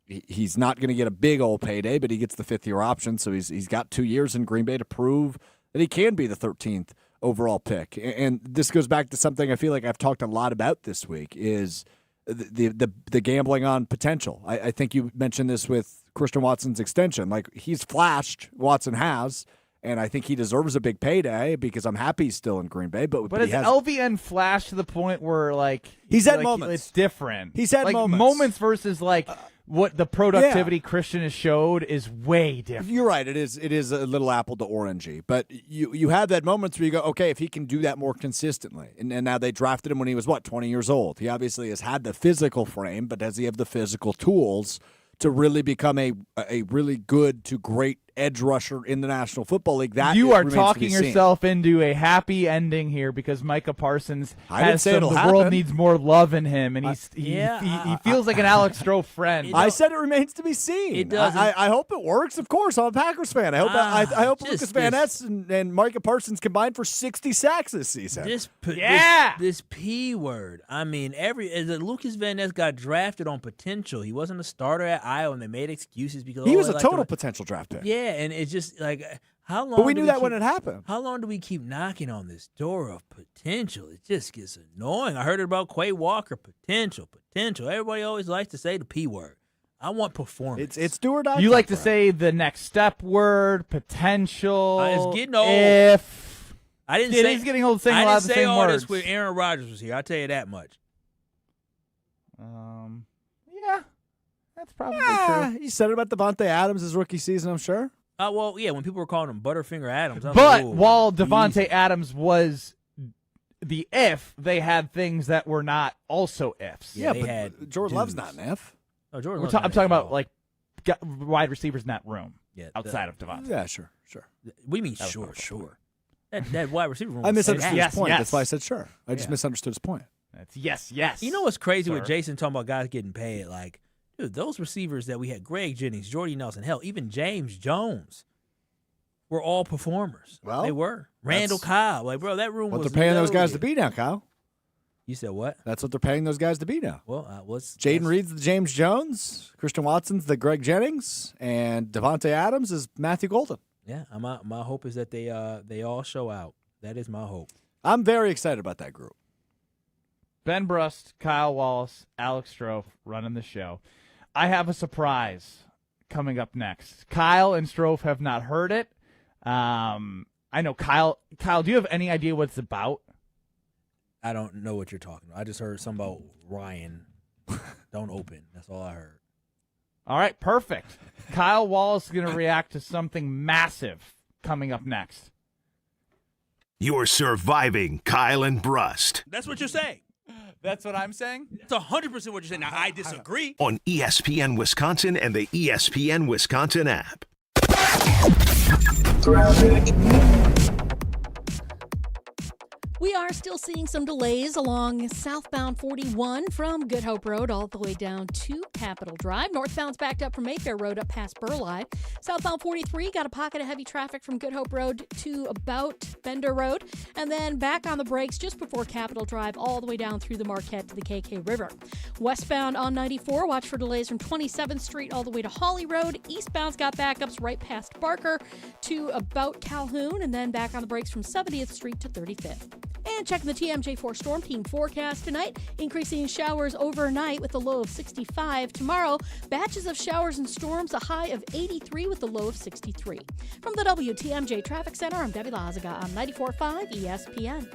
[SPEAKER 12] He's not going to get a big old payday, but he gets the fifth-year option, so he's got 2 years in Green Bay to prove that he can be the 13th overall pick. And this goes back to something I feel like I've talked a lot about this week is the gambling on potential. I think you mentioned this with Christian Watson's extension. Like, he's flashed, Watson has, and I think he deserves a big payday because I'm happy he's still in Green Bay. But
[SPEAKER 3] has LVN flashed to the point where, like,
[SPEAKER 12] he's had moments.
[SPEAKER 3] It's different.
[SPEAKER 12] He's had
[SPEAKER 3] moments versus, like, what the productivity Christian has showed is way different.
[SPEAKER 12] You're right. It is a little apple to orangey. But you have that moments where you go, okay, if he can do that more consistently. And now they drafted him when he was, 20 years old. He obviously has had the physical frame, but does he have the physical tools to really become a really good to great edge rusher in the National Football League? That
[SPEAKER 3] you are talking yourself into a happy ending here because Micah Parsons the world needs more love in him, and he feels like an Alex Strofe friend.
[SPEAKER 12] I said it remains to be seen.
[SPEAKER 1] It does.
[SPEAKER 12] I hope it works. Of course, I'm a Packers fan. I hope Lucas Van Ness and Micah Parsons combined for 60 sacks this season.
[SPEAKER 1] This P word. I mean, Lucas Van Ness got drafted on potential. He wasn't a starter at Iowa, and they made excuses because
[SPEAKER 12] he was a total potential draft pick.
[SPEAKER 1] Yeah, and it's just like, how long?
[SPEAKER 12] But we knew that when it happened.
[SPEAKER 1] How long do we keep knocking on this door of potential? It just gets annoying. I heard it about Quay Walker. Potential. Everybody always likes to say the P word. I want performance.
[SPEAKER 12] It's do or die.
[SPEAKER 3] You like to say the next step word, potential.
[SPEAKER 1] It's getting old.
[SPEAKER 3] If
[SPEAKER 1] I didn't say
[SPEAKER 3] he's getting old saying a lot of the same words.
[SPEAKER 1] I didn't say all this when Aaron Rodgers was here. I'll tell you that much.
[SPEAKER 3] Yeah. That's probably true.
[SPEAKER 12] You said it about Devontae Adams' his rookie season, I'm sure.
[SPEAKER 1] Well, yeah, when people were calling him Butterfinger Adams.
[SPEAKER 3] But while Devontae Adams was the if, they had things that were not also ifs.
[SPEAKER 12] Yeah, but Jordan Love's not an if.
[SPEAKER 1] Oh, Jordan
[SPEAKER 3] I'm talking about, like, wide receivers in that room outside of Devontae.
[SPEAKER 12] Yeah, sure.
[SPEAKER 1] What do you mean, sure? That wide receiver room.
[SPEAKER 12] I misunderstood his point. That's why I said sure. I just misunderstood his point.
[SPEAKER 3] That's yes.
[SPEAKER 1] You know what's crazy with Jason talking about guys getting paid? Like, dude, those receivers that we had, Greg Jennings, Jordy Nelson, hell, even James Jones, were all performers.
[SPEAKER 12] Well,
[SPEAKER 1] they were. Randall Cobb. Like, bro, that room was
[SPEAKER 12] what they're paying those guys to be now, Kyle.
[SPEAKER 1] You said what?
[SPEAKER 12] That's what they're paying those guys to be now.
[SPEAKER 1] Well,
[SPEAKER 12] Jaden Reed's the James Jones, Christian Watson's the Greg Jennings, and Devontae Adams is Matthew Golden.
[SPEAKER 1] Yeah, my hope is that they all show out. That is my hope.
[SPEAKER 12] I'm very excited about that group.
[SPEAKER 3] Ben Brust, Kyle Wallace, Alex Strofe running the show. I have a surprise coming up next. Kyle and Strofe have not heard it. I know Kyle, do you have any idea what it's about?
[SPEAKER 1] I don't know what you're talking about. I just heard something about Ryan. Don't open. That's all I heard.
[SPEAKER 3] All right, perfect. Kyle Wallace is going to react to something massive coming up next.
[SPEAKER 2] You're surviving Kyle and Brust
[SPEAKER 1] That's what you're saying.
[SPEAKER 3] That's what I'm saying?
[SPEAKER 1] That's 100% what you're saying. Now, I disagree.
[SPEAKER 2] on ESPN Wisconsin and the ESPN Wisconsin app.
[SPEAKER 13] We are still seeing some delays along southbound 41 from Good Hope Road all the way down to Capitol Drive. Northbound's backed up from Mayfair Road up past Burleigh. Southbound 43 got a pocket of heavy traffic from Good Hope Road to about Bender Road. And then back on the brakes just before Capitol Drive all the way down through the Marquette to the KK River. Westbound on 94, watch for delays from 27th Street all the way to Hawley Road. Eastbound's got backups right past Barker to about Calhoun, and then back on the brakes from 70th Street to 35th. And checking the TMJ4 Storm Team forecast tonight, increasing showers overnight with a low of 65. Tomorrow, batches of showers and storms, a high of 83 with a low of 63. From the WTMJ Traffic Center, I'm Debbie Lazaga on 94.5 ESPN.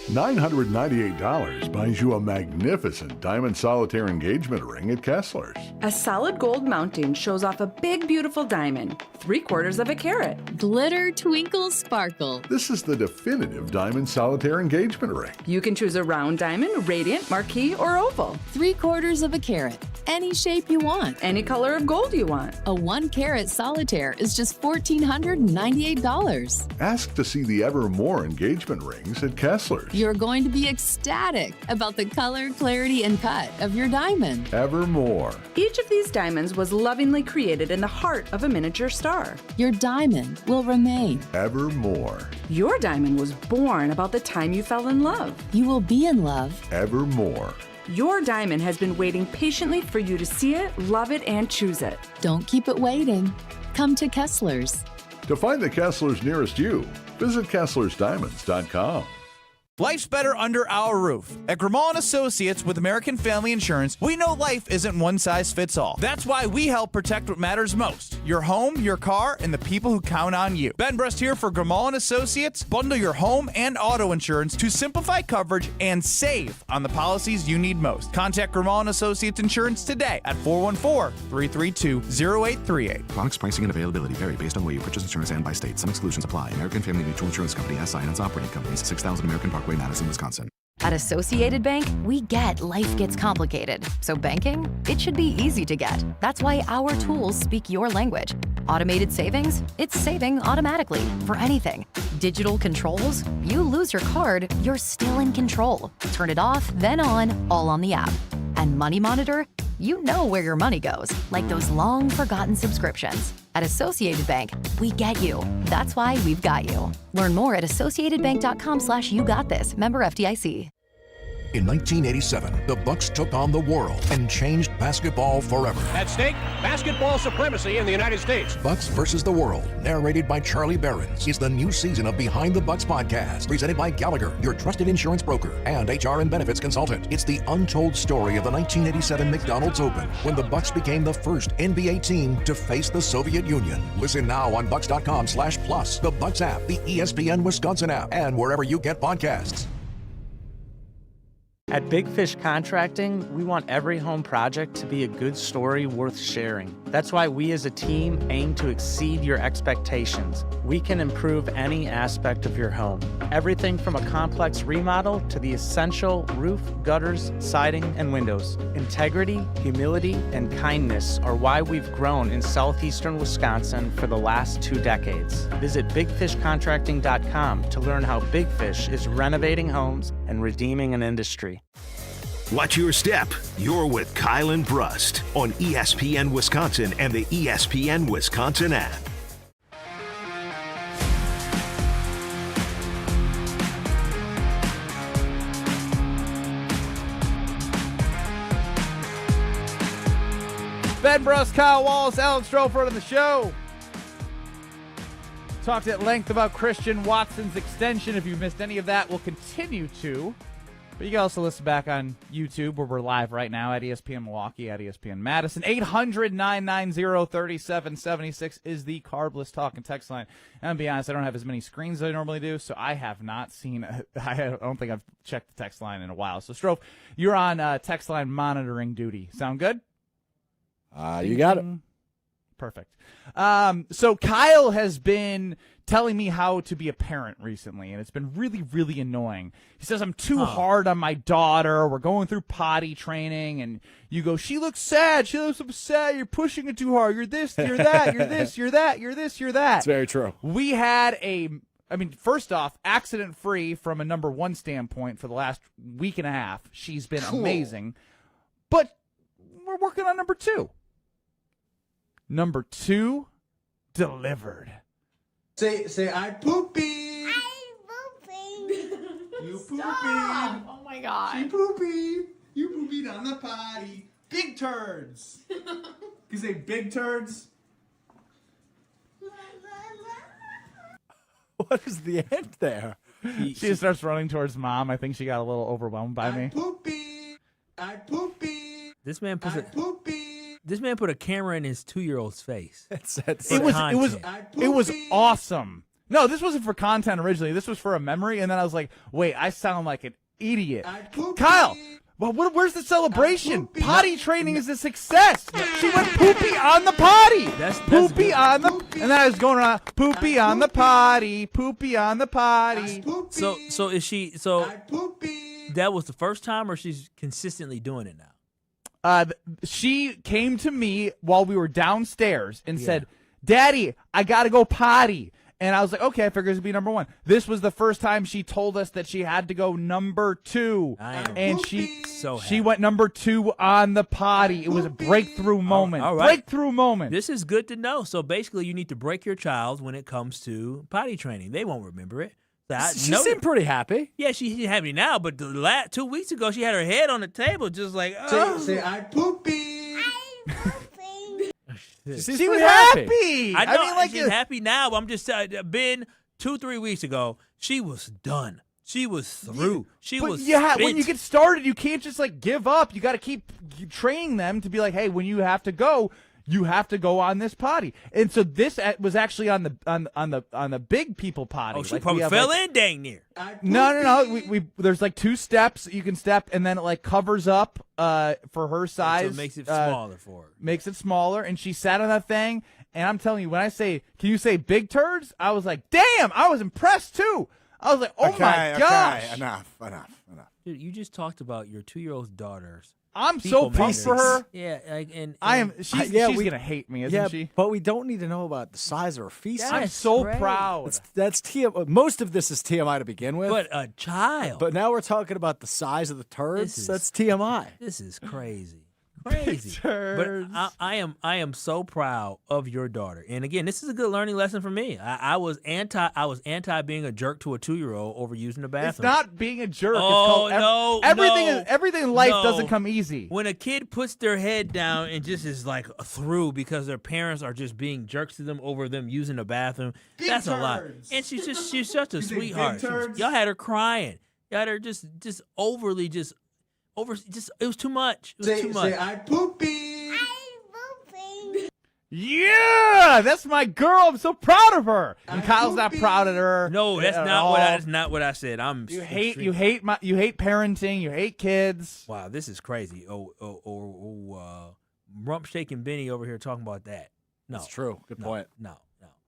[SPEAKER 6] $998 buys you a magnificent diamond solitaire engagement ring at Kessler's.
[SPEAKER 8] A solid gold mounting shows off a big, beautiful diamond, 3/4 of a carat.
[SPEAKER 31] Glitter, twinkle, sparkle.
[SPEAKER 6] This is the definitive diamond solitaire engagement ring.
[SPEAKER 8] You can choose a round diamond, radiant, marquise, or oval.
[SPEAKER 31] 3/4 of a carat. Any shape you want.
[SPEAKER 8] Any color of gold you want.
[SPEAKER 31] A 1-carat solitaire is just $1,498.
[SPEAKER 6] Ask to see the Evermore engagement rings at Kessler's.
[SPEAKER 31] You're going to be ecstatic about the color, clarity, and cut of your diamond.
[SPEAKER 6] Evermore.
[SPEAKER 8] Each of these diamonds was lovingly created in the heart of a miniature star.
[SPEAKER 31] Your diamond will remain.
[SPEAKER 6] Evermore.
[SPEAKER 8] Your diamond was born about the time you fell in love.
[SPEAKER 31] You will be in love.
[SPEAKER 6] Evermore.
[SPEAKER 8] Your diamond has been waiting patiently for you to see it, love it, and choose it.
[SPEAKER 31] Don't keep it waiting. Come to Kessler's.
[SPEAKER 6] To find the Kessler's nearest you, visit KesslersDiamonds.com.
[SPEAKER 3] Life's better under our roof. At Grimaud & Associates with American Family Insurance, we know life isn't one size fits all. That's why we help protect what matters most: your home, your car, and the people who count on you. Ben Brust here for Grimaud & Associates. Bundle your home and auto insurance to simplify coverage and save on the policies you need most. Contact Grimaud & Associates Insurance today at 414-332-0838.
[SPEAKER 9] Products, pricing, and availability vary based on where you purchase insurance and by state. Some exclusions apply. American Family Mutual Insurance Company, SI, and its operating companies, 6000 American Parkway, Madison, Wisconsin.
[SPEAKER 10] At Associated Bank, we get life gets complicated. So banking, it should be easy to get. That's why our tools speak your language. Automated savings, it's saving automatically for anything. Digital controls, you lose your card, you're still in control. Turn it off, then on, all on the app. And Money Monitor, you know where your money goes, like those long forgotten subscriptions. At Associated Bank, we get you. That's why we've got you. Learn more at associatedbank.com/you-got-this. Member FDIC.
[SPEAKER 23] In 1987, the Bucks took on the world and changed basketball forever.
[SPEAKER 11] At stake, basketball supremacy in the United States.
[SPEAKER 23] Bucks versus the World, narrated by Charlie Behrens, is the new season of Behind the Bucks podcast, presented by Gallagher, your trusted insurance broker and HR and benefits consultant. It's the untold story of the 1987 McDonald's Open, when the Bucks became the first NBA team to face the Soviet Union. Listen now on bucks.com/plus, the Bucks app, the ESPN Wisconsin app, and wherever you get podcasts.
[SPEAKER 14] At Big Fish Contracting, we want every home project to be a good story worth sharing. That's why we as a team aim to exceed your expectations. We can improve any aspect of your home. Everything from a complex remodel to the essential roof, gutters, siding, and windows. Integrity, humility, and kindness are why we've grown in southeastern Wisconsin for the last 2 decades. Visit bigfishcontracting.com to learn how Big Fish is renovating homes and redeeming an industry.
[SPEAKER 2] Watch your step. You're with Kyle and Brust on ESPN Wisconsin and the ESPN Wisconsin app.
[SPEAKER 3] Ben Brust, Kyle Wallace, Alex Stroford on the show. Talked at length about Christian Watson's extension. If you missed any of that, we'll continue to. But you can also listen back on YouTube, where we're live right now at ESPN Milwaukee, at ESPN Madison. 800-990-3776 is the Carbless Talk and text line. And I'll be honest, I don't have as many screens as I normally do, so I have not seen – I don't think I've checked the text line in a while. So, Strofe, you're on text line monitoring duty. Sound good?
[SPEAKER 12] You got it.
[SPEAKER 3] Perfect. So Kyle has been telling me how to be a parent recently, and it's been really, really annoying. He says I'm too hard on my daughter. We're going through potty training, and you go, she looks sad. She looks upset. You're pushing it too hard. You're this, you're that, you're this, you're that, you're this, you're that.
[SPEAKER 12] It's very true.
[SPEAKER 3] We had first off, accident-free from a number one standpoint for the last week and a half. She's been amazing. But we're working on number two. Number two, delivered.
[SPEAKER 4] Say, I poopy.
[SPEAKER 7] I'm pooping.
[SPEAKER 4] You poopy.
[SPEAKER 7] Stop. Oh my god.
[SPEAKER 4] She poopy. You poopied on the potty. Big turds. You say big turds?
[SPEAKER 12] What is the end there?
[SPEAKER 3] She just starts running towards mom. I think she got a little overwhelmed by me.
[SPEAKER 4] I poopy.
[SPEAKER 1] This man put a camera in his 2-year-old's face.
[SPEAKER 3] It was awesome. No, this wasn't for content originally. This was for a memory, and then I was like, wait, I sound like an idiot. Kyle, where's the celebration? Potty training is a success. She went poopy on the potty.
[SPEAKER 1] That's
[SPEAKER 3] poopy on the, and then I was going around poopy on the potty, poopy on the potty.
[SPEAKER 1] So is she? So that was the first time, or she's consistently doing it now?
[SPEAKER 3] She came to me while we were downstairs and said, Daddy, I got to go potty. And I was like, okay, I figured it would be number one. This was the first time she told us that she had to go number two. And she went number two on the potty. It was a breakthrough moment.
[SPEAKER 1] All right.
[SPEAKER 3] Breakthrough moment.
[SPEAKER 1] This is good to know. So basically, you need to break your child when it comes to potty training. They won't remember it.
[SPEAKER 12] She seemed pretty happy.
[SPEAKER 1] Yeah, she's happy now, but 2 weeks ago, she had her head on the table just like,
[SPEAKER 4] Say, I poopy.
[SPEAKER 3] She was happy.
[SPEAKER 1] I know, she's happy now, but I'm just been 2-3 weeks ago, she was done. She was through. She was spent.
[SPEAKER 3] When you get started, you can't just give up. You got to keep training them to be like, hey, when you have to go on this potty. And so this was actually on the big people potty.
[SPEAKER 1] Oh, she probably fell in dang near.
[SPEAKER 3] No. We there's 2 steps you can step, and then it covers up for her size.
[SPEAKER 1] So it makes it smaller for her.
[SPEAKER 3] Makes it smaller, and she sat on that thing. And I'm telling you, when I say, can you say big turds? I was like, damn, I was impressed too. I was like, oh my gosh.
[SPEAKER 12] Okay, enough.
[SPEAKER 1] Dude, you just talked about your 2-year-old's daughters.
[SPEAKER 3] I'm so pumped for her.
[SPEAKER 1] Yeah, and
[SPEAKER 3] I am. She's gonna hate me, isn't she?
[SPEAKER 12] But we don't need to know about the size of her feces.
[SPEAKER 3] I'm so proud.
[SPEAKER 12] That's TMI. Most of this is TMI to begin with.
[SPEAKER 1] But a child.
[SPEAKER 12] But now we're talking about the size of the turds. That's TMI.
[SPEAKER 1] This is crazy. But I am so proud of your daughter. And again, this is a good learning lesson for me. I was anti being a jerk to a 2-year-old over using the bathroom.
[SPEAKER 3] It's not being a jerk.
[SPEAKER 1] Oh,
[SPEAKER 3] it's called everything in life doesn't come easy.
[SPEAKER 1] When a kid puts their head down and just is through because their parents are just being jerks to them over them using the bathroom, that's a lot. And she's such a sweetheart. Y'all had her crying. Y'all had her just overly it was too much. It was too much.
[SPEAKER 4] Say, I poopy.
[SPEAKER 3] Yeah, that's my girl. I'm so proud of her. And Kyle's not proud of her.
[SPEAKER 1] No, that's not what I said.
[SPEAKER 3] You hate parenting. You hate kids.
[SPEAKER 1] Wow, this is crazy. Rump shaking Benny over here talking about that. No,
[SPEAKER 12] that's true. Good point.
[SPEAKER 1] No.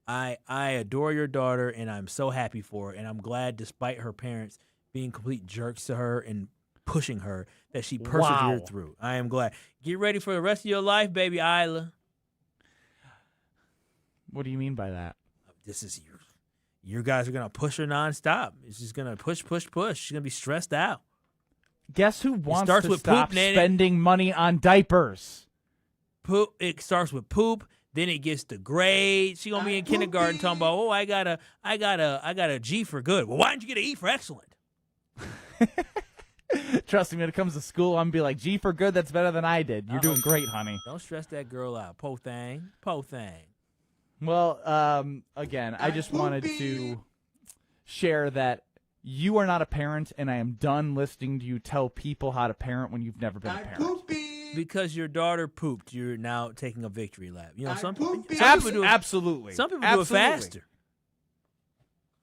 [SPEAKER 1] I adore your daughter, and I'm so happy for her, and I'm glad, despite her parents being complete jerks to her and pushing her, that she persevered through. I am glad. Get ready for the rest of your life, baby Isla.
[SPEAKER 3] What do you mean by that?
[SPEAKER 1] This is your guys are gonna push her nonstop. It's just gonna push. She's gonna be stressed out.
[SPEAKER 3] Guess who wants to stop spending money on diapers?
[SPEAKER 1] Poop. It starts with poop. Then it gets to grades. She's gonna be in kindergarten talking about, I got a G for good. Well, why didn't you get an E for excellent?
[SPEAKER 3] Trust me, when it comes to school, I'm gonna be like, G for good, that's better than I did. You're doing great, honey.
[SPEAKER 1] Don't stress that girl out. Po thing.
[SPEAKER 3] Well, again, I just wanted to share that You are not a parent, and I am done listening to you tell people how to parent when you've never been a parent.
[SPEAKER 1] Because your daughter pooped, you're now taking a victory lap. You know, some people do it,
[SPEAKER 3] absolutely.
[SPEAKER 1] Some people do it faster.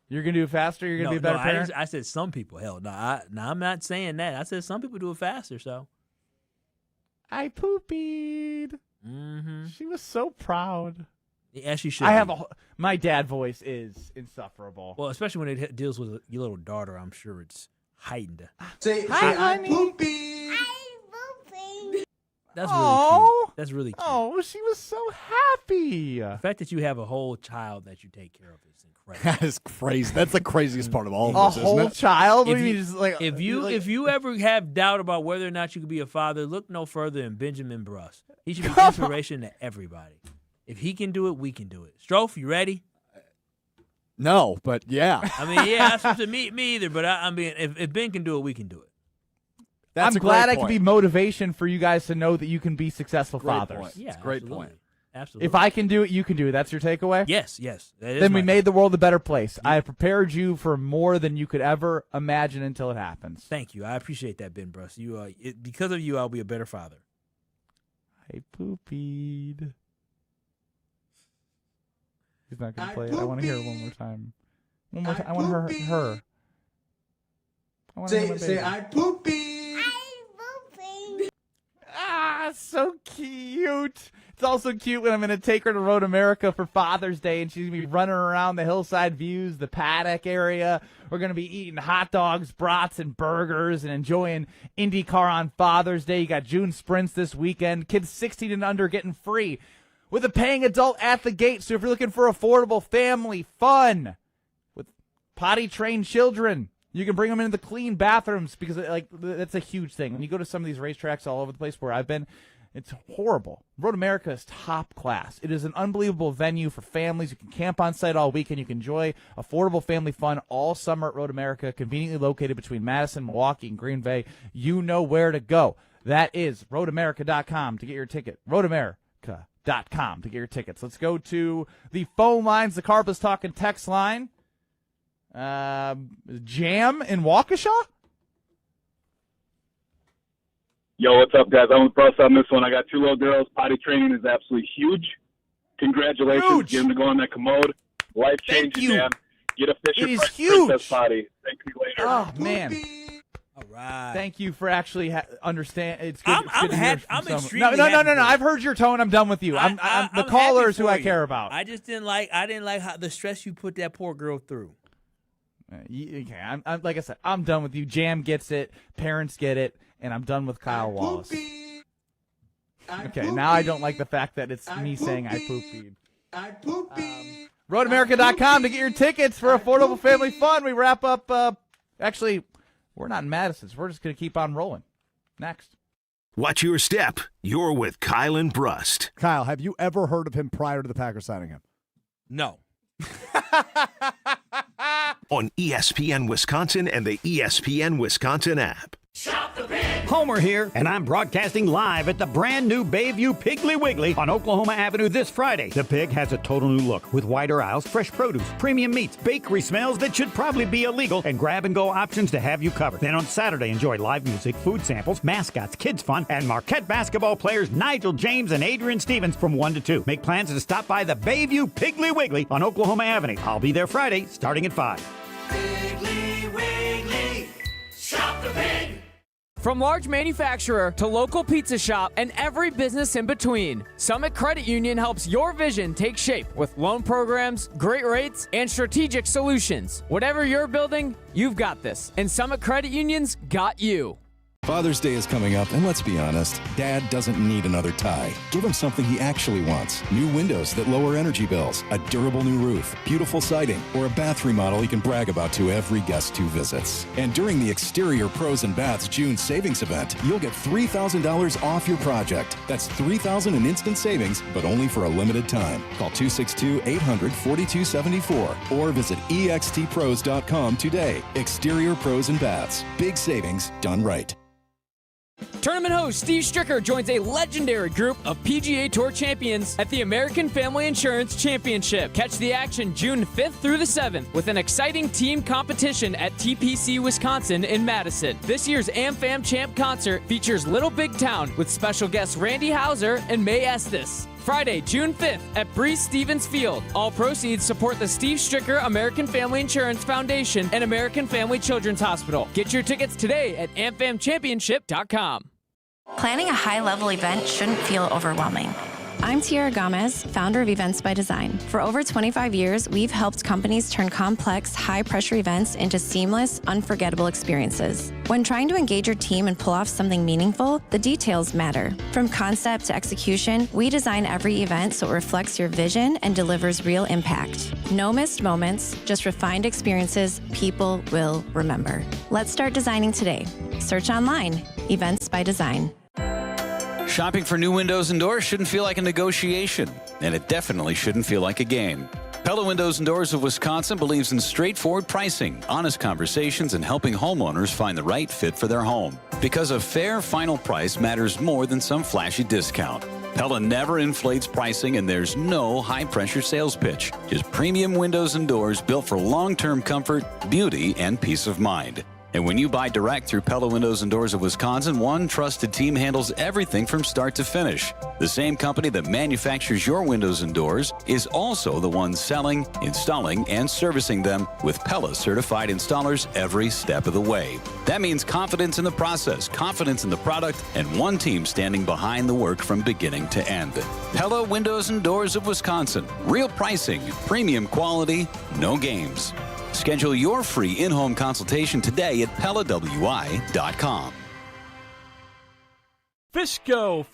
[SPEAKER 3] You're going to do it faster? You're going to be a better parent?
[SPEAKER 1] I said some people. Hell, no, I'm not saying that. I said some people do it faster, so.
[SPEAKER 3] I poopied.
[SPEAKER 1] Mm-hmm.
[SPEAKER 3] She was so proud.
[SPEAKER 1] Yeah, she should.
[SPEAKER 3] My dad voice is insufferable.
[SPEAKER 1] Well, especially when it deals with your little daughter, I'm sure it's heightened.
[SPEAKER 4] Say
[SPEAKER 3] Hi,
[SPEAKER 4] I poopy.
[SPEAKER 1] That's really cute. That's really cute.
[SPEAKER 3] Oh, she was so happy.
[SPEAKER 1] The fact that you have a whole child that you take care of is incredible.
[SPEAKER 12] That is crazy. That's the craziest part of all of this,
[SPEAKER 3] A whole
[SPEAKER 12] isn't it?
[SPEAKER 3] child?
[SPEAKER 1] If you ever have doubt about whether or not you could be a father, look no further than Benjamin Brust. He should be inspiration to everybody. If he can do it, we can do it. Strofe, you ready?
[SPEAKER 12] No, but yeah.
[SPEAKER 1] I mean, yeah, that's to me either. But I mean, if Ben can do it, we can do it.
[SPEAKER 3] I'm glad I can be motivation for you guys to know that you can be successful fathers.
[SPEAKER 12] Point.
[SPEAKER 1] Yeah,
[SPEAKER 12] it's a great point.
[SPEAKER 1] Absolutely.
[SPEAKER 3] If I can do it, you can do it. That's your takeaway?
[SPEAKER 1] Yes.
[SPEAKER 3] Then we made the world a better place. I have prepared you for more than you could ever imagine until it happens.
[SPEAKER 1] Thank you. I appreciate that, Ben Brust. Because of you, I'll be a better father.
[SPEAKER 3] I poopied. He's not going to play it. I want to hear it one more time. One more time. I want to hear her. I want to hear my baby.
[SPEAKER 4] Say I poopy.
[SPEAKER 3] So cute. It's also cute when I'm going to take her to Road America for Father's Day, and she's going to be running around the hillside views, the paddock area. We're going to be eating hot dogs, brats, and burgers, and enjoying IndyCar on Father's Day. You got June sprints this weekend. Kids 16 and under getting free with a paying adult at the gate. So if you're looking for affordable family fun with potty-trained children, you can bring them into the clean bathrooms because, that's a huge thing. When you go to some of these racetracks all over the place where I've been, it's horrible. Road America is top class. It is an unbelievable venue for families. You can camp on site all weekend. You can enjoy affordable family fun all summer at Road America, conveniently located between Madison, Milwaukee, and Green Bay. You know where to go. That is roadamerica.com to get your ticket. roadamerica.com to get your tickets. Let's go to the phone lines, the Carpus Talking text line. Jam in Waukesha?
[SPEAKER 15] Yo, what's up, guys? I'm with Brust on this one. I got two little girls. Potty training is absolutely huge. Congratulations.
[SPEAKER 12] Huge.
[SPEAKER 15] Get them to go on that commode. Life-changing, man. Get a Fisher
[SPEAKER 3] It is
[SPEAKER 15] Price
[SPEAKER 3] huge.
[SPEAKER 15] Princess potty. Thank you later.
[SPEAKER 3] Oh, man.
[SPEAKER 1] All right.
[SPEAKER 3] Thank you for actually understand. It's good.
[SPEAKER 1] I'm
[SPEAKER 3] to hear from
[SPEAKER 1] I'm
[SPEAKER 3] someone.
[SPEAKER 1] extremely
[SPEAKER 3] No.
[SPEAKER 1] happy.
[SPEAKER 3] I've heard your tone. I'm done with you. I'm the callers who I care about.
[SPEAKER 1] I just didn't like how the stress you put that poor girl through.
[SPEAKER 3] Okay, I'm like I said, I'm done with you. Jam gets it, parents get it, and I'm done with Kyle Wallace. Okay, now I don't like the fact that it's me saying I poopied. RoadAmerica.com to get your tickets for affordable family fun. We wrap up. Actually, we're not in Madison, so we're just going to keep on rolling. Next.
[SPEAKER 2] Watch your step. You're with Kyle and Brust.
[SPEAKER 12] Kyle, have you ever heard of him prior to the Packers signing him?
[SPEAKER 1] No.
[SPEAKER 2] On ESPN Wisconsin and the ESPN Wisconsin app.
[SPEAKER 16] Shop the Pig! Homer here, and I'm broadcasting live at the brand new Bayview Piggly Wiggly on Oklahoma Avenue this Friday. The Pig has a total new look with wider aisles, fresh produce, premium meats, bakery smells that should probably be illegal, and grab-and-go options to have you covered. Then on Saturday, enjoy live music, food samples, mascots, kids fun, and Marquette basketball players Nigel James and Adrian Stevens from 1 to 2. Make plans to stop by the Bayview Piggly Wiggly on Oklahoma Avenue. I'll be there Friday, starting at 5.
[SPEAKER 17] Piggly Wiggly, shop the pig.
[SPEAKER 18] From large manufacturer to local pizza shop and every business in between, Summit Credit Union helps your vision take shape with loan programs, great rates, and strategic solutions. Whatever you're building, you've got this, and Summit Credit Union's got you.
[SPEAKER 9] Father's Day is coming up, and let's be honest, Dad doesn't need another tie. Give him something he actually wants. New windows that lower energy bills, a durable new roof, beautiful siding, or a bath remodel he can brag about to every guest who visits. And during the Exterior Pros and Baths June savings event, you'll get $3,000 off your project. That's $3,000 in instant savings, but only for a limited time. Call 262-800-4274 or visit extpros.com today. Exterior Pros and Baths. Big savings done right.
[SPEAKER 18] Tournament host Steve Stricker joins a legendary group of PGA Tour champions at the American Family Insurance Championship. Catch the action June 5th through the 7th with an exciting team competition at TPC Wisconsin in Madison. This year's AmFam Champ concert features Little Big Town with special guests Randy Houser and May Estes. Friday, June 5th at Breeze Stevens Field. All proceeds support the Steve Stricker American Family Insurance Foundation and American Family Children's Hospital. Get your tickets today at amfamchampionship.com.
[SPEAKER 19] Planning a high-level event shouldn't feel overwhelming. I'm Tiara Gomez, founder of Events by Design. For over 25 years, we've helped companies turn complex, high-pressure events into seamless, unforgettable experiences. When trying to engage your team and pull off something meaningful, the details matter. From concept to execution, we design every event so it reflects your vision and delivers real impact. No missed moments, just refined experiences people will remember. Let's start designing today. Search online, Events by Design.
[SPEAKER 20] Shopping for new windows and doors shouldn't feel like a negotiation, and it definitely shouldn't feel like a game. Pella Windows and Doors of Wisconsin believes in straightforward pricing, honest conversations, and helping homeowners find the right fit for their home. Because a fair final price matters more than some flashy discount. Pella never inflates pricing, and there's no high-pressure sales pitch. Just premium windows and doors built for long-term comfort, beauty, and peace of mind. And when you buy direct through Pella Windows and Doors of Wisconsin, one trusted team handles everything from start to finish. The same company that manufactures your windows and doors is also the one selling, installing, and servicing them with Pella certified installers every step of the way. That means confidence in the process, confidence in the product, and one team standing behind the work from beginning to end. Pella Windows and Doors of Wisconsin. Real pricing, premium quality, no games. Schedule your free in-home consultation today at PellaWI.com.
[SPEAKER 21] Fisco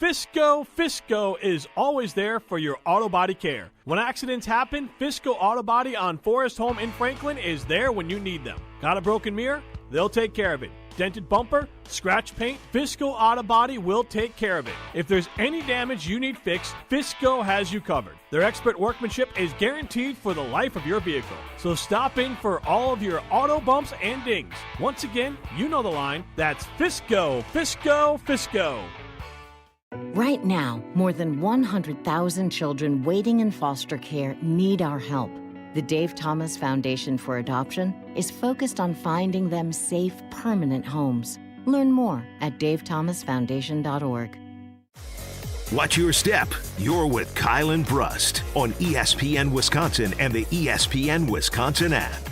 [SPEAKER 21] is always there for your auto body care. When accidents happen, Fisco Auto Body on Forest Home in Franklin is there when you need them. Got a broken mirror? They'll take care of it. Dented bumper? Scratch paint? Fisco Auto Body will take care of it. If there's any damage you need fixed, Fisco has you covered. Their expert workmanship is guaranteed for the life of your vehicle. So stop in for all of your auto bumps and dings. Once again, you know the line. That's Fisco, Fisco, Fisco.
[SPEAKER 22] Right now, more than 100,000 children waiting in foster care need our help. The Dave Thomas Foundation for Adoption is focused on finding them safe, permanent homes. Learn more at davethomasfoundation.org.
[SPEAKER 2] Watch your step. You're with Kyle and Brust on ESPN Wisconsin and the ESPN Wisconsin app.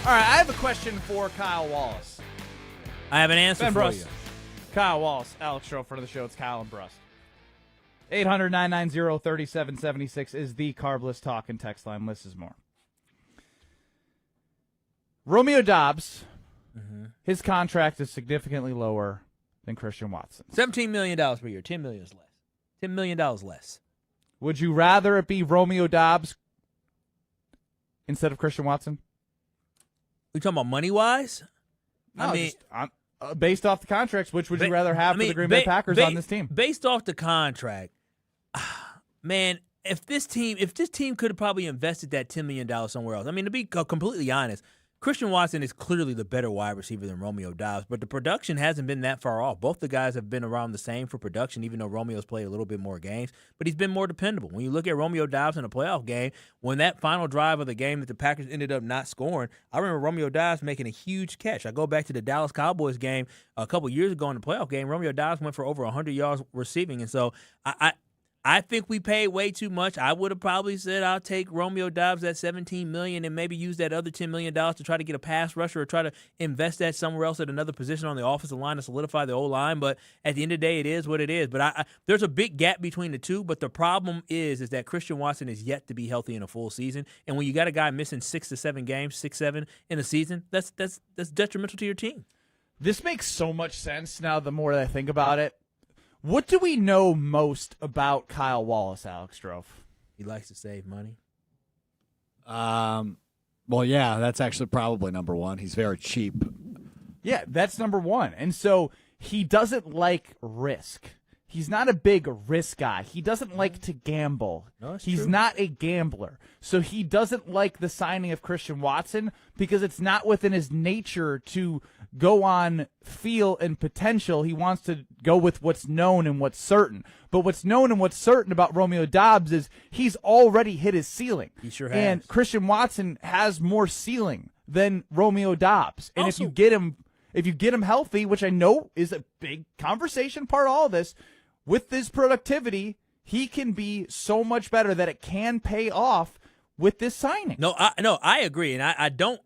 [SPEAKER 3] All right, I have a question for Kyle Wallace.
[SPEAKER 1] I have an answer
[SPEAKER 3] Ben
[SPEAKER 1] for
[SPEAKER 3] Brust,
[SPEAKER 1] you.
[SPEAKER 3] Kyle Wallace, Alex Stroh, front of the show. It's Kyle and Brust. 800-990-3776 is the Carbless talk and text line. Lists is more. Romeo Dobbs, his contract is significantly lower than Christian Watson.
[SPEAKER 1] $17 million per year. $10 million less. $10 million less.
[SPEAKER 3] Would you rather it be Romeo Dobbs instead of Christian Watson?
[SPEAKER 1] We talking about money-wise?
[SPEAKER 3] No,
[SPEAKER 1] I mean,
[SPEAKER 3] based off the contracts, which would you rather have for the Green Bay Packers on this team?
[SPEAKER 1] Based off the contract, man, if this team could have probably invested that $10 million somewhere else. I mean, to be completely honest, Christian Watson is clearly the better wide receiver than Romeo Dobbs, but the production hasn't been that far off. Both the guys have been around the same for production, even though Romeo's played a little bit more games, but he's been more dependable. When you look at Romeo Dobbs in a playoff game, when that final drive of the game that the Packers ended up not scoring, I remember Romeo Dobbs making a huge catch. I go back to the Dallas Cowboys game a couple years ago in the playoff game. Romeo Dobbs went for over 100 yards receiving, and so I think we paid way too much. I would have probably said I'll take Romeo Dobbs at $17 million and maybe use that other $10 million to try to get a pass rusher or try to invest that somewhere else at another position on the offensive line to solidify the O-line. But at the end of the day, it is what it is. But there's a big gap between the two. But the problem is that Christian Watson is yet to be healthy in a full season. And when you got a guy missing 6 to 7 games, 6-7 in a season, that's detrimental to your team.
[SPEAKER 3] This makes so much sense now the more that I think about it. What do we know most about Kyle Wallace, Alex Stroh?
[SPEAKER 1] He likes to save money.
[SPEAKER 12] Well, yeah, that's actually probably number one. He's very cheap.
[SPEAKER 3] Yeah, that's number one. And so he doesn't like risk. He's not a big risk guy. He doesn't like to gamble.
[SPEAKER 1] No, that's
[SPEAKER 3] He's
[SPEAKER 1] true.
[SPEAKER 3] not a gambler. So he doesn't like the signing of Christian Watson because it's not within his nature to go on feel and potential. He wants to go with what's known and what's certain. But what's known and what's certain about Romeo Doubs is he's already hit his ceiling.
[SPEAKER 1] He sure has.
[SPEAKER 3] And Christian Watson has more ceiling than Romeo Doubs. And
[SPEAKER 1] Also-
[SPEAKER 3] if you get him healthy, which I know is a big conversation part of all of this, with this productivity, he can be so much better that it can pay off with this signing.
[SPEAKER 1] No, I agree, and I don't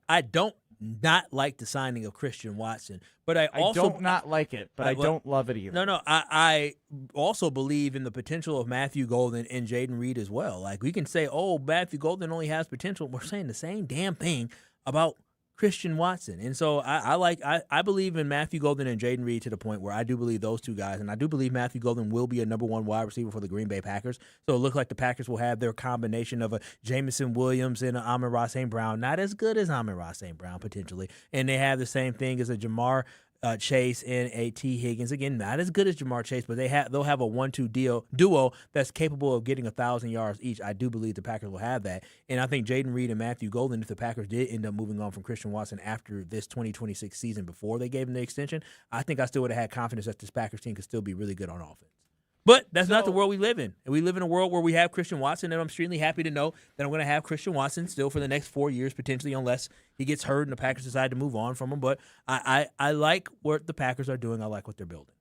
[SPEAKER 1] not like the signing of Christian Watson, but I also
[SPEAKER 3] don't not like it, but I don't love it either.
[SPEAKER 1] No, I also believe in the potential of Matthew Golden and Jaden Reed as well. Like, we can say, oh, Matthew Golden only has potential. We're saying the same damn thing about Christian Watson. And so I believe in Matthew Golden and Jaden Reed to the point where I do believe those two guys, and I do believe Matthew Golden will be a number one wide receiver for the Green Bay Packers. So it looks like the Packers will have their combination of a Jamison Williams and an Amon-Ra St. Brown, not as good as Amon-Ra St. Brown potentially. And they have the same thing as a Jamar Chase and a T. Higgins. Again, not as good as Jamar Chase, but they'll have a 1-2 duo that's capable of getting 1,000 yards each. I do believe the Packers will have that. And I think Jaden Reed and Matthew Golden, if the Packers did end up moving on from Christian Watson after this 2026 season before they gave him the extension, I think I still would have had confidence that this Packers team could still be really good on offense. But that's not the world we live in. And we live in a world where we have Christian Watson, and I'm extremely happy to know that I'm going to have Christian Watson still for the next 4 years, potentially, unless he gets hurt and the Packers decide to move on from him. But I like what the Packers are doing. I like what they're building.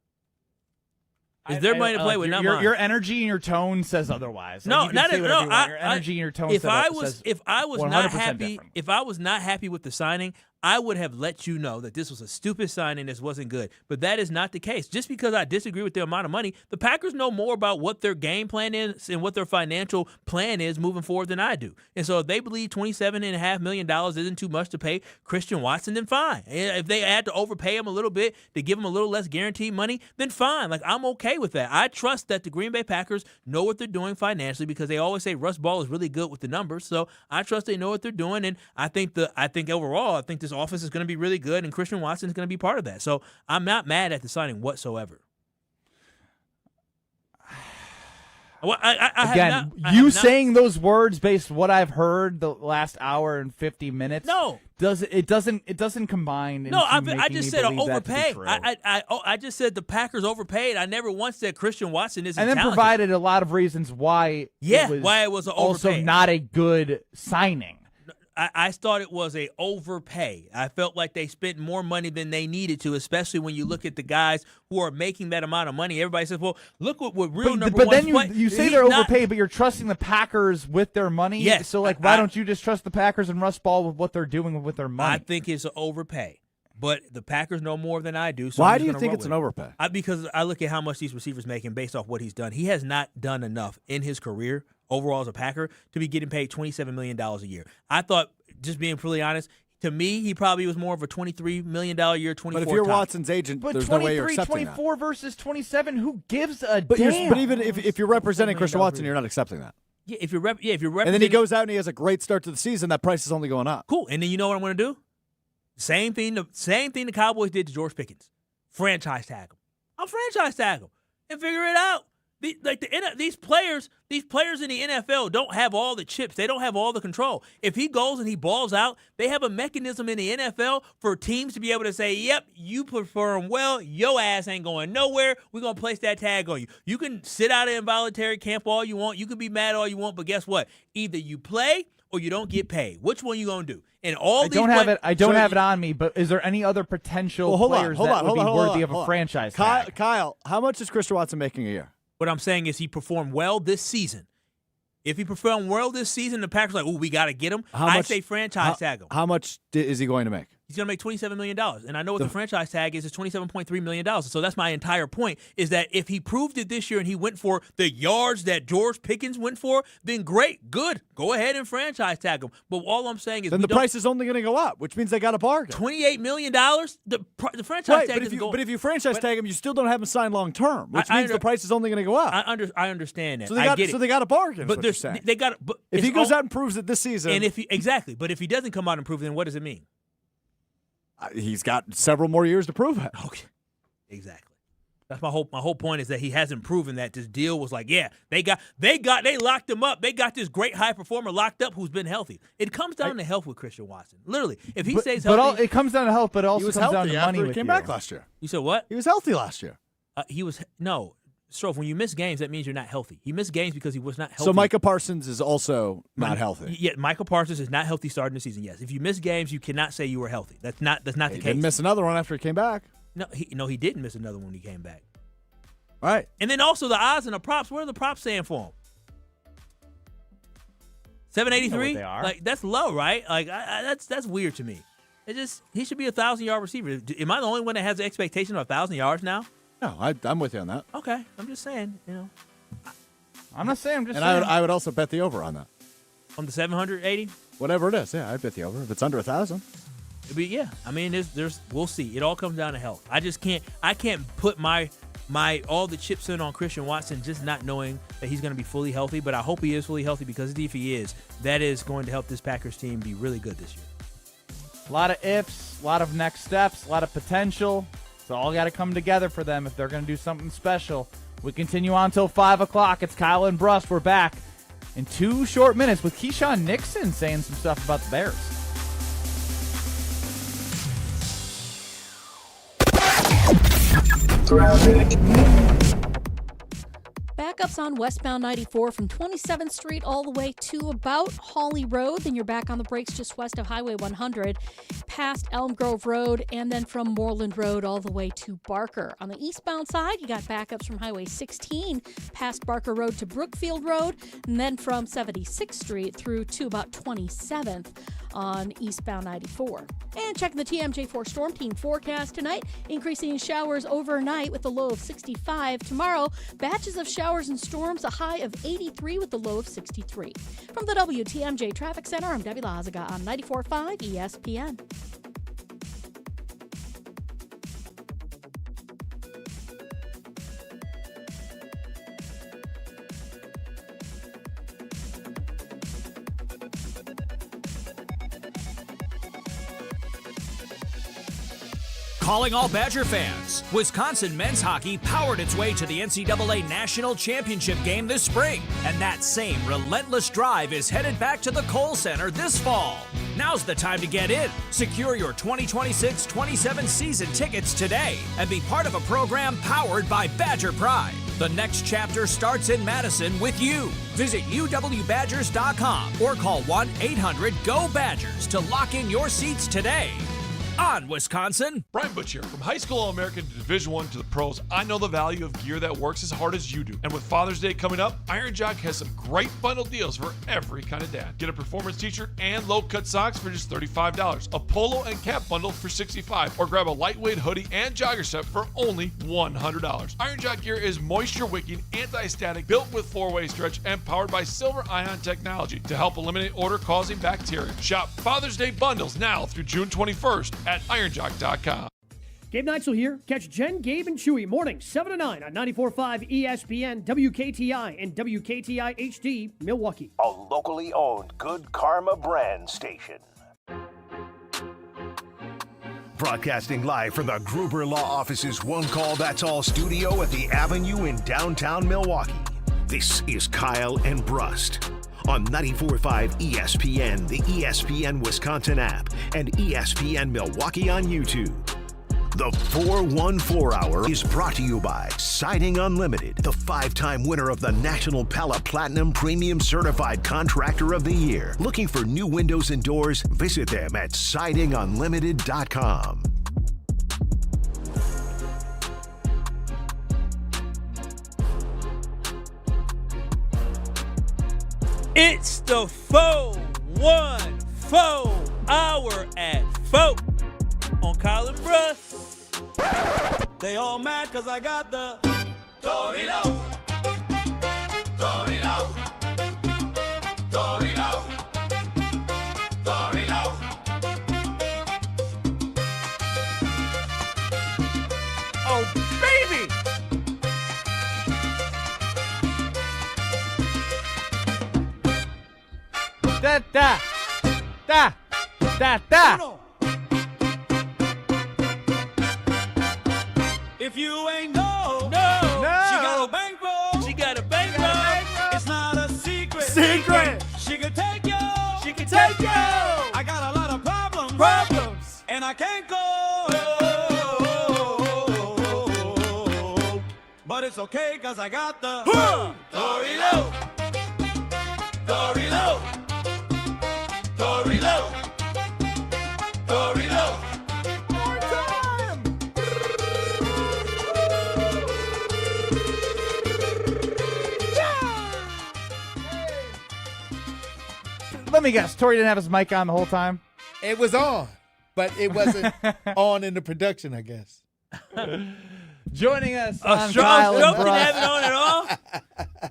[SPEAKER 1] Is there money to play with? Not mine.
[SPEAKER 3] Your energy and your tone says otherwise.
[SPEAKER 1] No,
[SPEAKER 3] Like,
[SPEAKER 1] not
[SPEAKER 3] your energy and your tone.
[SPEAKER 1] If I was not
[SPEAKER 3] 100%
[SPEAKER 1] happy,
[SPEAKER 3] different.
[SPEAKER 1] if I was not happy with the signing, I would have let you know that this was a stupid signing. This wasn't good. But that is not the case. Just because I disagree with the amount of money, the Packers know more about what their game plan is and what their financial plan is moving forward than I do. And so if they believe $27.5 million isn't too much to pay Christian Watson, then fine. And if they had to overpay him a little bit to give him a little less guaranteed money, then fine. Like, I'm okay with that. I trust that the Green Bay Packers know what they're doing financially because they always say Russ Ball is really good with the numbers. So I trust they know what they're doing. And I think overall, this offense is going to be really good, and Christian Watson is going to be part of that. So I'm not mad at the signing whatsoever. Well,
[SPEAKER 3] saying those words based on what I've heard the last hour and 50 minutes.
[SPEAKER 1] No,
[SPEAKER 3] it doesn't combine.
[SPEAKER 1] No,
[SPEAKER 3] into
[SPEAKER 1] I just said
[SPEAKER 3] overpay.
[SPEAKER 1] I just said the Packers overpaid. I never once said Christian Watson isn't.
[SPEAKER 3] And then
[SPEAKER 1] talented.
[SPEAKER 3] Provided a lot of reasons why.
[SPEAKER 1] Why it was an
[SPEAKER 3] also
[SPEAKER 1] overpay.
[SPEAKER 3] Not a good signing.
[SPEAKER 1] I thought it was a overpay. I felt like they spent more money than they needed to, especially when you look at the guys who are making that amount of money. Everybody says, well, look what real number
[SPEAKER 3] But
[SPEAKER 1] ones
[SPEAKER 3] then
[SPEAKER 1] play.
[SPEAKER 3] you say they're overpaid, but you're trusting the Packers with their money?
[SPEAKER 1] Yes.
[SPEAKER 3] So, why don't you just trust the Packers and Russ Ball with what they're doing with their money?
[SPEAKER 1] I think it's an overpay. But the Packers know more than I do. So
[SPEAKER 12] why do you think it's an overpay?
[SPEAKER 1] Because I look at how much these receivers making based off what he's done. He has not done enough in his career overall as a Packer to be getting paid $27 million a year. I thought, just being fully honest, to me, he probably was more of a $23 million a year, 24.
[SPEAKER 12] But if you're Watson's agent, there's no way you're accepting
[SPEAKER 3] 24 versus 27, who gives a
[SPEAKER 12] but
[SPEAKER 3] damn?
[SPEAKER 12] But even if you're representing Christian Watson, you're not accepting that.
[SPEAKER 1] Yeah, if you're representing,
[SPEAKER 12] and then he goes out and he has a great start to the season, that price is only going up.
[SPEAKER 1] Cool. And then you know what I'm going to do? Same thing the Cowboys did to George Pickens. Franchise tag him. I'll franchise tag him and figure it out. These players in the NFL don't have all the chips. They don't have all the control. If he goes and he balls out, they have a mechanism in the NFL for teams to be able to say, yep, you perform well, your ass ain't going nowhere. We're going to place that tag on you. You can sit out of involuntary camp all you want. You can be mad all you want, but guess what? Either you play or you don't get paid. Which one you going to do? And I
[SPEAKER 3] don't have it on me, but is there any other potential players that would be worthy of a franchise tag?
[SPEAKER 12] Kyle, how much is Christian Watson making a year?
[SPEAKER 1] What I'm saying is he performed well this season. If he performed well this season, the Packers are like, oh, we got to get him. I say franchise tag him.
[SPEAKER 12] How much is he going to make?
[SPEAKER 1] He's going to make $27 million. And I know what the franchise tag is. It's $27.3 million. So that's my entire point, is that if he proved it this year and he went for the yards that George Pickens went for, then great, good. Go ahead and franchise tag him. But all I'm saying is
[SPEAKER 12] then the price is only going to go up, which means they got a bargain.
[SPEAKER 1] $28 million? The franchise tag doesn't go up.
[SPEAKER 12] But if you franchise tag him, you still don't have him signed long term, which means the price is only going to go up.
[SPEAKER 1] I understand that.
[SPEAKER 12] So they got a bargain.
[SPEAKER 1] But they got. But
[SPEAKER 12] if he goes out and proves it this season,
[SPEAKER 1] and but if he doesn't come out and prove it, then what does it mean?
[SPEAKER 12] He's got several more years to prove it.
[SPEAKER 1] Okay, exactly. That's my whole point, is that he hasn't proven that this deal was like, yeah, they locked him up. They got this great high performer locked up who's been healthy. It comes down to health with Christian Watson. Literally, if he stays healthy,
[SPEAKER 3] it comes down to health, but it also comes down to money.
[SPEAKER 12] He came back last year.
[SPEAKER 1] You said what?
[SPEAKER 12] He was healthy last year.
[SPEAKER 1] Strofe, when you miss games, that means you're not healthy. He missed games because he was not healthy.
[SPEAKER 12] So Micah Parsons is also not healthy.
[SPEAKER 1] Yeah, Michael Parsons is not healthy starting the season. Yes, if you miss games, you cannot say you were healthy. That's not the case. He
[SPEAKER 12] didn't miss another one after he came back.
[SPEAKER 1] No, he didn't miss another one when he came back.
[SPEAKER 12] All right.
[SPEAKER 1] And then also the odds and the props. What are the props saying for him? 783. Like, that's low, right? Like that's weird to me. He should be a 1,000-yard receiver. Am I the only one that has the expectation of 1,000 yards now?
[SPEAKER 12] No, I'm with you on that.
[SPEAKER 1] Okay, I'm just saying,
[SPEAKER 3] I'm not saying. I'm just saying.
[SPEAKER 12] I would also bet the over on that.
[SPEAKER 1] On the 780?
[SPEAKER 12] Whatever it is, yeah, I'd bet the over. If it's under 1,000.
[SPEAKER 1] Yeah. I mean, we'll see. It all comes down to health. I can't put my all the chips in on Christian Watson just not knowing that he's going to be fully healthy, but I hope he is fully healthy, because if he is, that is going to help this Packers team be really good this year.
[SPEAKER 3] A lot of ifs, a lot of next steps, a lot of potential. It's all got to come together for them if they're going to do something special. We continue on until 5 o'clock. It's Kyle and Brust. We're back in 2 short minutes with Keyshawn Nixon saying some stuff about the Bears.
[SPEAKER 5] Backups on westbound 94 from 27th Street all the way to about Hawley Road. Then you're back on the brakes just west of Highway 100, past Elm Grove Road, and then from Moreland Road all the way to Barker. On the eastbound side, you got backups from Highway 16, past Barker Road to Brookfield Road, and then from 76th Street through to about 27th on eastbound 94. And checking the TMJ4 Storm Team forecast tonight, increasing showers overnight with a low of 65. Tomorrow, batches of showers and storms, a high of 83 with a low of 63. From the WTMJ Traffic Center, I'm Debbie Lazaga on 94.5 ESPN.
[SPEAKER 8] Calling all Badger fans, Wisconsin men's hockey powered its way to the NCAA National Championship game this spring, and that same relentless drive is headed back to the Kohl Center this fall. Now's the time to get in. Secure your 2026-27 season tickets today and be part of a program powered by Badger Pride. The next chapter starts in Madison with you. Visit uwbadgers.com or call 1-800-GO-BADGERS to lock in your seats today. On Wisconsin.
[SPEAKER 13] Brian Butch here. From high school All-American to Division I to the pros, I know the value of gear that works as hard as you do. And with Father's Day coming up, Iron Jock has some great bundle deals for every kind of dad. Get a performance t-shirt and low-cut socks for just $35, a polo and cap bundle for $65, or grab a lightweight hoodie and jogger set for only $100. Iron Jock gear is moisture-wicking, anti-static, built with 4-way stretch, and powered by Silver Ion technology to help eliminate odor-causing bacteria. Shop Father's Day bundles now through June 21st at ironjock.com.
[SPEAKER 24] Gabe Neitzel here. Catch Jen, Gabe, and Chewy mornings 7 to 9 on 94.5 ESPN, WKTI, and WKTI HD, Milwaukee.
[SPEAKER 2] A locally owned Good Karma brand station. Broadcasting live from the Gruber Law Office's One Call That's All studio at the Avenue in downtown Milwaukee. This is Kyle and Brust on 94.5 ESPN, the ESPN Wisconsin app, and ESPN Milwaukee on YouTube. The 414 Hour is brought to you by Siding Unlimited, the 5-time winner of the National Pella Platinum Premium Certified Contractor of the Year. Looking for new windows and doors? Visit them at sidingunlimited.com.
[SPEAKER 1] It's the 414 Hour at 4. on Kyle and Brust.
[SPEAKER 17] They all mad cause I got the Torito. Torito. Torito. Torito.
[SPEAKER 3] Oh, baby! Da da da da da.
[SPEAKER 17] If you ain't know,
[SPEAKER 1] No.
[SPEAKER 17] she got a bankroll.
[SPEAKER 1] She got a bankroll.
[SPEAKER 17] It's not a secret.
[SPEAKER 1] Secret.
[SPEAKER 17] She could take you.
[SPEAKER 1] She can take you.
[SPEAKER 17] I got a lot of problems.
[SPEAKER 1] Problems.
[SPEAKER 17] And I can't go. But it's okay cause I got the Torito. Torito. Torito. Torito.
[SPEAKER 3] Let me guess. Tori didn't have his mic on the whole time.
[SPEAKER 6] It was on, but it wasn't on in the production, I guess.
[SPEAKER 3] Joining us
[SPEAKER 1] A
[SPEAKER 3] on
[SPEAKER 1] strong
[SPEAKER 3] Kyle and
[SPEAKER 1] stroke didn't
[SPEAKER 3] Brust.
[SPEAKER 1] have it on at all.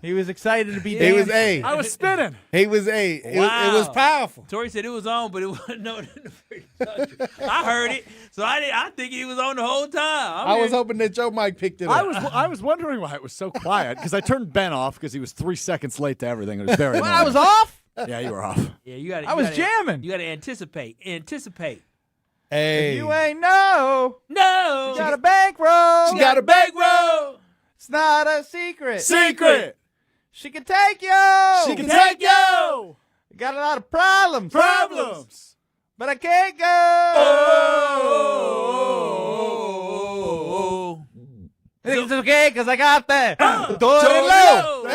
[SPEAKER 3] He was excited to be
[SPEAKER 6] He was
[SPEAKER 3] dancing.
[SPEAKER 6] A.
[SPEAKER 12] I was spinning.
[SPEAKER 6] He was A. It was powerful.
[SPEAKER 1] Tori said it was on, but it wasn't on in the production. I heard it, so I think he was on the whole time.
[SPEAKER 6] I was hoping that Joe Mike picked it up.
[SPEAKER 12] I was wondering why it was so quiet because I turned Ben off because he was 3 seconds late to everything. It was very.
[SPEAKER 3] Well, I
[SPEAKER 12] annoying.
[SPEAKER 3] was off.
[SPEAKER 12] Yeah, you were off.
[SPEAKER 1] Yeah, you got.
[SPEAKER 3] I was jamming.
[SPEAKER 1] You got to anticipate.
[SPEAKER 6] Hey.
[SPEAKER 3] If you ain't know,
[SPEAKER 1] No.
[SPEAKER 3] she got a bankroll.
[SPEAKER 6] She got a bankroll.
[SPEAKER 3] It's not a secret.
[SPEAKER 6] Secret.
[SPEAKER 3] She can take you.
[SPEAKER 6] She can take you.
[SPEAKER 3] Got a lot of problems.
[SPEAKER 6] Problems.
[SPEAKER 3] But I can't go.
[SPEAKER 1] Oh.
[SPEAKER 3] It's okay because I got that.
[SPEAKER 1] Torilo.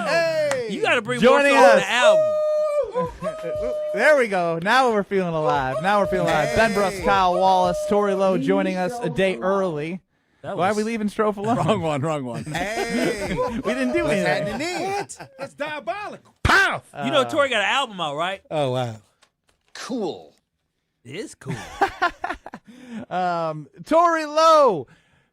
[SPEAKER 6] Hey.
[SPEAKER 1] You got to bring
[SPEAKER 3] Joining
[SPEAKER 1] more songs on
[SPEAKER 3] us.
[SPEAKER 1] the album.
[SPEAKER 3] There we go. Now we're feeling alive. Ben Brust, Kyle Wallace, Tori Lowe joining us a day early. Why are we leaving Strofe alone?
[SPEAKER 12] Wrong one.
[SPEAKER 6] Hey.
[SPEAKER 3] We didn't do anything.
[SPEAKER 6] That's diabolical.
[SPEAKER 12] Pow!
[SPEAKER 1] You know Tori got an album out, right?
[SPEAKER 6] Oh, wow.
[SPEAKER 20] Cool.
[SPEAKER 1] It is cool.
[SPEAKER 3] Tori Lowe,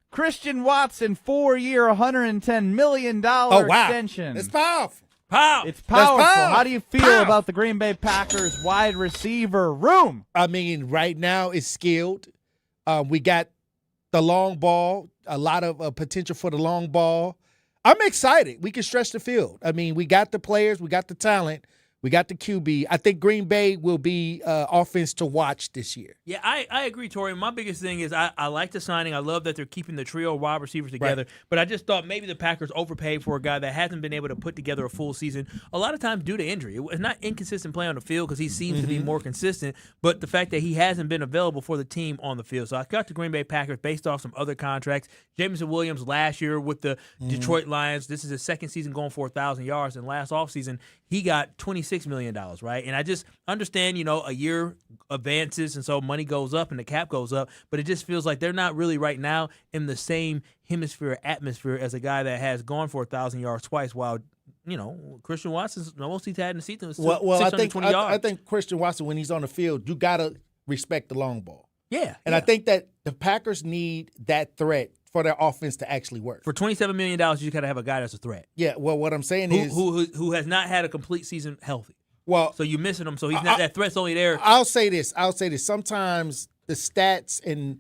[SPEAKER 3] Christian Watson, 4-year, $110 million extension.
[SPEAKER 6] It's powerful.
[SPEAKER 3] It's powerful.
[SPEAKER 6] That's powerful.
[SPEAKER 3] How do you feel about the Green Bay Packers wide receiver room?
[SPEAKER 6] I mean, right now it's skilled. We got the long ball, a lot of potential for the long ball. I'm excited. We can stretch the field. I mean, we got the players, we got the talent, we got the QB. I think Green Bay will be offense to watch this year.
[SPEAKER 1] Yeah, I agree, Tori. My biggest thing is I like the signing. I love that they're keeping the trio of wide receivers together. Right. But I just thought maybe the Packers overpaid for a guy that hasn't been able to put together a full season, a lot of times due to injury. It's not inconsistent play on the field because he seems to be more consistent, but the fact that he hasn't been available for the team on the field. So I got the Green Bay Packers based off some other contracts. Jameson Williams last year with the Detroit Lions. This is his second season going for 1,000 yards. And last offseason, he got $26 million, right? And I just understand, a year advances, and so money goes up and the cap goes up, but it just feels like they're not really right now in the same atmosphere as a guy that has gone for 1,000 yards twice, while, Christian Watson's most he's had in the season was 620 yards.
[SPEAKER 6] I think Christian Watson, when he's on the field, you got to respect the long ball.
[SPEAKER 1] Yeah.
[SPEAKER 6] And I think that the Packers need that threat for their offense to actually work.
[SPEAKER 1] For $27 million, you got to have a guy that's a threat.
[SPEAKER 6] Yeah, well, what I'm saying is
[SPEAKER 1] who has not had a complete season healthy.
[SPEAKER 6] Well,
[SPEAKER 1] so you're missing him. So he's not that threat's only there.
[SPEAKER 6] I'll say this. Sometimes the stats and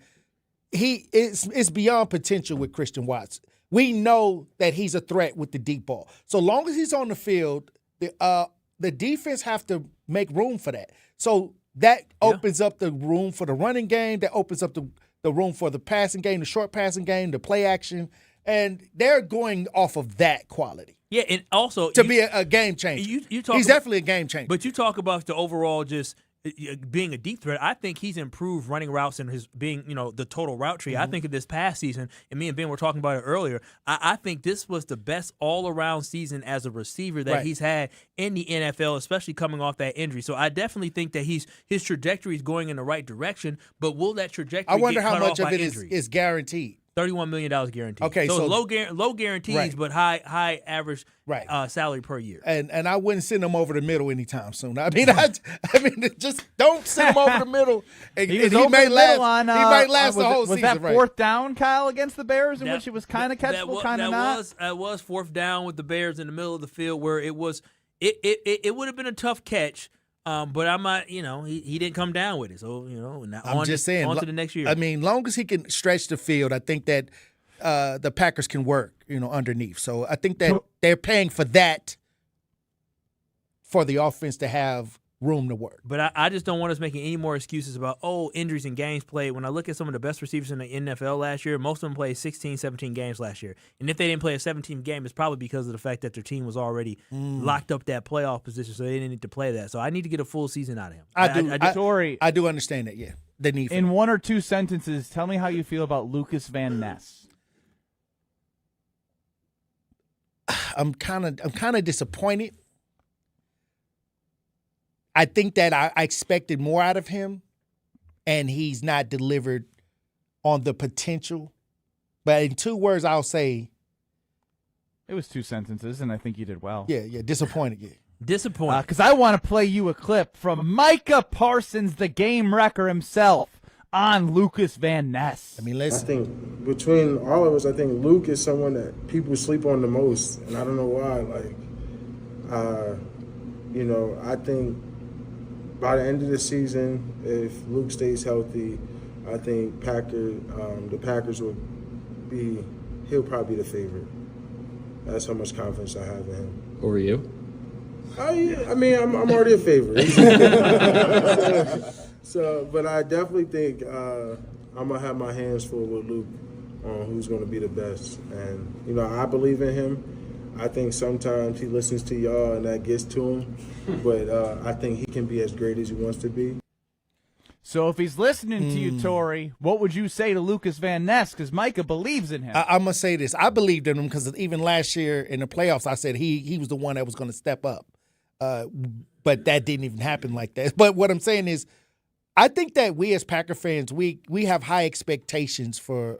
[SPEAKER 6] it's beyond potential with Christian Watson. We know that he's a threat with the deep ball. So long as he's on the field, the defense have to make room for that. So that opens up the room for the running game. That opens up the room for the passing game, the short passing game, the play action. And they're going off of that quality.
[SPEAKER 1] Yeah, and also
[SPEAKER 6] to be a game changer. He's definitely a game changer.
[SPEAKER 1] But you talk about the overall just being a deep threat. I think he's improved running routes and his being, the total route tree. I think of this past season, and me and Ben were talking about it earlier, I think this was the best all-around season as a receiver that he's had in the NFL, especially coming off that injury. So I definitely think that his trajectory is going in the right direction, but will that trajectory
[SPEAKER 6] I wonder
[SPEAKER 1] get
[SPEAKER 6] how
[SPEAKER 1] cut
[SPEAKER 6] much
[SPEAKER 1] off
[SPEAKER 6] of
[SPEAKER 1] by
[SPEAKER 6] it
[SPEAKER 1] injury?
[SPEAKER 6] is guaranteed.
[SPEAKER 1] $31 million guaranteed.
[SPEAKER 6] Okay,
[SPEAKER 1] so
[SPEAKER 6] so
[SPEAKER 1] low guarantees,
[SPEAKER 6] right.
[SPEAKER 1] but high average
[SPEAKER 6] Right.
[SPEAKER 1] salary per year.
[SPEAKER 6] And I wouldn't send him over the middle anytime soon. I mean, just don't send him over the middle. And,
[SPEAKER 3] He was
[SPEAKER 6] and
[SPEAKER 3] over
[SPEAKER 6] may
[SPEAKER 3] the
[SPEAKER 6] last.
[SPEAKER 3] middle on,
[SPEAKER 6] he might last the whole
[SPEAKER 3] was
[SPEAKER 6] season.
[SPEAKER 3] that
[SPEAKER 6] right.
[SPEAKER 3] fourth down, Kyle, against the Bears, in which it was kind of catchable, kind of not?
[SPEAKER 1] That was fourth down with the Bears in the middle of the field where it was it would have been a tough catch. But I'm not, he didn't come down with it. So, now
[SPEAKER 6] I'm just saying,
[SPEAKER 1] on to the next year.
[SPEAKER 6] I mean, long as he can stretch the field, I think that the Packers can work, underneath. So I think that they're paying for that for the offense to have room to work.
[SPEAKER 1] But I just don't want us making any more excuses about, injuries and games played. When I look at some of the best receivers in the NFL last year, most of them played 16, 17 games last year. And if they didn't play a 17th game, it's probably because of the fact that their team was already locked up that playoff position, so they didn't need to play that. So I need to get a full season out of him.
[SPEAKER 6] I do understand that, yeah. The need for
[SPEAKER 3] In one or two sentences, tell me how you feel about Lucas Van Ness.
[SPEAKER 6] I'm kind of disappointed. I think that I expected more out of him, and he's not delivered on the potential. But in 2 words, I'll say.
[SPEAKER 3] It was 2 sentences, and I think you did well.
[SPEAKER 6] Yeah, disappointed. Yeah.
[SPEAKER 1] Disappointed.
[SPEAKER 3] Because I want to play you a clip from Micah Parsons, the game wrecker himself, on Lucas Van Ness.
[SPEAKER 6] I mean, I
[SPEAKER 10] think between all of us, I think Luke is someone that people sleep on the most, and I don't know why. I think by the end of the season, if Luke stays healthy, I think the Packers he'll probably be the favorite. That's how much confidence I have in him.
[SPEAKER 11] Who are you?
[SPEAKER 10] I mean, I'm already a favorite. But I definitely think I'm going to have my hands full with Luke on who's going to be the best. And, I believe in him. I think sometimes he listens to y'all and that gets to him. But I think he can be as great as he wants to be.
[SPEAKER 3] So if he's listening to you, Tori, what would you say to Lucas Van Ness? Because Micah believes in him.
[SPEAKER 6] I'm going to say this. I believed in him because even last year in the playoffs, I said he was the one that was going to step up. But that didn't even happen like that. But what I'm saying is, I think that we as Packer fans, we have high expectations for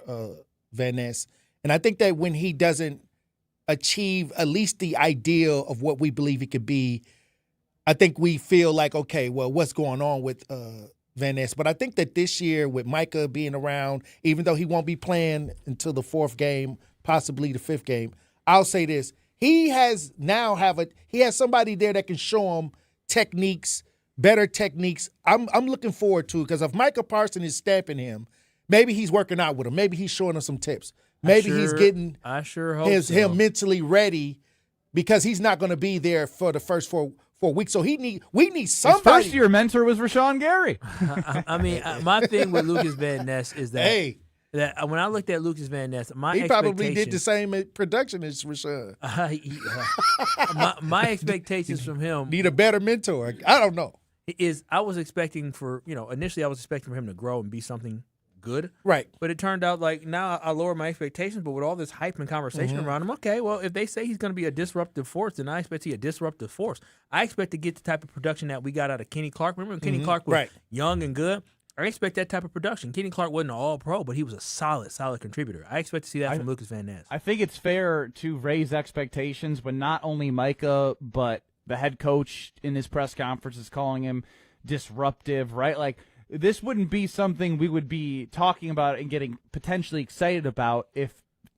[SPEAKER 6] Van Ness. And I think that when he doesn't achieve at least the ideal of what we believe he could be, I think we feel like, okay, well, what's going on with Van Ness? But I think that this year with Micah being around, even though he won't be playing until the 4th game, possibly the 5th game, I'll say this. He has somebody there that can show him techniques, better techniques. I'm looking forward to it because if Micah Parsons is stamping him, maybe he's working out with him. Maybe he's showing him some tips. Maybe he's getting him mentally ready because he's not going to be there for the first four weeks. So we need somebody.
[SPEAKER 3] His first-year mentor was Rashawn Gary.
[SPEAKER 1] I mean, my thing with Lucas Van Ness is that that when I looked at Lucas Van Ness,
[SPEAKER 6] he probably did the same production as Rashawn.
[SPEAKER 1] My expectations from him
[SPEAKER 6] need a better mentor. I don't know.
[SPEAKER 1] I was expecting initially I was expecting for him to grow and be something good.
[SPEAKER 6] Right.
[SPEAKER 1] But it turned out like now I lower my expectations, but with all this hype and conversation around him, okay, well, if they say he's going to be a disruptive force, then I expect to be a disruptive force. I expect to get the type of production that we got out of Kenny Clark. Remember when Kenny Clark was young and good? I expect that type of production. Kenny Clark wasn't an all-pro, but he was a solid contributor. I expect to see that from Lucas Van Ness.
[SPEAKER 3] I think it's fair to raise expectations when not only Micah, but the head coach in his press conference is calling him disruptive, right? Like, this wouldn't be something we would be talking about and getting potentially excited about if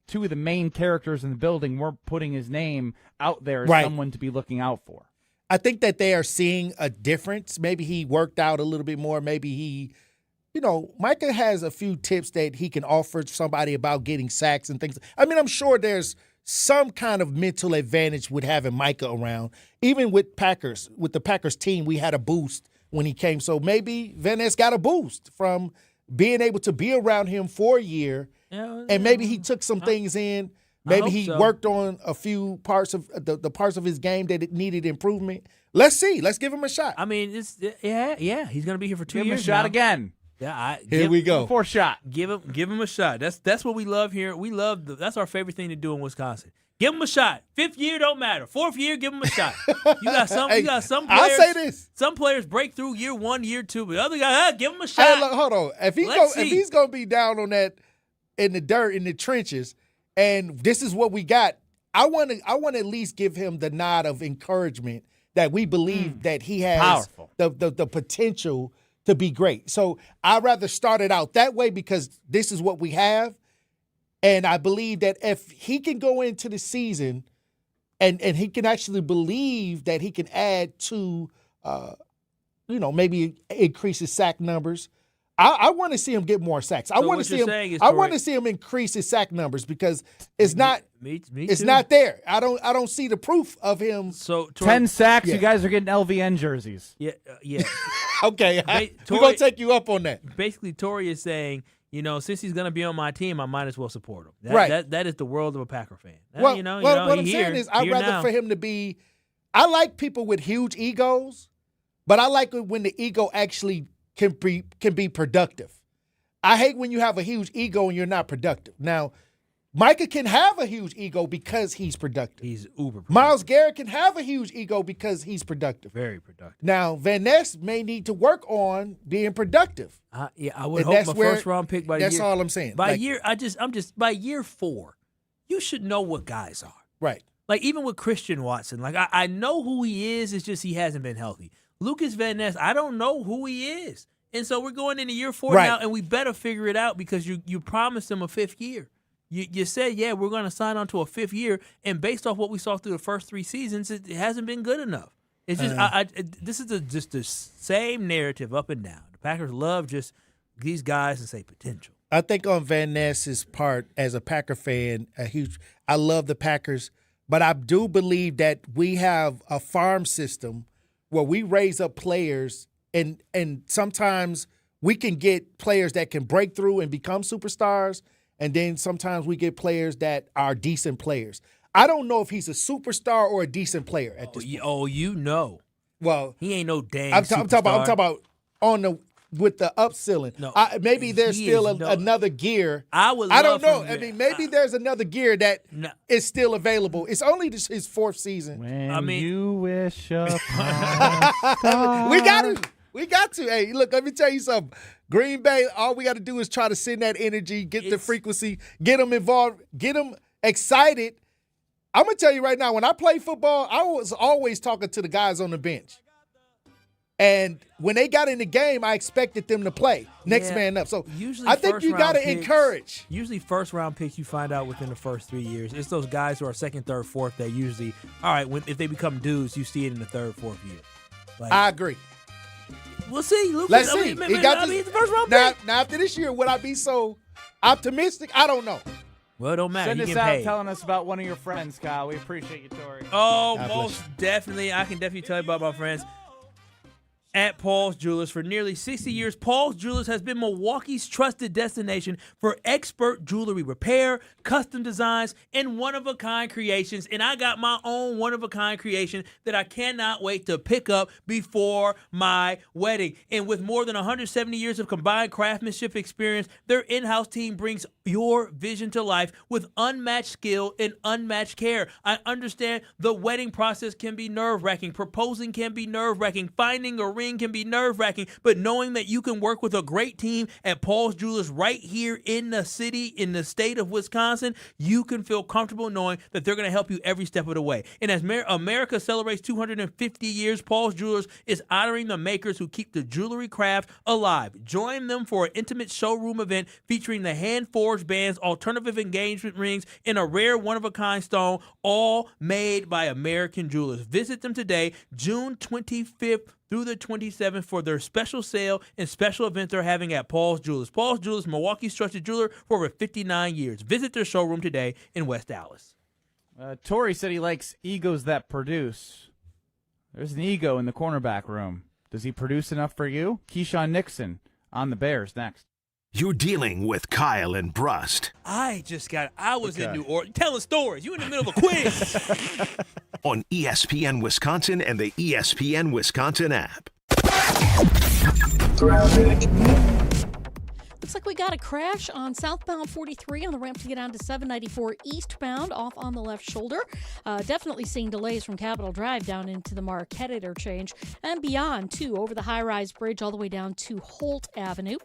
[SPEAKER 3] 2 of the main characters in the building weren't putting his name out there as someone to be looking out for.
[SPEAKER 6] I think that they are seeing a difference. Maybe he worked out a little bit more. Maybe he, Micah has a few tips that he can offer somebody about getting sacks and things. I mean, I'm sure there's some kind of mental advantage with having Micah around. Even with the Packers team, we had a boost when he came. So maybe Van Ness got a boost from being able to be around him for a year, and maybe he took some things in. Maybe he worked on a few parts of the parts of his game that it needed improvement. Let's see. Let's give him a shot.
[SPEAKER 1] I mean, he's going to be here for 2 years.
[SPEAKER 3] Give him a shot again.
[SPEAKER 1] Yeah,
[SPEAKER 6] here we go.
[SPEAKER 3] 4th shot.
[SPEAKER 1] Give him a shot. That's what we love here. We love that's our favorite thing to do in Wisconsin. Give him a shot. 5th year don't matter. 4th year, give him a shot. You got some players.
[SPEAKER 6] I'll say this:
[SPEAKER 1] some players break through year 1, year 2, but the other guy, give him a shot.
[SPEAKER 6] Hey, look, hold on. If he's gonna be down on that in the dirt, in the trenches, and this is what we got. I want to at least give him the nod of encouragement that we believe that he has the potential to be great. So I'd rather start it out that way because this is what we have. And I believe that if he can go into the season and he can actually believe that he can add to, maybe increase his sack numbers. I want to see him get more sacks. I want to see him increase his sack numbers because it's not it's not there. I don't see the proof of him.
[SPEAKER 1] So
[SPEAKER 3] 10 sacks. You guys are getting LVN jerseys.
[SPEAKER 1] Yeah.
[SPEAKER 6] Okay, we're gonna take you up on that.
[SPEAKER 1] Basically, Torrey is saying, since he's going to be on my team, I might as well support him. That is the world of a Packer fan.
[SPEAKER 6] What I'm saying is, I'd rather for him to be. I like people with huge egos, but I like it when the ego actually can be productive. I hate when you have a huge ego and you're not productive. Now, Micah can have a huge ego because he's productive.
[SPEAKER 1] He's uber productive.
[SPEAKER 6] Myles Garrett can have a huge ego because he's productive.
[SPEAKER 1] Very productive.
[SPEAKER 6] Now, Van Ness may need to work on being productive.
[SPEAKER 1] I would hope my first round pick by
[SPEAKER 6] that's
[SPEAKER 1] year.
[SPEAKER 6] all I'm saying.
[SPEAKER 1] By year 4, you should know what guys are.
[SPEAKER 6] Right.
[SPEAKER 1] Like even with Christian Watson, like I know who he is. It's just he hasn't been healthy. Lucas Van Ness, I don't know who he is. And so we're going into year 4 now, and we better figure it out because you promised him a 5th year. You said, we're going to sign on to a 5th year, and based off what we saw through the first 3 seasons, it hasn't been good enough. It's just this is just the same narrative up and down. The Packers love just these guys and say potential.
[SPEAKER 6] I think on Van Ness's part, as a Packer fan, I love the Packers, but I do believe that we have a farm system where we raise up players, and sometimes we can get players that can break through and become superstars, and then sometimes we get players that are decent players. I don't know if he's a superstar or a decent player at this point. Well,
[SPEAKER 1] he ain't no dang
[SPEAKER 6] I'm talking about with the upselling.
[SPEAKER 1] No,
[SPEAKER 6] maybe there's still another gear.
[SPEAKER 1] I
[SPEAKER 6] don't know. I mean, maybe there's another gear that is still available. It's only his 4th season.
[SPEAKER 3] When you wish upon a star.
[SPEAKER 6] We got to. Hey, look, let me tell you something. Green Bay, all we got to do is try to send that energy, get the frequency, get them involved, get them excited. I'm going to tell you right now, when I play football, I was always talking to the guys on the bench. And when they got in the game, I expected them to play. Next man up. So
[SPEAKER 1] usually
[SPEAKER 6] I think you got to encourage.
[SPEAKER 1] Usually first-round picks you find out within the first 3 years. It's those guys who are 2nd, 3rd, 4th that usually, all right, if they become dudes, you see it in the 3rd, 4th year.
[SPEAKER 6] I agree.
[SPEAKER 1] We'll see. Lucas,
[SPEAKER 6] Let's see.
[SPEAKER 1] He's the first-round pick.
[SPEAKER 6] Now, after this year, would I be so optimistic? I don't know.
[SPEAKER 1] Well, it don't matter.
[SPEAKER 3] Send us out telling us about one of your friends, Kyle. We appreciate you, Tori.
[SPEAKER 1] Oh, most definitely. I can definitely tell you about my friends at Paul's Jewelers. For nearly 60 years, Paul's Jewelers has been Milwaukee's trusted destination for expert jewelry repair, custom designs, and one-of-a-kind creations. And I got my own one-of-a-kind creation that I cannot wait to pick up before my wedding. And with more than 170 years of combined craftsmanship experience, their in-house team brings your vision to life with unmatched skill and unmatched care. I understand the wedding process can be nerve-wracking. Proposing can be nerve-wracking. Finding a ring can be nerve-wracking. But knowing that you can work with a great team at Paul's Jewelers right here in the city, in the state of Wisconsin, you can feel comfortable knowing that they're going to help you every step of the way. And as America celebrates 250 years, Paul's Jewelers is honoring the makers who keep the jewelry craft alive. Join them for an intimate showroom event featuring the hand-forged bands, alternative engagement rings, and a rare one-of-a-kind stone, all made by American jewelers. Visit them today, June 25th through the 27th, for their special sale and special event they're having at Paul's Jewelers. Paul's Jewelers, Milwaukee's trusted jeweler for over 59 years. Visit their showroom today in West Dallas.
[SPEAKER 3] Torrey said he likes egos that produce. There's an ego in the cornerback room. Does he produce enough for you? Keyshawn Nixon on the Bears next.
[SPEAKER 2] You're dealing with Kyle and Brust.
[SPEAKER 1] I was in New Orleans telling stories. You in the middle of a quiz.
[SPEAKER 2] On ESPN Wisconsin and the ESPN Wisconsin app.
[SPEAKER 5] Looks like we got a crash on southbound 43 on the ramp to get on to 794 eastbound off on the left shoulder. Definitely seeing delays from Capitol Drive down into the Marquette interchange and beyond, too, over the high-rise bridge all the way down to Holt Avenue.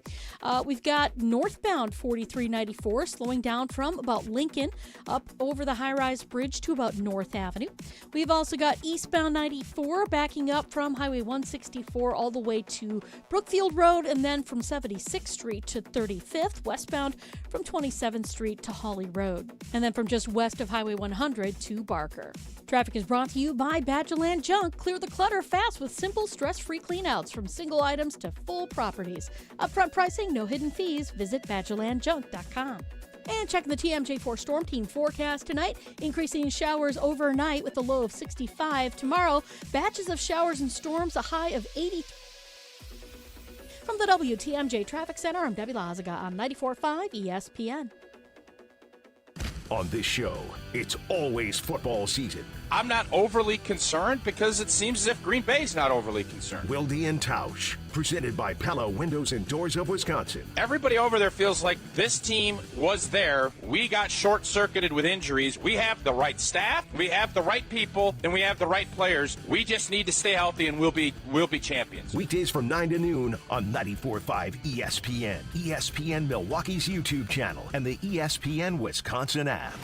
[SPEAKER 5] We've got northbound 4394 slowing down from about Lincoln up over the high-rise bridge to about North Avenue. We've also got eastbound 94 backing up from Highway 164 all the way to Brookfield Road, and then from 76th Street to 35th, westbound from 27th Street to Hawley Road, and then from just west of Highway 100 to Barker. Traffic is brought to you by Badgerland Junk. Clear the clutter fast with simple, stress-free cleanouts from single items to full properties. Upfront pricing, no hidden fees. Visit badgerlandjunk.com. And checking the TMJ4 Storm Team forecast tonight, increasing showers overnight with a low of 65. Tomorrow, batches of showers and storms, a high of 80. From the WTMJ Traffic Center, I'm Debbie Lazaga on 94.5 ESPN.
[SPEAKER 2] On this show, it's always football season.
[SPEAKER 7] I'm not overly concerned because it seems as if Green Bay's not overly concerned.
[SPEAKER 2] Wilde and Tausch, presented by Pella Windows and Doors of Wisconsin.
[SPEAKER 7] Everybody over there feels like this team was there. We got short-circuited with injuries. We have the right staff, we have the right people, and we have the right players. We just need to stay healthy, and we'll be champions.
[SPEAKER 2] Weekdays from 9 to noon on 94.5 ESPN, ESPN Milwaukee's YouTube channel, and the ESPN Wisconsin app.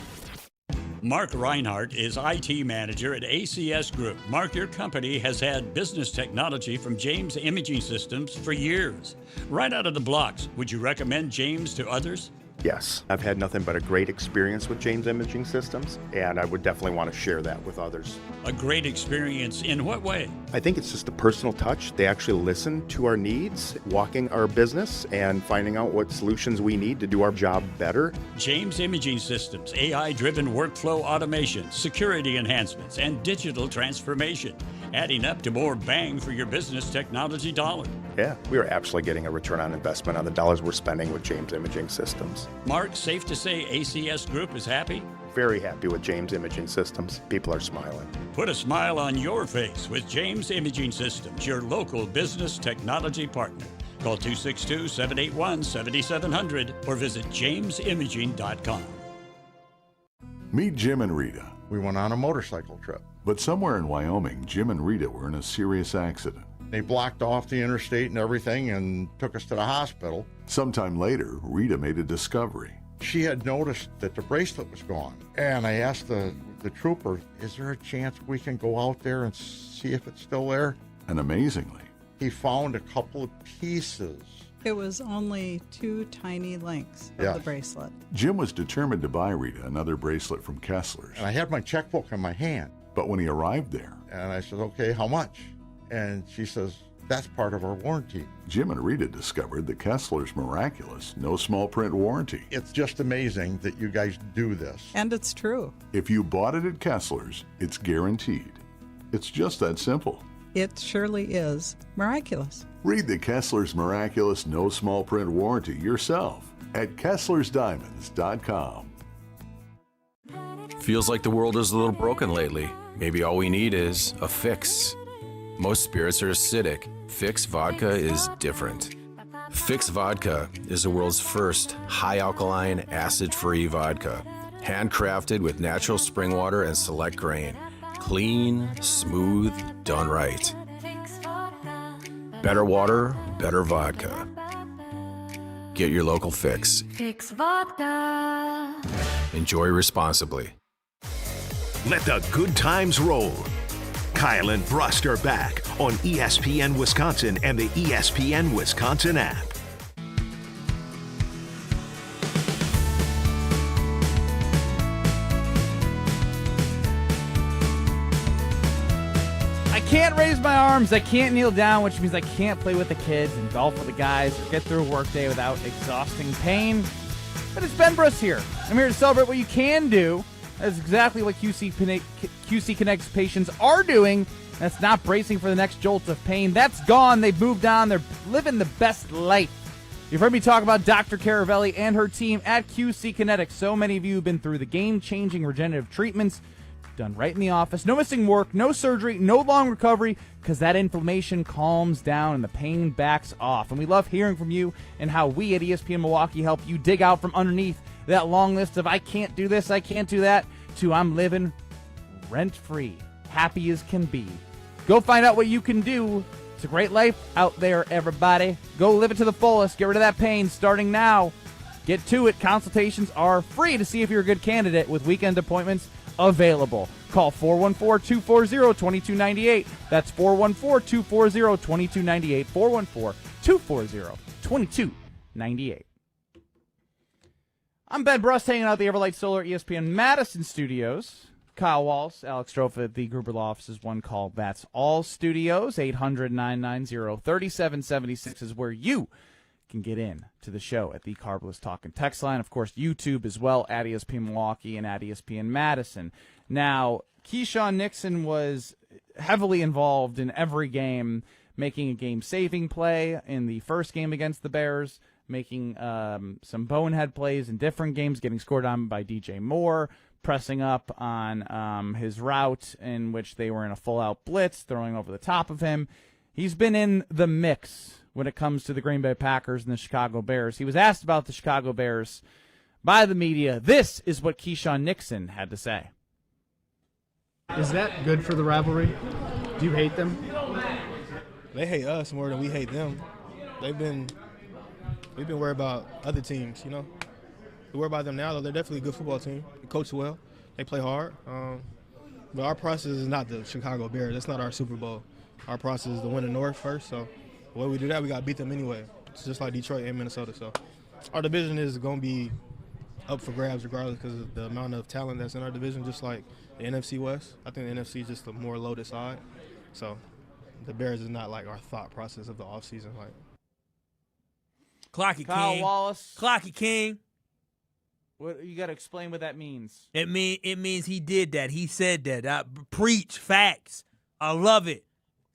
[SPEAKER 11] Mark Reinhardt is IT manager at ACS Group. Mark, your company has had business technology from James Imaging Systems for years. Right out of the blocks, would you recommend James to others?
[SPEAKER 14] Yes, I've had nothing but a great experience with James Imaging Systems, and I would definitely want to share that with others.
[SPEAKER 11] A great experience in what way?
[SPEAKER 14] I think it's just a personal touch. They actually listen to our needs, walking our business, and finding out what solutions we need to do our job better.
[SPEAKER 11] James Imaging Systems, AI-driven workflow automation, security enhancements, and digital transformation, adding up to more bang for your business technology dollar.
[SPEAKER 14] Yeah, we are absolutely getting a return on investment on the dollars we're spending with James Imaging Systems.
[SPEAKER 11] Mark, safe to say ACS Group is happy?
[SPEAKER 14] Very happy with James Imaging Systems. People are smiling.
[SPEAKER 11] Put a smile on your face with James Imaging Systems, your local business technology partner. Call 262-781-7700 or visit jamesimaging.com.
[SPEAKER 23] Meet Jim and Rita.
[SPEAKER 25] We went on a motorcycle trip.
[SPEAKER 23] But somewhere in Wyoming, Jim and Rita were in a serious accident.
[SPEAKER 25] They blocked off the interstate and everything and took us to the hospital.
[SPEAKER 23] Sometime later, Rita made a discovery.
[SPEAKER 25] She had noticed that the bracelet was gone. And I asked the trooper, is there a chance we can go out there and see if it's still there?
[SPEAKER 23] And amazingly,
[SPEAKER 25] he found a couple of pieces.
[SPEAKER 26] It was only 2 tiny links of the bracelet.
[SPEAKER 23] Jim was determined to buy Rita another bracelet from Kessler's.
[SPEAKER 25] And I had my checkbook in my hand.
[SPEAKER 23] But when he arrived there,
[SPEAKER 25] and I said, okay, how much? And she says, that's part of our warranty.
[SPEAKER 23] Jim and Rita discovered the Kessler's miraculous, no small print warranty.
[SPEAKER 25] It's just amazing that you guys do this.
[SPEAKER 26] And it's true.
[SPEAKER 23] If you bought it at Kessler's, it's guaranteed. It's just that simple.
[SPEAKER 26] It surely is miraculous.
[SPEAKER 23] Read the Kessler's miraculous, no small print warranty yourself at KesslersDiamonds.com.
[SPEAKER 27] Feels like the world is a little broken lately. Maybe all we need is a fix. Most spirits are acidic. Fix Vodka is different. Fix Vodka is the world's first high-alkaline, acid-free vodka. Handcrafted with natural spring water and select grain. Clean, smooth, done right. Better water, better vodka. Get your local Fix.
[SPEAKER 28] Fix Vodka.
[SPEAKER 27] Enjoy responsibly.
[SPEAKER 2] Let the good times roll. Kyle and Brust are back on ESPN Wisconsin and the ESPN Wisconsin app.
[SPEAKER 3] I can't raise my arms, I can't kneel down, which means I can't play with the kids and golf with the guys or get through a workday without exhausting pain. But it's Ben Brust here. I'm here to celebrate what you can do. That's exactly what QC Connect's patients are doing. That's not bracing for the next jolt of pain. That's gone. They've moved on. They're living the best life. You've heard me talk about Dr. Caravelli and her team at QC Kinetics. So many of you have been through the game-changing regenerative treatments done right in the office. No missing work, no surgery, no long recovery, because that inflammation calms down and the pain backs off. And we love hearing from you and how we at ESPN Milwaukee help you dig out from underneath that long list of I can't do this, I can't do that, to I'm living rent-free, happy as can be. Go find out what you can do. It's a great life out there, everybody. Go live it to the fullest. Get rid of that pain starting now. Get to it. Consultations are free to see if you're a good candidate with weekend appointments available. Call 414-240-2298. That's 414-240-2298. 414-240-2298. I'm Ben Brust, hanging out at the Everlight Solar ESPN Madison studios. Kyle Wallace, Alex Strofa at the Gruber Law Office's One Call That's All studios. 800-990-3776 is where you can get in to the show at the Carbless Talk and Text line. Of course, YouTube as well, at ESPN Milwaukee and at ESPN Madison. Now, Keyshawn Nixon was heavily involved in every game, making a game-saving play in the first game against the Bears, making some bonehead plays in different games, getting scored on by DJ Moore, pressing up on his route in which they were in a full-out blitz, throwing over the top of him. He's been in the mix when it comes to the Green Bay Packers and the Chicago Bears. He was asked about the Chicago Bears by the media. This is what Keyshawn Nixon had to say.
[SPEAKER 4] Is that good for the rivalry? Do you hate them?
[SPEAKER 9] They hate us more than we hate them. We've been worried about other teams, you know. We worry about them now, though. They're definitely a good football team. They coach well. They play hard. But our process is not the Chicago Bears. That's not our Super Bowl. Our process is to win the North first. So the way we do that, we got to beat them anyway. It's just like Detroit and Minnesota. So our division is going to be up for grabs regardless because of the amount of talent that's in our division, just like the NFC West. I think the NFC is just the more loaded side. So the Bears is not like our thought process of the offseason. Like
[SPEAKER 1] Clocky
[SPEAKER 3] Kyle
[SPEAKER 1] King.
[SPEAKER 3] Wallace.
[SPEAKER 1] Clocky King.
[SPEAKER 3] What, you got to explain what that means.
[SPEAKER 1] It means he did that. He said that. Preach facts. I love it.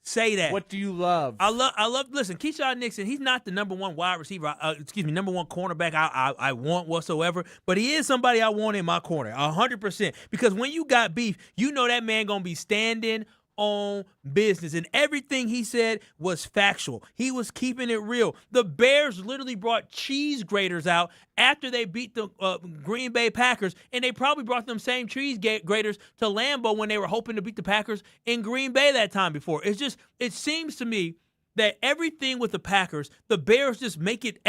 [SPEAKER 1] Say that.
[SPEAKER 3] What do you love?
[SPEAKER 1] I love. Listen, Keyshawn Nixon. He's not the number one wide receiver. Number one cornerback. I want whatsoever. But he is somebody I want in my corner, 100%. Because when you got beef, you know that man gonna be standing on business, and everything he said was factual. He was keeping it real. The Bears literally brought cheese graters out after they beat the Green Bay Packers, and they probably brought them same cheese graters to Lambeau when they were hoping to beat the Packers in Green Bay that time before. It seems to me that everything with the Packers, the Bears just make it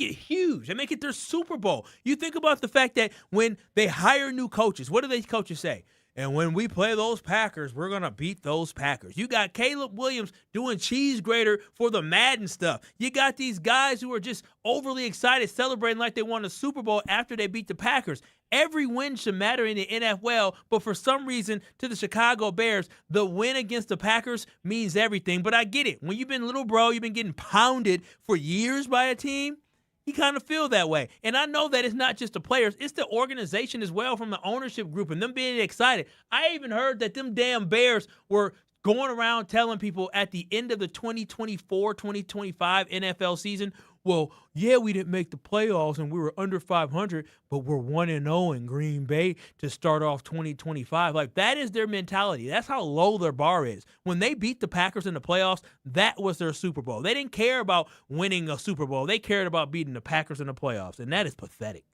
[SPEAKER 1] huge. They make it their Super Bowl. You think about the fact that when they hire new coaches, what do these coaches say? And when we play those Packers, we're going to beat those Packers. You got Caleb Williams doing cheese grater for the Madden stuff. You got these guys who are just overly excited, celebrating like they won a Super Bowl after they beat the Packers. Every win should matter in the NFL, but for some reason, to the Chicago Bears, the win against the Packers means everything. But I get it. When you've been little bro, you've been getting pounded for years by a team, you kind of feel that way. And I know that it's not just the players, it's the organization as well from the ownership group and them being excited. I even heard that them damn Bears were going around telling people at the end of the 2024-2025 NFL season, well, yeah, we didn't make the playoffs and we were under 500, but we're 1-0 in Green Bay to start off 2025. Like, that is their mentality. That's how low their bar is. When they beat the Packers in the playoffs, that was their Super Bowl. They didn't care about winning a Super Bowl. They cared about beating the Packers in the playoffs, and that is pathetic.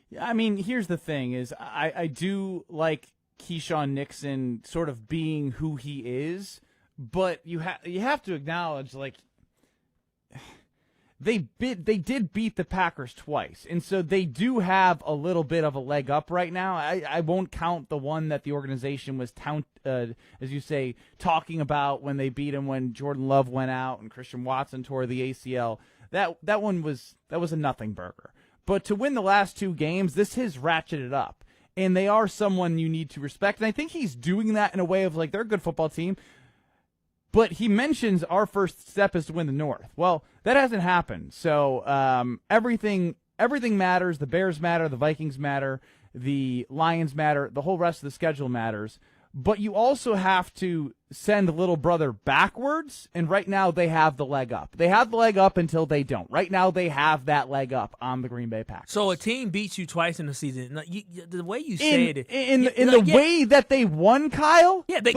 [SPEAKER 3] Yeah, I mean, here's the thing is I do like Keyshawn Nixon sort of being who he is, but you have to acknowledge, like, they did beat the Packers twice, and so they do have a little bit of a leg up right now. I won't count the one that the organization was, as you say, talking about when they beat him when Jordan Love went out and Christian Watson tore the ACL. That one was a nothing burger. But to win the last two games, this has ratcheted up, and they are someone you need to respect. And I think he's doing that in a way of, like, they're a good football team. But he mentions our first step is to win the North. Well, that hasn't happened. So everything matters. The Bears matter. The Vikings matter. The Lions matter. The whole rest of the schedule matters. But you also have to send little brother backwards, and right now they have the leg up. They have the leg up until they don't. Right now they have that leg up on the Green Bay Packers.
[SPEAKER 1] So a team beats you twice in the season. The way you say it,
[SPEAKER 3] in the way that they won, Kyle.
[SPEAKER 1] Yeah, they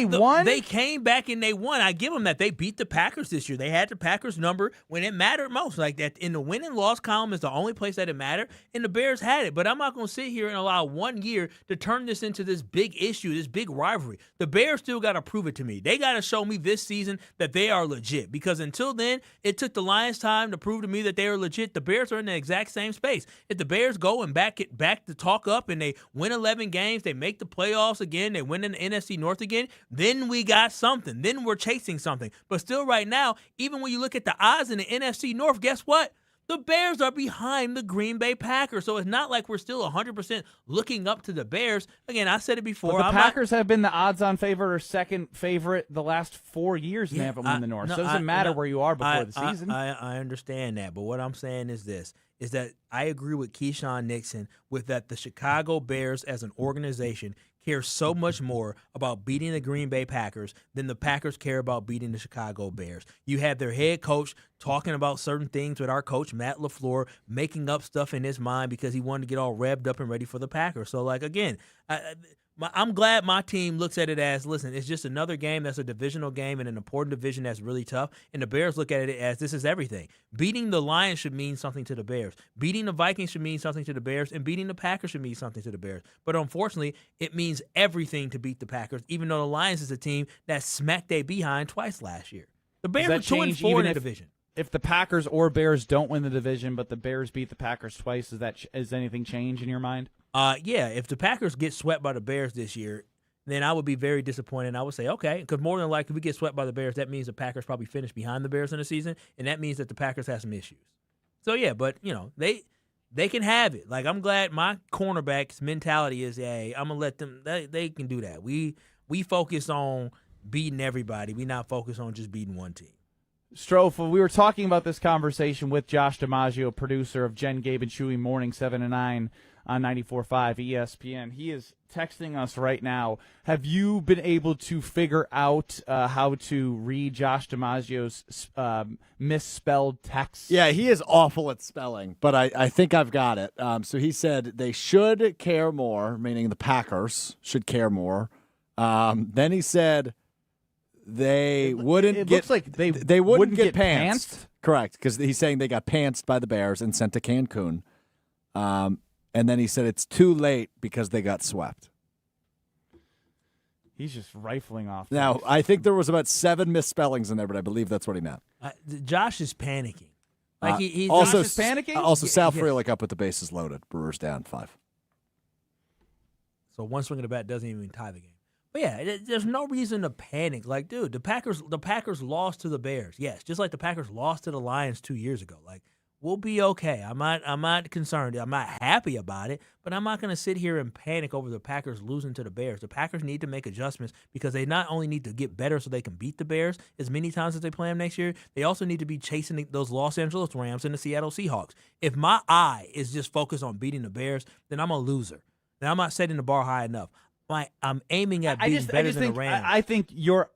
[SPEAKER 1] won. They came back and they won. I give them that. They beat the Packers this year. They had the Packers number when it mattered most. Like that in the win and loss column is the only place that it mattered, and the Bears had it. But I'm not going to sit here and allow 1 year to turn this into this big issue, this big rivalry. The Bears still got to prove it to me. They got to show me this season that they are legit, because until then, it took the Lions time to prove to me that they are legit. The Bears are in the exact same space. If the Bears go and back to talk up and they win 11 games, they make the playoffs again, they win in the NFC North again, then we got something. Then we're chasing something. But still right now, even when you look at the odds in the NFC North, guess what? The Bears are behind the Green Bay Packers, so it's not like we're still 100% looking up to the Bears. Again, I said it before.
[SPEAKER 3] But the Packers have been the odds-on favorite or second favorite the last 4 years, and they haven't won the North. So it doesn't matter where you are before the season.
[SPEAKER 1] I understand that, but what I'm saying is this, is that I agree with Keyshawn Nixon with that the Chicago Bears as an organization care so much more about beating the Green Bay Packers than the Packers care about beating the Chicago Bears. You have their head coach talking about certain things with our coach, Matt LaFleur, making up stuff in his mind because he wanted to get all revved up and ready for the Packers. So, like, again, I'm glad my team looks at it as, listen, it's just another game that's a divisional game in an important division that's really tough, and the Bears look at it as this is everything. Beating the Lions should mean something to the Bears. Beating the Vikings should mean something to the Bears, and beating the Packers should mean something to the Bears. But unfortunately, it means everything to beat the Packers, even though the Lions is a team that smacked their behind twice last year. The Bears were 2-4 in the division.
[SPEAKER 3] If the Packers or Bears don't win the division, but the Bears beat the Packers twice, does anything change in your mind?
[SPEAKER 1] Yeah, if the Packers get swept by the Bears this year, then I would be very disappointed. I would say, okay, because more than likely, if we get swept by the Bears, that means the Packers probably finish behind the Bears in the season, and that means that the Packers have some issues. So, yeah, but, they can have it. Like, I'm glad my cornerback's mentality is, hey, I'm going to let them, they can do that. We focus on beating everybody. We not focus on just beating one team.
[SPEAKER 3] Strofa, we were talking about this conversation with Josh DiMaggio, producer of Jen, Gabe, and Chewy Morning 7 to 9 on 94.5 ESPN. He is texting us right now. Have you been able to figure out how to read Josh DiMaggio's misspelled text?
[SPEAKER 12] Yeah, he is awful at spelling, but I think I've got it. So he said they should care more, meaning the Packers should care more. Then he said they wouldn't
[SPEAKER 3] it
[SPEAKER 12] get.
[SPEAKER 3] Looks like
[SPEAKER 12] they wouldn't get
[SPEAKER 3] pantsed.
[SPEAKER 12] Correct, because he's saying they got pantsed by the Bears and sent to Cancun. And then he said it's too late because they got swept.
[SPEAKER 3] He's just rifling off.
[SPEAKER 12] Now, I think there was about 7 misspellings in there, but I believe that's what he meant.
[SPEAKER 1] Josh is panicking. Like he's
[SPEAKER 12] also,
[SPEAKER 1] Josh is panicking?
[SPEAKER 12] Also, Sal Frelick up with the bases loaded. Brewers down 5.
[SPEAKER 1] So one swing of the bat doesn't even tie the game. But yeah, there's no reason to panic. Like, dude, the Packers lost to the Bears. Yes, just like the Packers lost to the Lions 2 years ago. Like, we'll be okay. I'm not concerned. I'm not happy about it, but I'm not going to sit here and panic over the Packers losing to the Bears. The Packers need to make adjustments because they not only need to get better so they can beat the Bears as many times as they play them next year, they also need to be chasing those Los Angeles Rams and the Seattle Seahawks. If my eye is just focused on beating the Bears, then I'm a loser. Then I'm not setting the bar high enough. I'm aiming at being better than the Rams.
[SPEAKER 3] I think your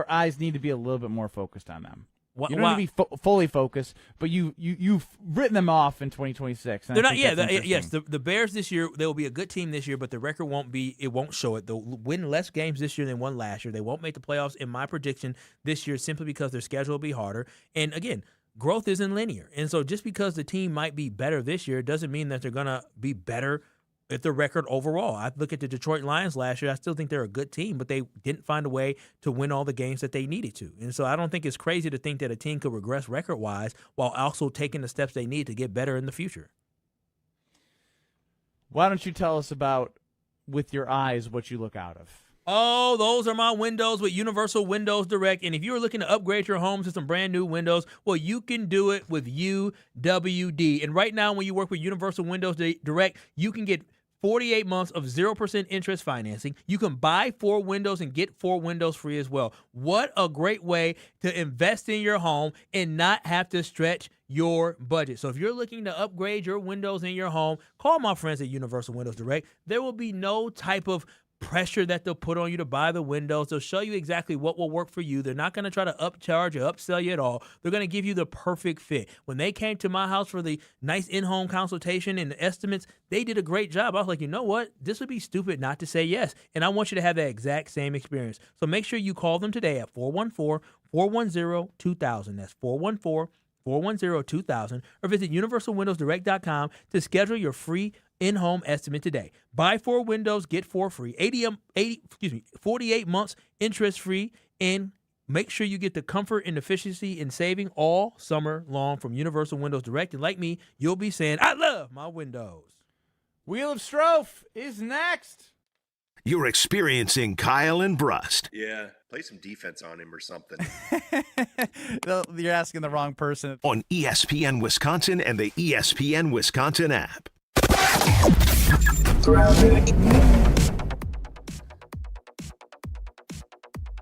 [SPEAKER 3] eyes need to be a little bit more focused on them. You don't need to be fully focused, but you've written them off in 2026.
[SPEAKER 1] They're not. Yes. The Bears this year, they will be a good team this year, but the record won't be. It won't show it. They'll win less games this year than won last year. They won't make the playoffs in my prediction this year simply because their schedule will be harder. And again, growth isn't linear, and so just because the team might be better this year doesn't mean that they're gonna be better at the record overall. I look at the Detroit Lions last year. I still think they're a good team, but they didn't find a way to win all the games that they needed to. And so I don't think it's crazy to think that a team could regress record-wise while also taking the steps they need to get better in the future.
[SPEAKER 3] Why don't you tell us about, with your eyes, what you look out of?
[SPEAKER 1] Oh, those are my windows with Universal Windows Direct. And if you're looking to upgrade your home to some brand new windows, well, you can do it with UWD. And right now, when you work with Universal Windows Direct, you can get 48 months of 0% interest financing. You can buy 4 windows and get 4 windows free as well. What a great way to invest in your home and not have to stretch your budget. So if you're looking to upgrade your windows in your home, call my friends at Universal Windows Direct. There will be no type of pressure that they'll put on you to buy the windows. They'll show you exactly what will work for you. They're not going to try to upcharge or upsell you at all. They're going to give you the perfect fit. When they came to my house for the nice in-home consultation and the estimates, they did a great job. I was like, you know what? This would be stupid not to say yes. And I want you to have that exact same experience. So make sure you call them today at 414-410-2000. That's 414-410-2000, or visit universalwindowsdirect.com to schedule your free in-home estimate today. Buy 4 windows, get 4 free. 48 months interest-free, and make sure you get the comfort and efficiency in saving all summer long from Universal Windows Direct. And like me, you'll be saying, I love my windows.
[SPEAKER 3] Wheel of Strofe is next.
[SPEAKER 2] You're experiencing Kyle and Brust.
[SPEAKER 8] Yeah, play some defense on him or something.
[SPEAKER 3] You're asking the wrong person.
[SPEAKER 2] On ESPN Wisconsin and the ESPN Wisconsin app.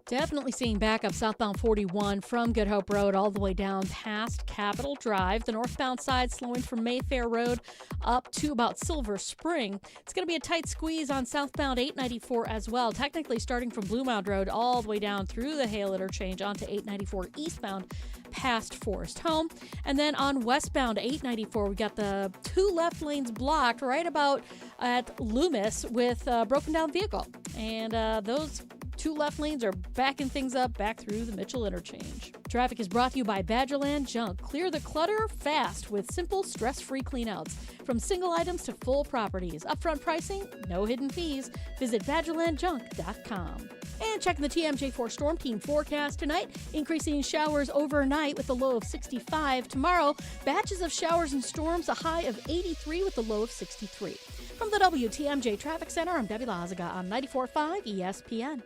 [SPEAKER 5] Definitely seeing backup southbound 41 from Good Hope Road all the way down past Capitol Drive. The northbound side slowing from Mayfair Road up to about Silver Spring. It's going to be a tight squeeze on southbound 894 as well. Technically starting from Blue Mound Road all the way down through the Hale interchange onto 894 eastbound past Forest Home. And then on westbound 894, we got the 2 left lanes blocked right about at Loomis with a broken down vehicle. And those 2 left lanes are backing things up back through the Mitchell interchange. Traffic is brought to you by Badgerland Junk. Clear the clutter fast with simple, stress-free cleanouts. From single items to full properties. Upfront pricing, no hidden fees. Visit BadgerlandJunk.com. And checking the TMJ4 Storm Team forecast tonight. Increasing showers overnight with a low of 65. Tomorrow, batches of showers and storms, a high of 83 with a low of 63. From the WTMJ Traffic Center, I'm Debbie Lazaga on 94.5 ESPN.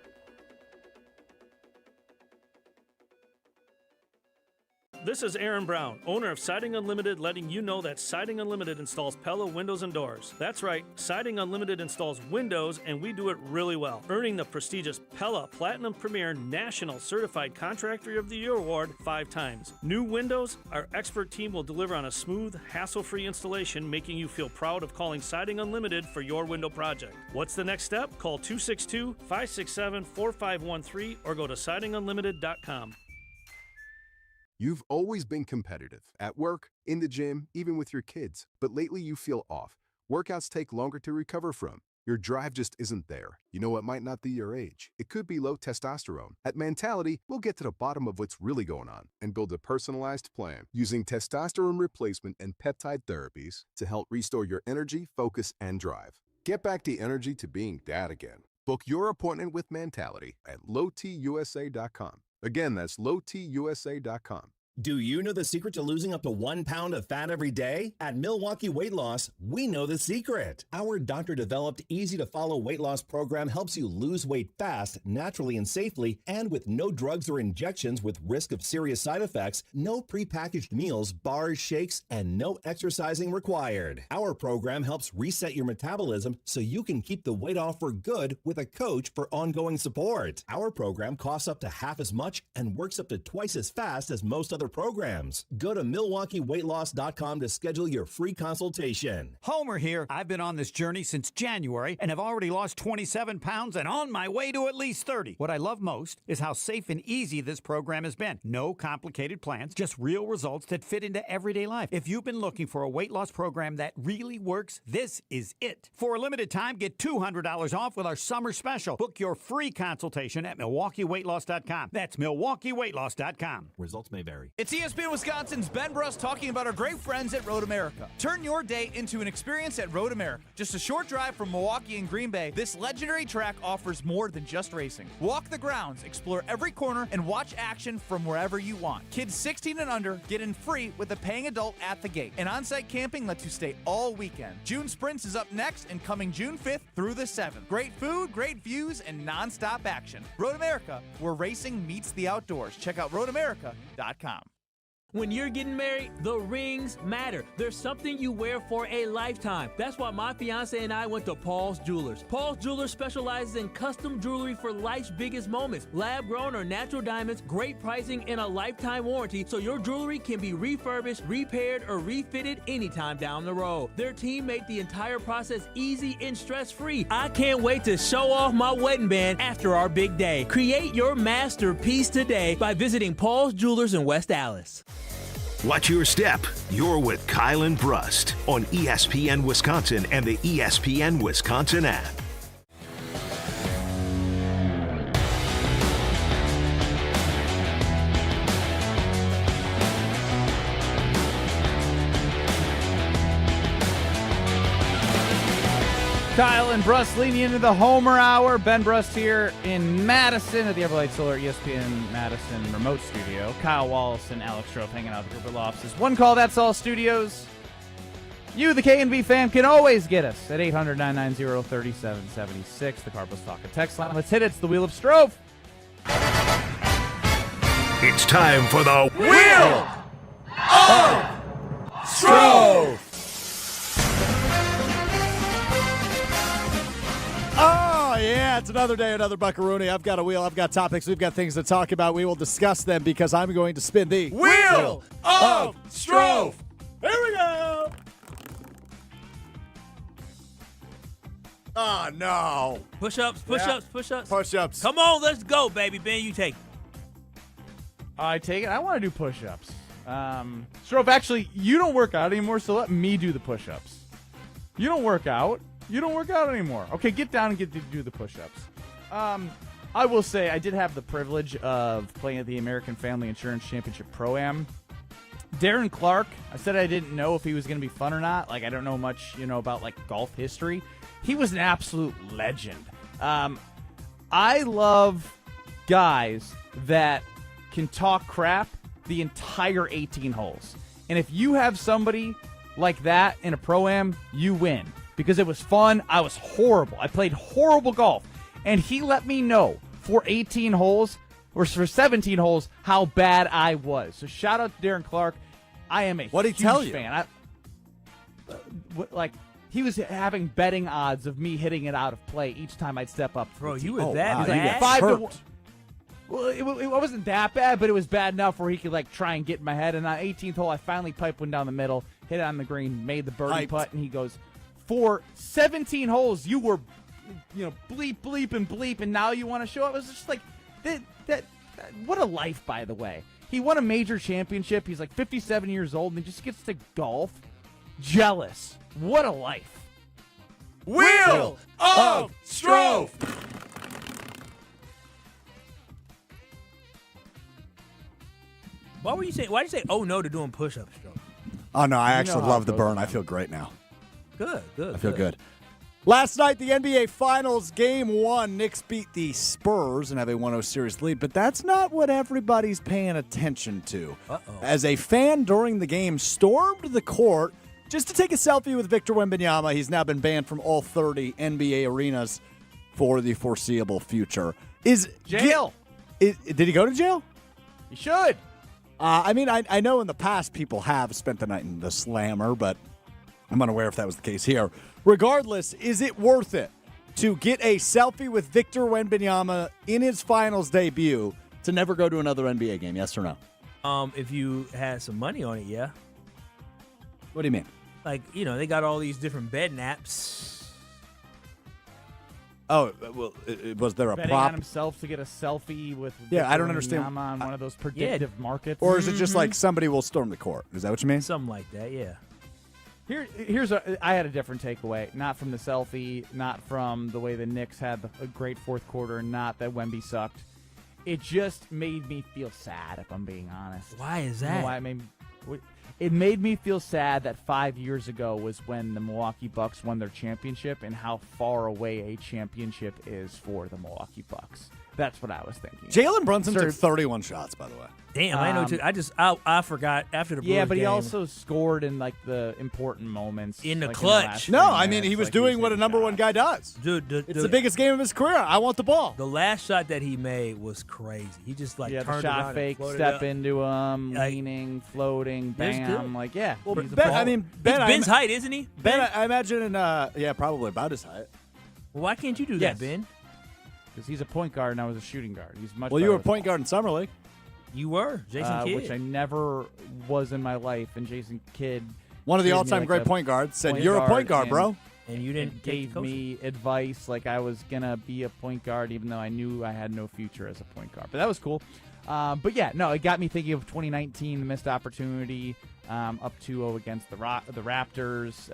[SPEAKER 13] This is Aaron Brown, owner of Siding Unlimited, letting you know that Siding Unlimited installs Pella windows and doors. That's right, Siding Unlimited installs windows, and we do it really well, earning the prestigious Pella Platinum Premier National Certified Contractor of the Year award 5 times. New windows, our expert team will deliver on a smooth, hassle-free installation, making you feel proud of calling Siding Unlimited for your window project. What's the next step? Call 262-567-4513 or go to sidingunlimited.com.
[SPEAKER 15] You've always been competitive at work, in the gym, even with your kids. But lately you feel off. Workouts take longer to recover from. Your drive just isn't there. You know, it might not be your age. It could be low testosterone. At Mentality, we'll get to the bottom of what's really going on and build a personalized plan using testosterone replacement and peptide therapies to help restore your energy, focus, and drive. Get back the energy to being dad again. Book your appointment with Mentality at lowtusa.com. Again, that's lowtusa.com.
[SPEAKER 16] Do you know the secret to losing up to 1 pound of fat every day? At Milwaukee Weight Loss, we know the secret. Our doctor-developed, easy-to-follow weight loss program helps you lose weight fast, naturally and safely, and with no drugs or injections with risk of serious side effects, no prepackaged meals, bars, shakes, and no exercising required. Our program helps reset your metabolism so you can keep the weight off for good with a coach for ongoing support. Our program costs up to half as much and works up to twice as fast as most other programs. Go to MilwaukeeWeightLoss.com to schedule your free consultation.
[SPEAKER 18] Homer here. I've been on this journey since January and have already lost 27 pounds and on my way to at least 30. What I love most is how safe and easy this program has been. No complicated plans, just real results that fit into everyday life. If you've been looking for a weight loss program that really works, this is it. For a limited time, get $200 off with our summer special. Book your free consultation at MilwaukeeWeightLoss.com. That's MilwaukeeWeightLoss.com.
[SPEAKER 16] Results may vary.
[SPEAKER 3] It's ESPN Wisconsin's Ben Brust talking about our great friends at Road America. Turn your day into an experience at Road America. Just a short drive from Milwaukee and Green Bay, this legendary track offers more than just racing. Walk the grounds, explore every corner, and watch action from wherever you want. Kids 16 and under get in free with a paying adult at the gate. And on-site camping lets you stay all weekend. June Sprints is up next and coming June 5th through the 7th. Great food, great views, and non-stop action. Road America, where racing meets the outdoors. Check out roadamerica.com.
[SPEAKER 1] When you're getting married, the rings matter. There's something you wear for a lifetime. That's why my fiance and I went to Paul's Jewelers. Paul's Jewelers specializes in custom jewelry for life's biggest moments. Lab-grown or natural diamonds, great pricing, and a lifetime warranty, so your jewelry can be refurbished, repaired, or refitted anytime down the road. Their team made the entire process easy and stress-free. I can't wait to show off my wedding band after our big day. Create your masterpiece today by visiting Paul's Jewelers in West Allis.
[SPEAKER 2] Watch your step. You're with Kyle and Brust on ESPN Wisconsin and the ESPN Wisconsin app.
[SPEAKER 3] Kyle and Brust leaning into the Homer Hour. Ben Brust here in Madison at the Everlight Solar ESPN Madison remote studio. Kyle Wallace and Alex Strofe hanging out at the Gruber Law offices. One call, that's all studios. You, the K&B fan, can always get us at 800-990-3776. The Cardinals Talk and Text line. Let's hit it. It's the Wheel of Strofe.
[SPEAKER 2] It's time for the
[SPEAKER 12] Wheel of Strofe. Oh, yeah, it's another day, another Buckaroonie. I've got a wheel. I've got topics. We've got things to talk about. We will discuss them because I'm going to spin the
[SPEAKER 6] Wheel of Strofe.
[SPEAKER 12] Here we go. Oh, no.
[SPEAKER 1] Push-ups, push-ups, push-ups.
[SPEAKER 12] Push-ups.
[SPEAKER 1] Come on, let's go, baby. Ben, you take it.
[SPEAKER 3] I take it. I want to do push-ups. Strofe, actually, you don't work out anymore, so let me do the push-ups. You don't work out. You don't work out anymore. Okay, get down and get to do the push-ups. I will say I did have the privilege of playing at the American Family Insurance Championship Pro-Am. Darren Clark, I said I didn't know if he was going to be fun or not. Like, I don't know much, about, golf history. He was an absolute legend. I love guys that can talk crap the entire 18 holes. And if you have somebody like that in a Pro-Am, you win. Because it was fun. I was horrible. I played horrible golf. And he let me know for 18 holes, or for 17 holes, how bad I was. So shout out to Darren Clark. I am a
[SPEAKER 12] What'd he
[SPEAKER 3] huge
[SPEAKER 12] tell you?
[SPEAKER 3] fan. He was having betting odds of me hitting it out of play each time I'd step up.
[SPEAKER 1] Bro, you were that
[SPEAKER 3] bad? 5-1. Well, it wasn't that bad, but it was bad enough where he could just get in my head. And on 18th hole, I finally piped one down the middle, hit it on the green, made the birdie putt, and he goes, for 17 holes, you were, bleep, bleep, and bleep, and now you want to show up? It was just that. What a life, by the way. He won a major championship. He's 57 years old, and he just gets to golf. Jealous. What a life.
[SPEAKER 6] Wheel of Strofe.
[SPEAKER 1] Why'd you say oh no to doing push-ups, Joe?
[SPEAKER 12] Oh, no, I actually love the burn. I feel great now.
[SPEAKER 1] Good.
[SPEAKER 12] I feel good. Last night, the NBA Finals, Game 1. Knicks beat the Spurs and have a 1-0 series lead, but that's not what everybody's paying attention to. As a fan during the game stormed the court just to take a selfie with Victor Wembanyama. He's now been banned from all 30 NBA arenas for the foreseeable future.
[SPEAKER 3] Jail.
[SPEAKER 12] Did he go to jail?
[SPEAKER 3] He should.
[SPEAKER 12] I know in the past people have spent the night in the Slammer, but I'm unaware if that was the case here. Regardless, is it worth it to get a selfie with Victor Wembanyama in his finals debut to never go to another NBA game? Yes or no?
[SPEAKER 1] If you had some money on it, yeah.
[SPEAKER 12] What do you mean?
[SPEAKER 1] They got all these different betting apps.
[SPEAKER 12] Oh, well, was there a
[SPEAKER 3] Betting
[SPEAKER 12] prop?
[SPEAKER 3] on himself to get a selfie with
[SPEAKER 12] I don't understand.
[SPEAKER 3] on one of those predictive markets.
[SPEAKER 12] Or is it just somebody will storm the court? Is that what you mean?
[SPEAKER 1] Something like that, yeah.
[SPEAKER 3] I had a different takeaway. Not from the selfie, not from the way the Knicks had a great fourth quarter, not that Wemby sucked. It just made me feel sad, if I'm being honest.
[SPEAKER 1] Why is that?
[SPEAKER 3] You know why it made me feel sad that 5 years ago was when the Milwaukee Bucks won their championship, and how far away a championship is for the Milwaukee Bucks. That's what I was thinking.
[SPEAKER 12] Jalen Brunson took 31 shots, by the way.
[SPEAKER 1] Damn, I know. I forgot after the Brewers
[SPEAKER 3] Yeah, but he
[SPEAKER 1] game.
[SPEAKER 3] also scored in like the important moments
[SPEAKER 1] In the
[SPEAKER 3] like,
[SPEAKER 1] clutch.
[SPEAKER 3] In the
[SPEAKER 12] No,
[SPEAKER 3] last
[SPEAKER 12] I mean, he was doing what a number one guy does.
[SPEAKER 1] Dude,
[SPEAKER 12] It's the biggest game of his career. I want the ball.
[SPEAKER 1] The last shot that he made was crazy. He just
[SPEAKER 3] the
[SPEAKER 1] turned
[SPEAKER 3] shot
[SPEAKER 1] around
[SPEAKER 3] fake,
[SPEAKER 1] and floated
[SPEAKER 3] step
[SPEAKER 1] up.
[SPEAKER 3] into him, leaning, floating,
[SPEAKER 1] That's
[SPEAKER 3] bam.
[SPEAKER 1] good.
[SPEAKER 3] Like, yeah.
[SPEAKER 12] Well,
[SPEAKER 3] he's a
[SPEAKER 12] Ben,
[SPEAKER 3] baller.
[SPEAKER 12] I mean, Ben,
[SPEAKER 1] He's Ben's height, isn't he?
[SPEAKER 12] Ben, I imagine, probably about his height.
[SPEAKER 1] Well, why can't you do
[SPEAKER 3] Yes.
[SPEAKER 1] that, Ben?
[SPEAKER 3] Because he's a point guard and I was a shooting guard. He's much.
[SPEAKER 12] Well, you
[SPEAKER 3] better
[SPEAKER 12] were a
[SPEAKER 3] with
[SPEAKER 12] point
[SPEAKER 3] the ball.
[SPEAKER 12] guard in summer league.
[SPEAKER 1] You were Jason Kidd,
[SPEAKER 3] which I never was in my life. And Jason Kidd,
[SPEAKER 12] One of the
[SPEAKER 3] treated me
[SPEAKER 12] all-time
[SPEAKER 3] like
[SPEAKER 12] great
[SPEAKER 3] a
[SPEAKER 12] point guards said, "You're a point guard,
[SPEAKER 3] and-
[SPEAKER 12] bro."
[SPEAKER 1] And you didn't
[SPEAKER 3] and
[SPEAKER 1] take
[SPEAKER 3] gave
[SPEAKER 1] the coaching.
[SPEAKER 3] me advice like I was gonna be a point guard, even though I knew I had no future as a point guard. But that was cool. But yeah, no, it got me thinking of 2019, the missed opportunity, up 2-0 against the Raptors.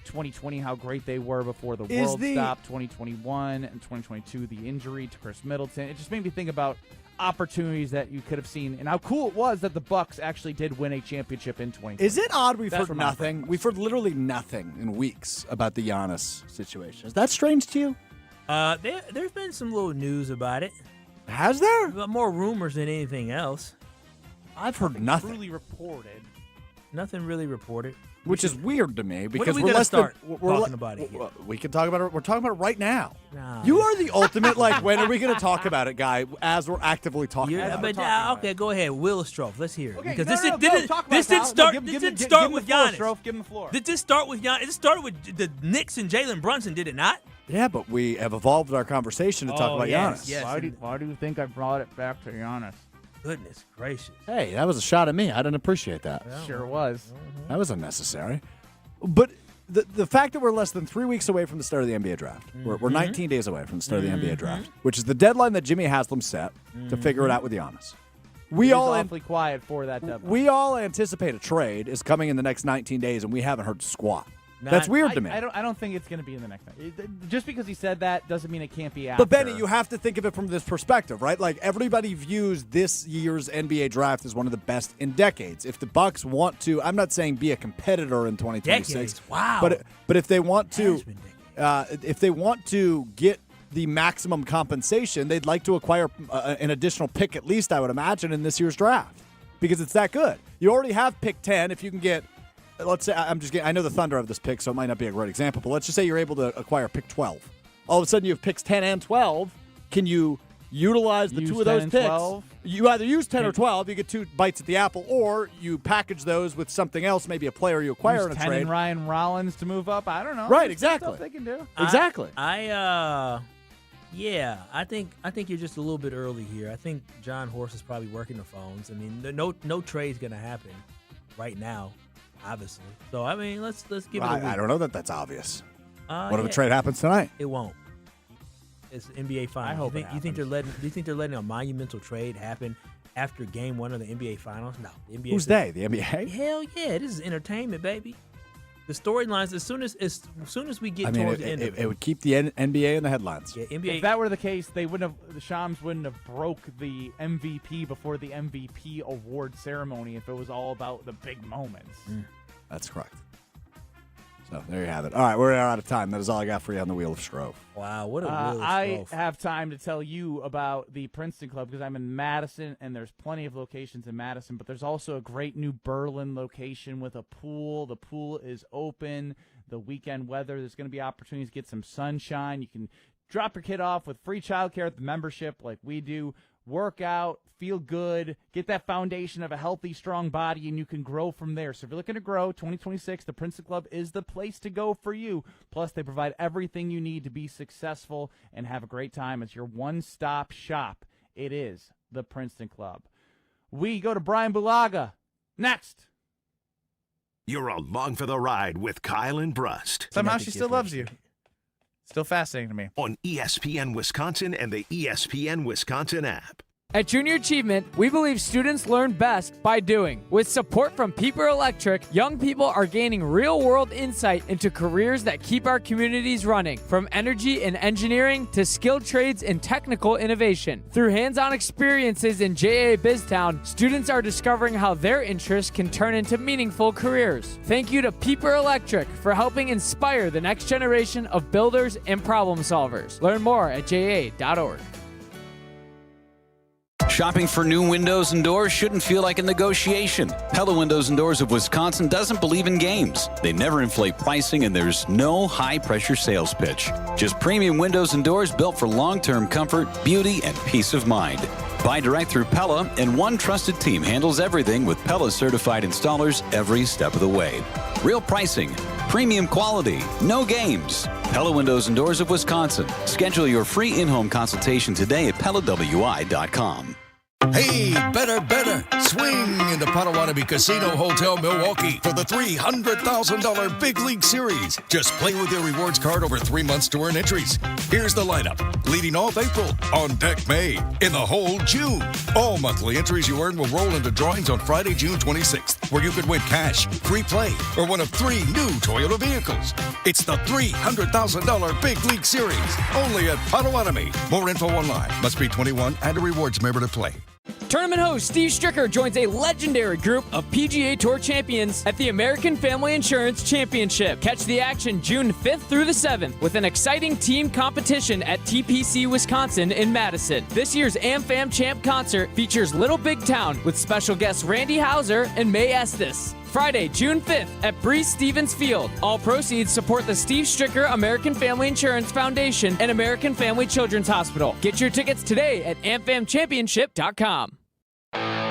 [SPEAKER 3] 2020, how great they were before the world stopped. 2021 and 2022, the injury to Chris Middleton. It just made me think about opportunities that you could have seen and how cool it was that the Bucks actually did win a championship in 2020.
[SPEAKER 12] Is it odd we've
[SPEAKER 3] That's
[SPEAKER 12] heard
[SPEAKER 3] where my
[SPEAKER 12] nothing?
[SPEAKER 3] brain
[SPEAKER 12] We've heard literally nothing in weeks about the Giannis situation. Is that strange to you?
[SPEAKER 1] There's been some little news about it.
[SPEAKER 12] Has there?
[SPEAKER 1] But more rumors than anything else.
[SPEAKER 12] I've heard nothing.
[SPEAKER 3] Truly reported.
[SPEAKER 1] Nothing really reported.
[SPEAKER 12] Which is weird to me because
[SPEAKER 1] we
[SPEAKER 12] we're
[SPEAKER 1] gonna
[SPEAKER 12] less
[SPEAKER 1] start
[SPEAKER 12] than, we're
[SPEAKER 1] talking about it here?
[SPEAKER 12] We can talk about it. We're talking about it right now.
[SPEAKER 1] Nah.
[SPEAKER 12] You are the ultimate, like, when are we going to talk about it, guy, as we're actively talking about it.
[SPEAKER 1] Okay, go ahead. Will Strofe. Let's hear it.
[SPEAKER 3] Okay,
[SPEAKER 1] because
[SPEAKER 3] no,
[SPEAKER 1] this
[SPEAKER 3] no,
[SPEAKER 1] didn't
[SPEAKER 3] talk about
[SPEAKER 1] this
[SPEAKER 3] it,
[SPEAKER 1] didn't
[SPEAKER 3] Kyle.
[SPEAKER 1] start.
[SPEAKER 3] No,
[SPEAKER 1] This
[SPEAKER 3] give
[SPEAKER 1] didn't start
[SPEAKER 3] him
[SPEAKER 1] with
[SPEAKER 3] the floor,
[SPEAKER 1] Giannis.
[SPEAKER 3] Strofe. Give him the floor.
[SPEAKER 1] Did this start with Giannis? It started with the Knicks and Jalen Brunson, did it not?
[SPEAKER 12] Yeah, but we have evolved our conversation to talk about
[SPEAKER 1] yes,
[SPEAKER 12] Giannis.
[SPEAKER 1] yes.
[SPEAKER 3] Why do you think I brought it back to Giannis?
[SPEAKER 1] Goodness gracious.
[SPEAKER 12] Hey, that was a shot at me. I didn't appreciate that.
[SPEAKER 3] Sure was.
[SPEAKER 12] That was unnecessary. But the fact that we're less than 3 weeks away from the start of the NBA draft, we're 19 days away from the start of the NBA draft, which is the deadline that Jimmy Haslam set to figure it out with Giannis.
[SPEAKER 3] He's awfully quiet for that deadline.
[SPEAKER 12] We all anticipate a trade is coming in the next 19 days, and we haven't heard squat. That's weird to me.
[SPEAKER 3] I don't think it's going to be in the next. Just because he said that doesn't mean it can't be
[SPEAKER 12] But
[SPEAKER 3] after.
[SPEAKER 12] Benny, you have to think of it from this perspective, right? Like everybody views this year's NBA draft as one of the best in decades. If the Bucks want to, I'm not saying be a competitor in 2026.
[SPEAKER 1] Decades. Wow.
[SPEAKER 12] But if they want to, get the maximum compensation, they'd like to acquire an additional pick at least, I would imagine, in this year's draft because it's that good. You already have pick 10. If you can get, let's say, I know the Thunder have this pick, so it might not be a great example, but let's just say you're able to acquire pick 12. All of a sudden, you have picks 10 and 12. Can you utilize the
[SPEAKER 3] Use
[SPEAKER 12] two of those
[SPEAKER 3] 10 and
[SPEAKER 12] picks?
[SPEAKER 3] 12?
[SPEAKER 12] You either use 10 or 12, you get two bites at the apple, or you package those with something else, maybe a player you acquire
[SPEAKER 3] Use
[SPEAKER 12] in a
[SPEAKER 3] 10
[SPEAKER 12] trade.
[SPEAKER 3] and Ryan Rollins to move up. I don't know.
[SPEAKER 12] Right,
[SPEAKER 3] There's
[SPEAKER 12] exactly.
[SPEAKER 3] stuff they can do.
[SPEAKER 12] Exactly.
[SPEAKER 1] I think you're just a little bit early here. I think John Horst is probably working the phones. I mean, no trade's going to happen right now, obviously. So I mean, let's give it a week.
[SPEAKER 12] I don't know that that's obvious. What if
[SPEAKER 1] Yeah.
[SPEAKER 12] a trade happens tonight?
[SPEAKER 1] It won't. It's NBA Finals.
[SPEAKER 3] I hope
[SPEAKER 1] Do you think they're letting a monumental trade happen after Game 1 of the NBA Finals? No. The NBA
[SPEAKER 12] Who's they? The NBA?
[SPEAKER 1] Hell yeah! This is entertainment, baby. The storylines as soon as we get towards the end of
[SPEAKER 12] it would keep the NBA in the headlines.
[SPEAKER 1] Yeah, NBA.
[SPEAKER 3] If that were the case, the Shams wouldn't have broke the MVP before the MVP award ceremony if it was all about the big moments.
[SPEAKER 12] That's correct. So there you have it. All right, we're out of time. That is all I got for you on the Wheel of Strofe.
[SPEAKER 1] Wow, what a Wheel of
[SPEAKER 3] I
[SPEAKER 1] Strofe.
[SPEAKER 3] have time to tell you about the Princeton Club because I'm in Madison, and there's plenty of locations in Madison, but there's also a great new Berlin location with a pool. The pool is open. The weekend weather, there's going to be opportunities to get some sunshine. You can drop your kid off with free childcare at the membership like we do. Work out, feel good, get that foundation of a healthy, strong body, and you can grow from there. So if you're looking to grow, 2026, the Princeton Club is the place to go for you. Plus, they provide everything you need to be successful and have a great time. It's your one-stop shop. It is the Princeton Club. We go to Bryan Bulaga next.
[SPEAKER 2] You're along for the ride with Kyle and Brust.
[SPEAKER 3] Somehow she still loves you. Still fascinating to me.
[SPEAKER 2] On ESPN Wisconsin and the ESPN Wisconsin app.
[SPEAKER 7] At Junior Achievement, we believe students learn best by doing. With support from Pieper Electric, young people are gaining real-world insight into careers that keep our communities running, from energy and engineering to skilled trades and technical innovation. Through hands-on experiences in JA BizTown, students are discovering how their interests can turn into meaningful careers. Thank you to Pieper Electric for helping inspire the next generation of builders and problem solvers. Learn more at ja.org.
[SPEAKER 10] Shopping for new windows and doors shouldn't feel like a negotiation. Pella Windows and Doors of Wisconsin doesn't believe in games. They never inflate pricing, and there's no high-pressure sales pitch. Just premium windows and doors built for long-term comfort, beauty, and peace of mind. Buy direct through Pella, and one trusted team handles everything with Pella certified installers every step of the way. Real pricing, premium quality, no games. Pella Windows and Doors of Wisconsin. Schedule your free in-home consultation today at PellaWI.com.
[SPEAKER 14] Hey, better. Swing into Potawatomi Casino Hotel Milwaukee for the $300,000 Big League Series. Just play with your rewards card over 3 months to earn entries. Here's the lineup. Leading off April, on deck May, in the hole June. All monthly entries you earn will roll into drawings on Friday, June 26th, where you could win cash, free play, or one of 3 new Toyota vehicles. It's the $300,000 Big League Series, only at Potawatomi. More info online. Must be 21 and a rewards member to play.
[SPEAKER 7] Tournament host Steve Stricker joins a legendary group of PGA Tour champions at the American Family Insurance Championship. Catch the action June 5th through the 7th with an exciting team competition at TPC Wisconsin in Madison. This year's AmFam Champ concert features Little Big Town with special guests Randy Hauser and May Estes. Friday, June 5th at Breese Stevens Field. All proceeds support the Steve Stricker American Family Insurance Foundation and American Family Children's Hospital. Get your tickets today at amfamchampionship.com.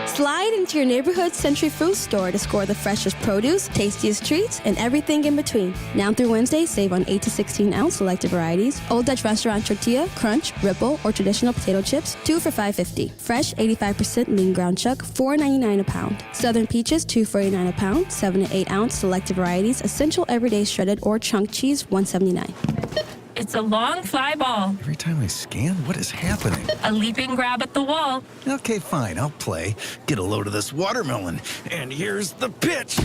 [SPEAKER 17] Slide into your neighborhood Century Fruit store to score the freshest produce, tastiest treats, and everything in between. Now through Wednesday, save on 8 to 16-ounce selected varieties. Old Dutch Restaurant tortilla, crunch, ripple, or traditional potato chips, 2 for $5.50. Fresh 85% lean ground chuck, $4.99 a pound. Southern peaches, $2.49 a pound. 7 to 8-ounce selected varieties. Essential everyday shredded or chunk cheese, $1.79.
[SPEAKER 19] It's a long fly ball.
[SPEAKER 20] Every time I scan, what is happening?
[SPEAKER 19] A leaping grab at the wall.
[SPEAKER 20] Okay, fine, I'll play. Get a load of this watermelon. And here's the pitch.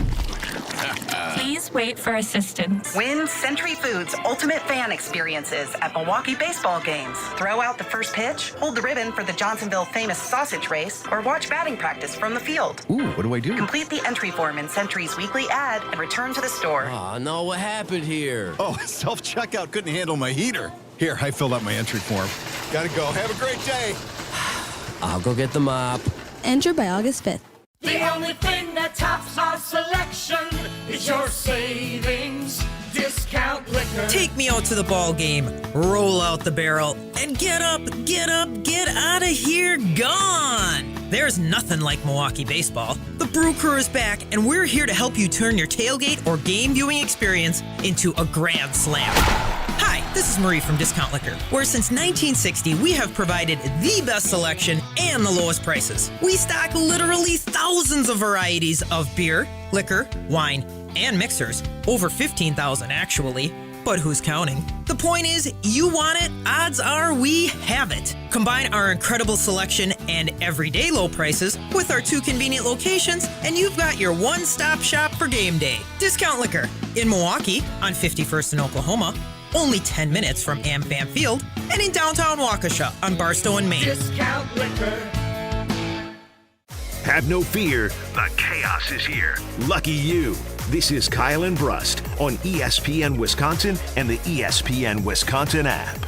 [SPEAKER 19] Please wait for assistance.
[SPEAKER 21] Win Century Foods Ultimate Fan Experiences at Milwaukee baseball games. Throw out the first pitch, hold the ribbon for the Johnsonville famous sausage race, or watch batting practice from the field.
[SPEAKER 20] Ooh, what do I do?
[SPEAKER 21] Complete the entry form in Century's weekly ad and return to the store.
[SPEAKER 20] Oh, no, what happened here? Oh, self-checkout couldn't handle my heater. Here, I filled out my entry form. Gotta go. Have a great day.
[SPEAKER 22] I'll go get the mop.
[SPEAKER 17] Enter by August 5th.
[SPEAKER 6] The only thing that tops our selection is your savings discount liquor.
[SPEAKER 24] Take me out to the ball game, roll out the barrel, and get up, get out of here, gone. There's nothing like Milwaukee baseball. The Brew Crew is back, and we're here to help you turn your tailgate or game viewing experience into a grand slam. Hi, this is Marie from Discount Liquor, where since 1960 we have provided the best selection and the lowest prices. We stock literally thousands of varieties of beer, liquor, wine, and mixers. Over 15,000 actually, but who's counting? The point is, you want it, odds are we have it. Combine our incredible selection and everyday low prices with our 2 convenient locations, and you've got your one-stop shop for game day. Discount Liquor in Milwaukee on 51st in Oklahoma, only 10 minutes from AmFam Field, and in downtown Waukesha on Barstow and Main.
[SPEAKER 6] Discount liquor.
[SPEAKER 2] Have no fear, the chaos is here. Lucky you. This is Kyle and Brust on ESPN Wisconsin and the ESPN Wisconsin app.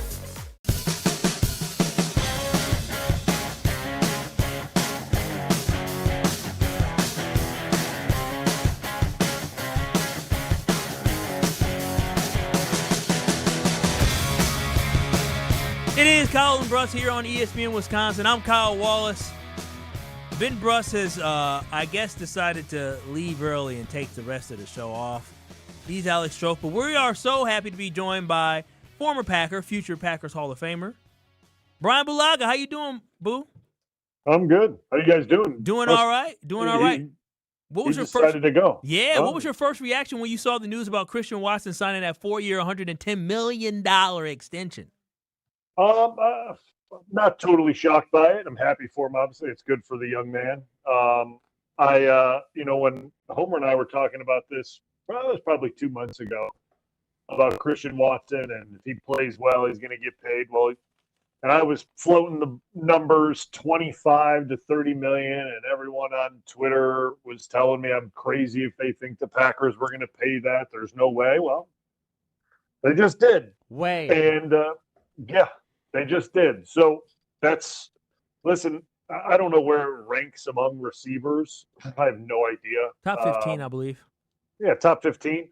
[SPEAKER 1] It is Kyle and Brust here on ESPN Wisconsin. I'm Kyle Wallace. Ben Brust has, I guess, decided to leave early and take the rest of the show off. He's Alex Strofe, but we are so happy to be joined by former Packer, future Packers Hall of Famer, Bryan Bulaga. How you doing, Boo?
[SPEAKER 29] I'm good. How you guys doing?
[SPEAKER 1] Doing all right. Doing all right. What was your
[SPEAKER 29] decided to go?
[SPEAKER 1] Yeah. What was your first reaction when you saw the news about Christian Watson signing that 4-year, $110 million extension?
[SPEAKER 29] Not totally shocked by it. I'm happy for him. Obviously, it's good for the young man. When Homer and I were talking about this, well, it was probably 2 months ago, about Christian Watson, and if he plays well, he's going to get paid. Well, and I was floating the numbers 25 to 30 million, and everyone on Twitter was telling me I'm crazy if they think the Packers were going to pay that. There's no way. Well, they just did.
[SPEAKER 3] Way.
[SPEAKER 29] And yeah. They just did. So listen, I don't know where it ranks among receivers. I have no idea.
[SPEAKER 1] Top 15, I believe.
[SPEAKER 29] Yeah, top 15.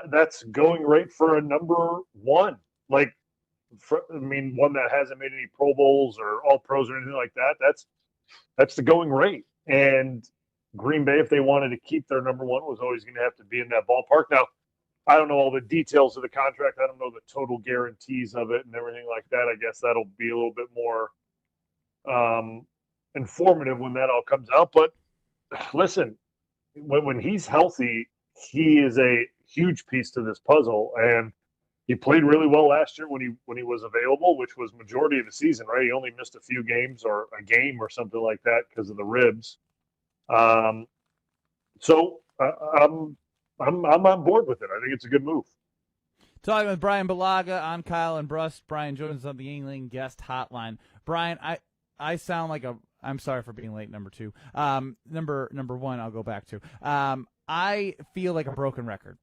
[SPEAKER 29] That's going rate for a number one. Like, one that hasn't made any Pro Bowls or All Pros or anything like that. That's the going rate. And Green Bay, if they wanted to keep their number one, was always going to have to be in that ballpark. Now, I don't know all the details of the contract. I don't know the total guarantees of it and everything like that. I guess that'll be a little bit more informative when that all comes out. But listen, when he's healthy, he is a huge piece to this puzzle. And he played really well last year when he was available, which was majority of the season, right? He only missed a few games or a game or something like that because of the ribs. So I'm on board with it. I think it's a good move.
[SPEAKER 3] Talking with Bryan Bulaga on Kyle and Brust. Bryan joins us on the Yingling guest hotline. Bryan, I sound like I'm sorry for being late, number two. Number one, I'll go back to. I feel like a broken record.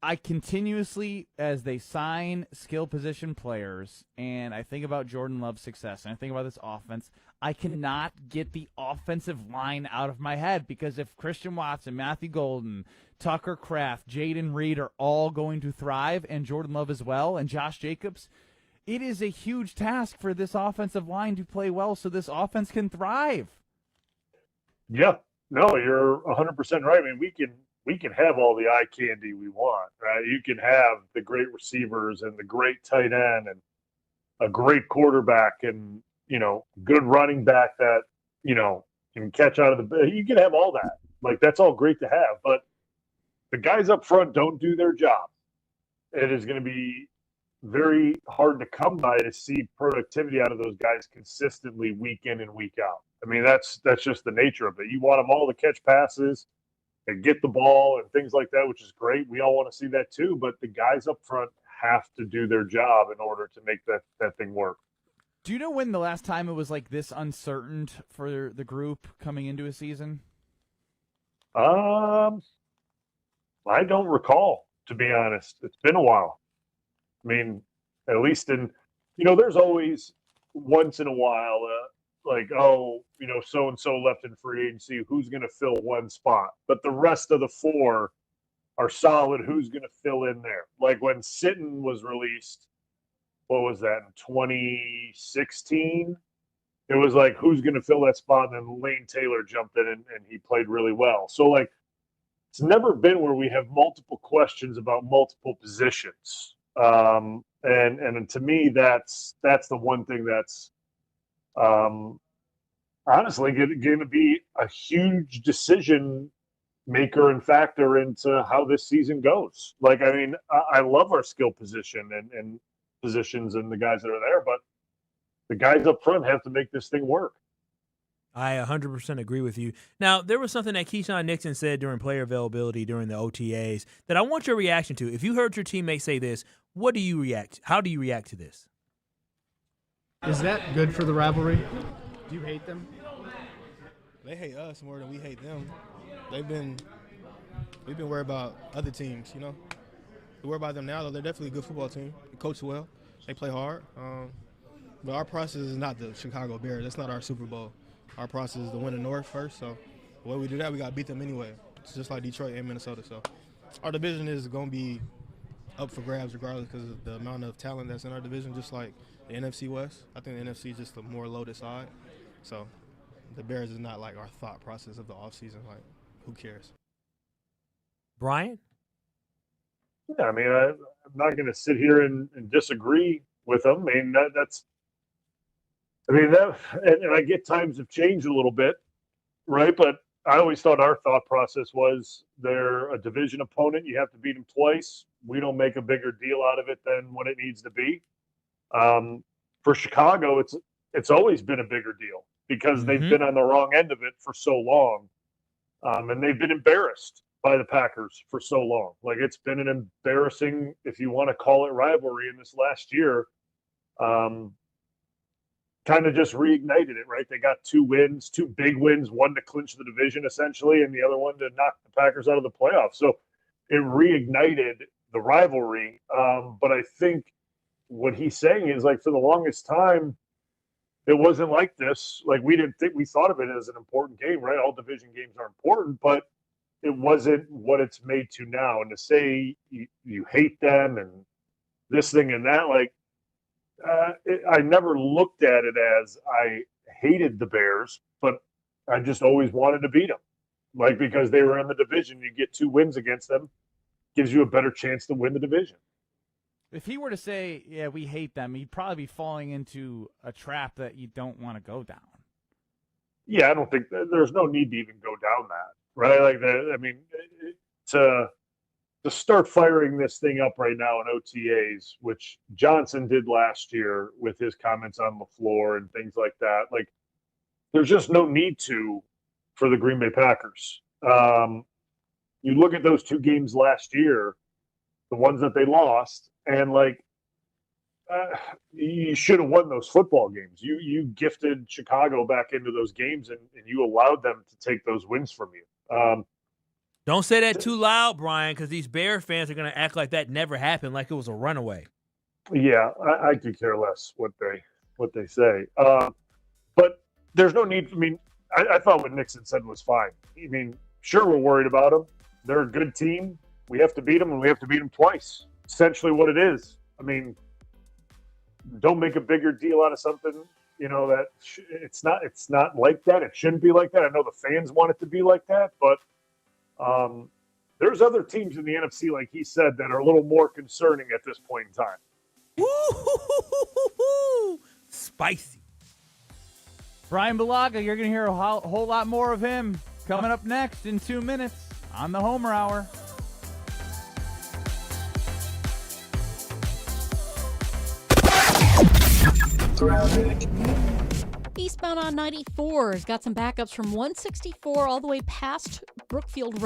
[SPEAKER 3] I continuously, as they sign skill position players, and I think about Jordan Love's success, and I think about this offense, I cannot get the offensive line out of my head, because if Christian Watson, Matthew Golden, Tucker Kraft, Jaden Reed are all going to thrive, and Jordan Love as well, and Josh Jacobs, it is a huge task for this offensive line to play well so this offense can thrive.
[SPEAKER 29] Yeah. No, you're 100% right. I mean, we can have all the eye candy we want, right? You can have the great receivers and the great tight end and a great quarterback and, good running back that, can catch out of the – you can have all that. Like, that's all great to have. But the guys up front don't do their job. It is going to be very hard to come by to see productivity out of those guys consistently week in and week out. I mean, that's just the nature of it. You want them all to catch passes and get the ball and things like that, which is great. We all want to see that too, but the guys up front have to do their job in order to make that thing work.
[SPEAKER 3] Do you know when the last time it was like this uncertain for the group coming into a season?
[SPEAKER 29] I don't recall, to be honest. It's been a while. I mean, at least there's always once in a while, so-and-so left in free agency, who's going to fill one spot? But the rest of the four are solid. Who's going to fill in there? Like when Sitton was released, what was that, in 2016? It was like, who's going to fill that spot? And then Lane Taylor jumped in and he played really well. So, it's never been where we have multiple questions about multiple positions. And to me, that's the one thing that's honestly going to be a huge decision maker and factor into how this season goes. I love our skill position and positions and the guys that are there, but the guys up front have to make this thing work.
[SPEAKER 1] I 100% agree with you. Now, there was something that Keyshawn Nixon said during player availability during the OTAs that I want your reaction to. If you heard your teammate say this, how do you react to this?
[SPEAKER 4] Is that good for the rivalry? Do you hate them?
[SPEAKER 8] They hate us more than we hate them. We've been worried about other teams, We worry about them now, though. They're definitely a good football team. They coach well. They play hard. But our process is not the Chicago Bears. That's not our Super Bowl. Our process is to win the North first. So the way we do that, we got to beat them anyway. It's just like Detroit and Minnesota. So our division is going to be up for grabs regardless because of the amount of talent that's in our division, just like the NFC West. I think the NFC is just the more loaded side. So the Bears is not like our thought process of the offseason. Like, who cares?
[SPEAKER 1] Bryan?
[SPEAKER 29] Yeah, I'm not going to sit here and disagree with them. And I get times have changed a little bit, right? But I always thought our thought process was they're a division opponent. You have to beat them twice. We don't make a bigger deal out of it than what it needs to be. For Chicago, it's always been a bigger deal because they've been on the wrong end of it for so long. And they've been embarrassed by the Packers for so long. It's been an embarrassing, if you want to call it, rivalry in this last year. Kind of just reignited it, right? They got two big wins, one to clinch the division essentially, and the other one to knock the Packers out of the playoffs. So it reignited the rivalry. But I think what he's saying is for the longest time, it wasn't like this. Like we thought of it as an important game, right? All division games are important, but it wasn't what it's made to now. And to say you hate them and this thing and that, like I never looked at it as I hated the Bears, but I just always wanted to beat them. Like because they were in the division, you get 2 wins against them, gives you a better chance to win the division.
[SPEAKER 3] If he were to say, yeah, we hate them, he'd probably be falling into a trap that you don't want to go down.
[SPEAKER 29] Yeah, I don't think there's no need to even go down that, right? Like, to start firing this thing up right now in OTAs, which Johnson did last year with his comments on LaFleur and things like that, like, there's just no need to for the Green Bay Packers. You look at those 2 games last year, the ones that they lost, and like you should have won those football games. You gifted Chicago back into those games, and you allowed them to take those wins from you.
[SPEAKER 1] Don't say that too loud, Bryan, because these Bear fans are going to act like that never happened, like it was a runaway.
[SPEAKER 29] Yeah, I could care less what they say. But there's no need. I mean, I thought what Nixon said was fine. I mean, sure, we're worried about them. They're a good team. We have to beat them, and we have to beat them twice. Essentially what it is. I mean, don't make a bigger deal out of something, that it's not like that. It shouldn't be like that. I know the fans want it to be like that, but there's other teams in the NFC, like he said, that are a little more concerning at this point in time.
[SPEAKER 1] Woo! Spicy.
[SPEAKER 3] Bryan Bulaga, you're going to hear a whole lot more of him coming up next in 2 minutes on the Homer Hour.
[SPEAKER 5] Eastbound on 94 has got some backups from 164 all the way past Brookfield Road.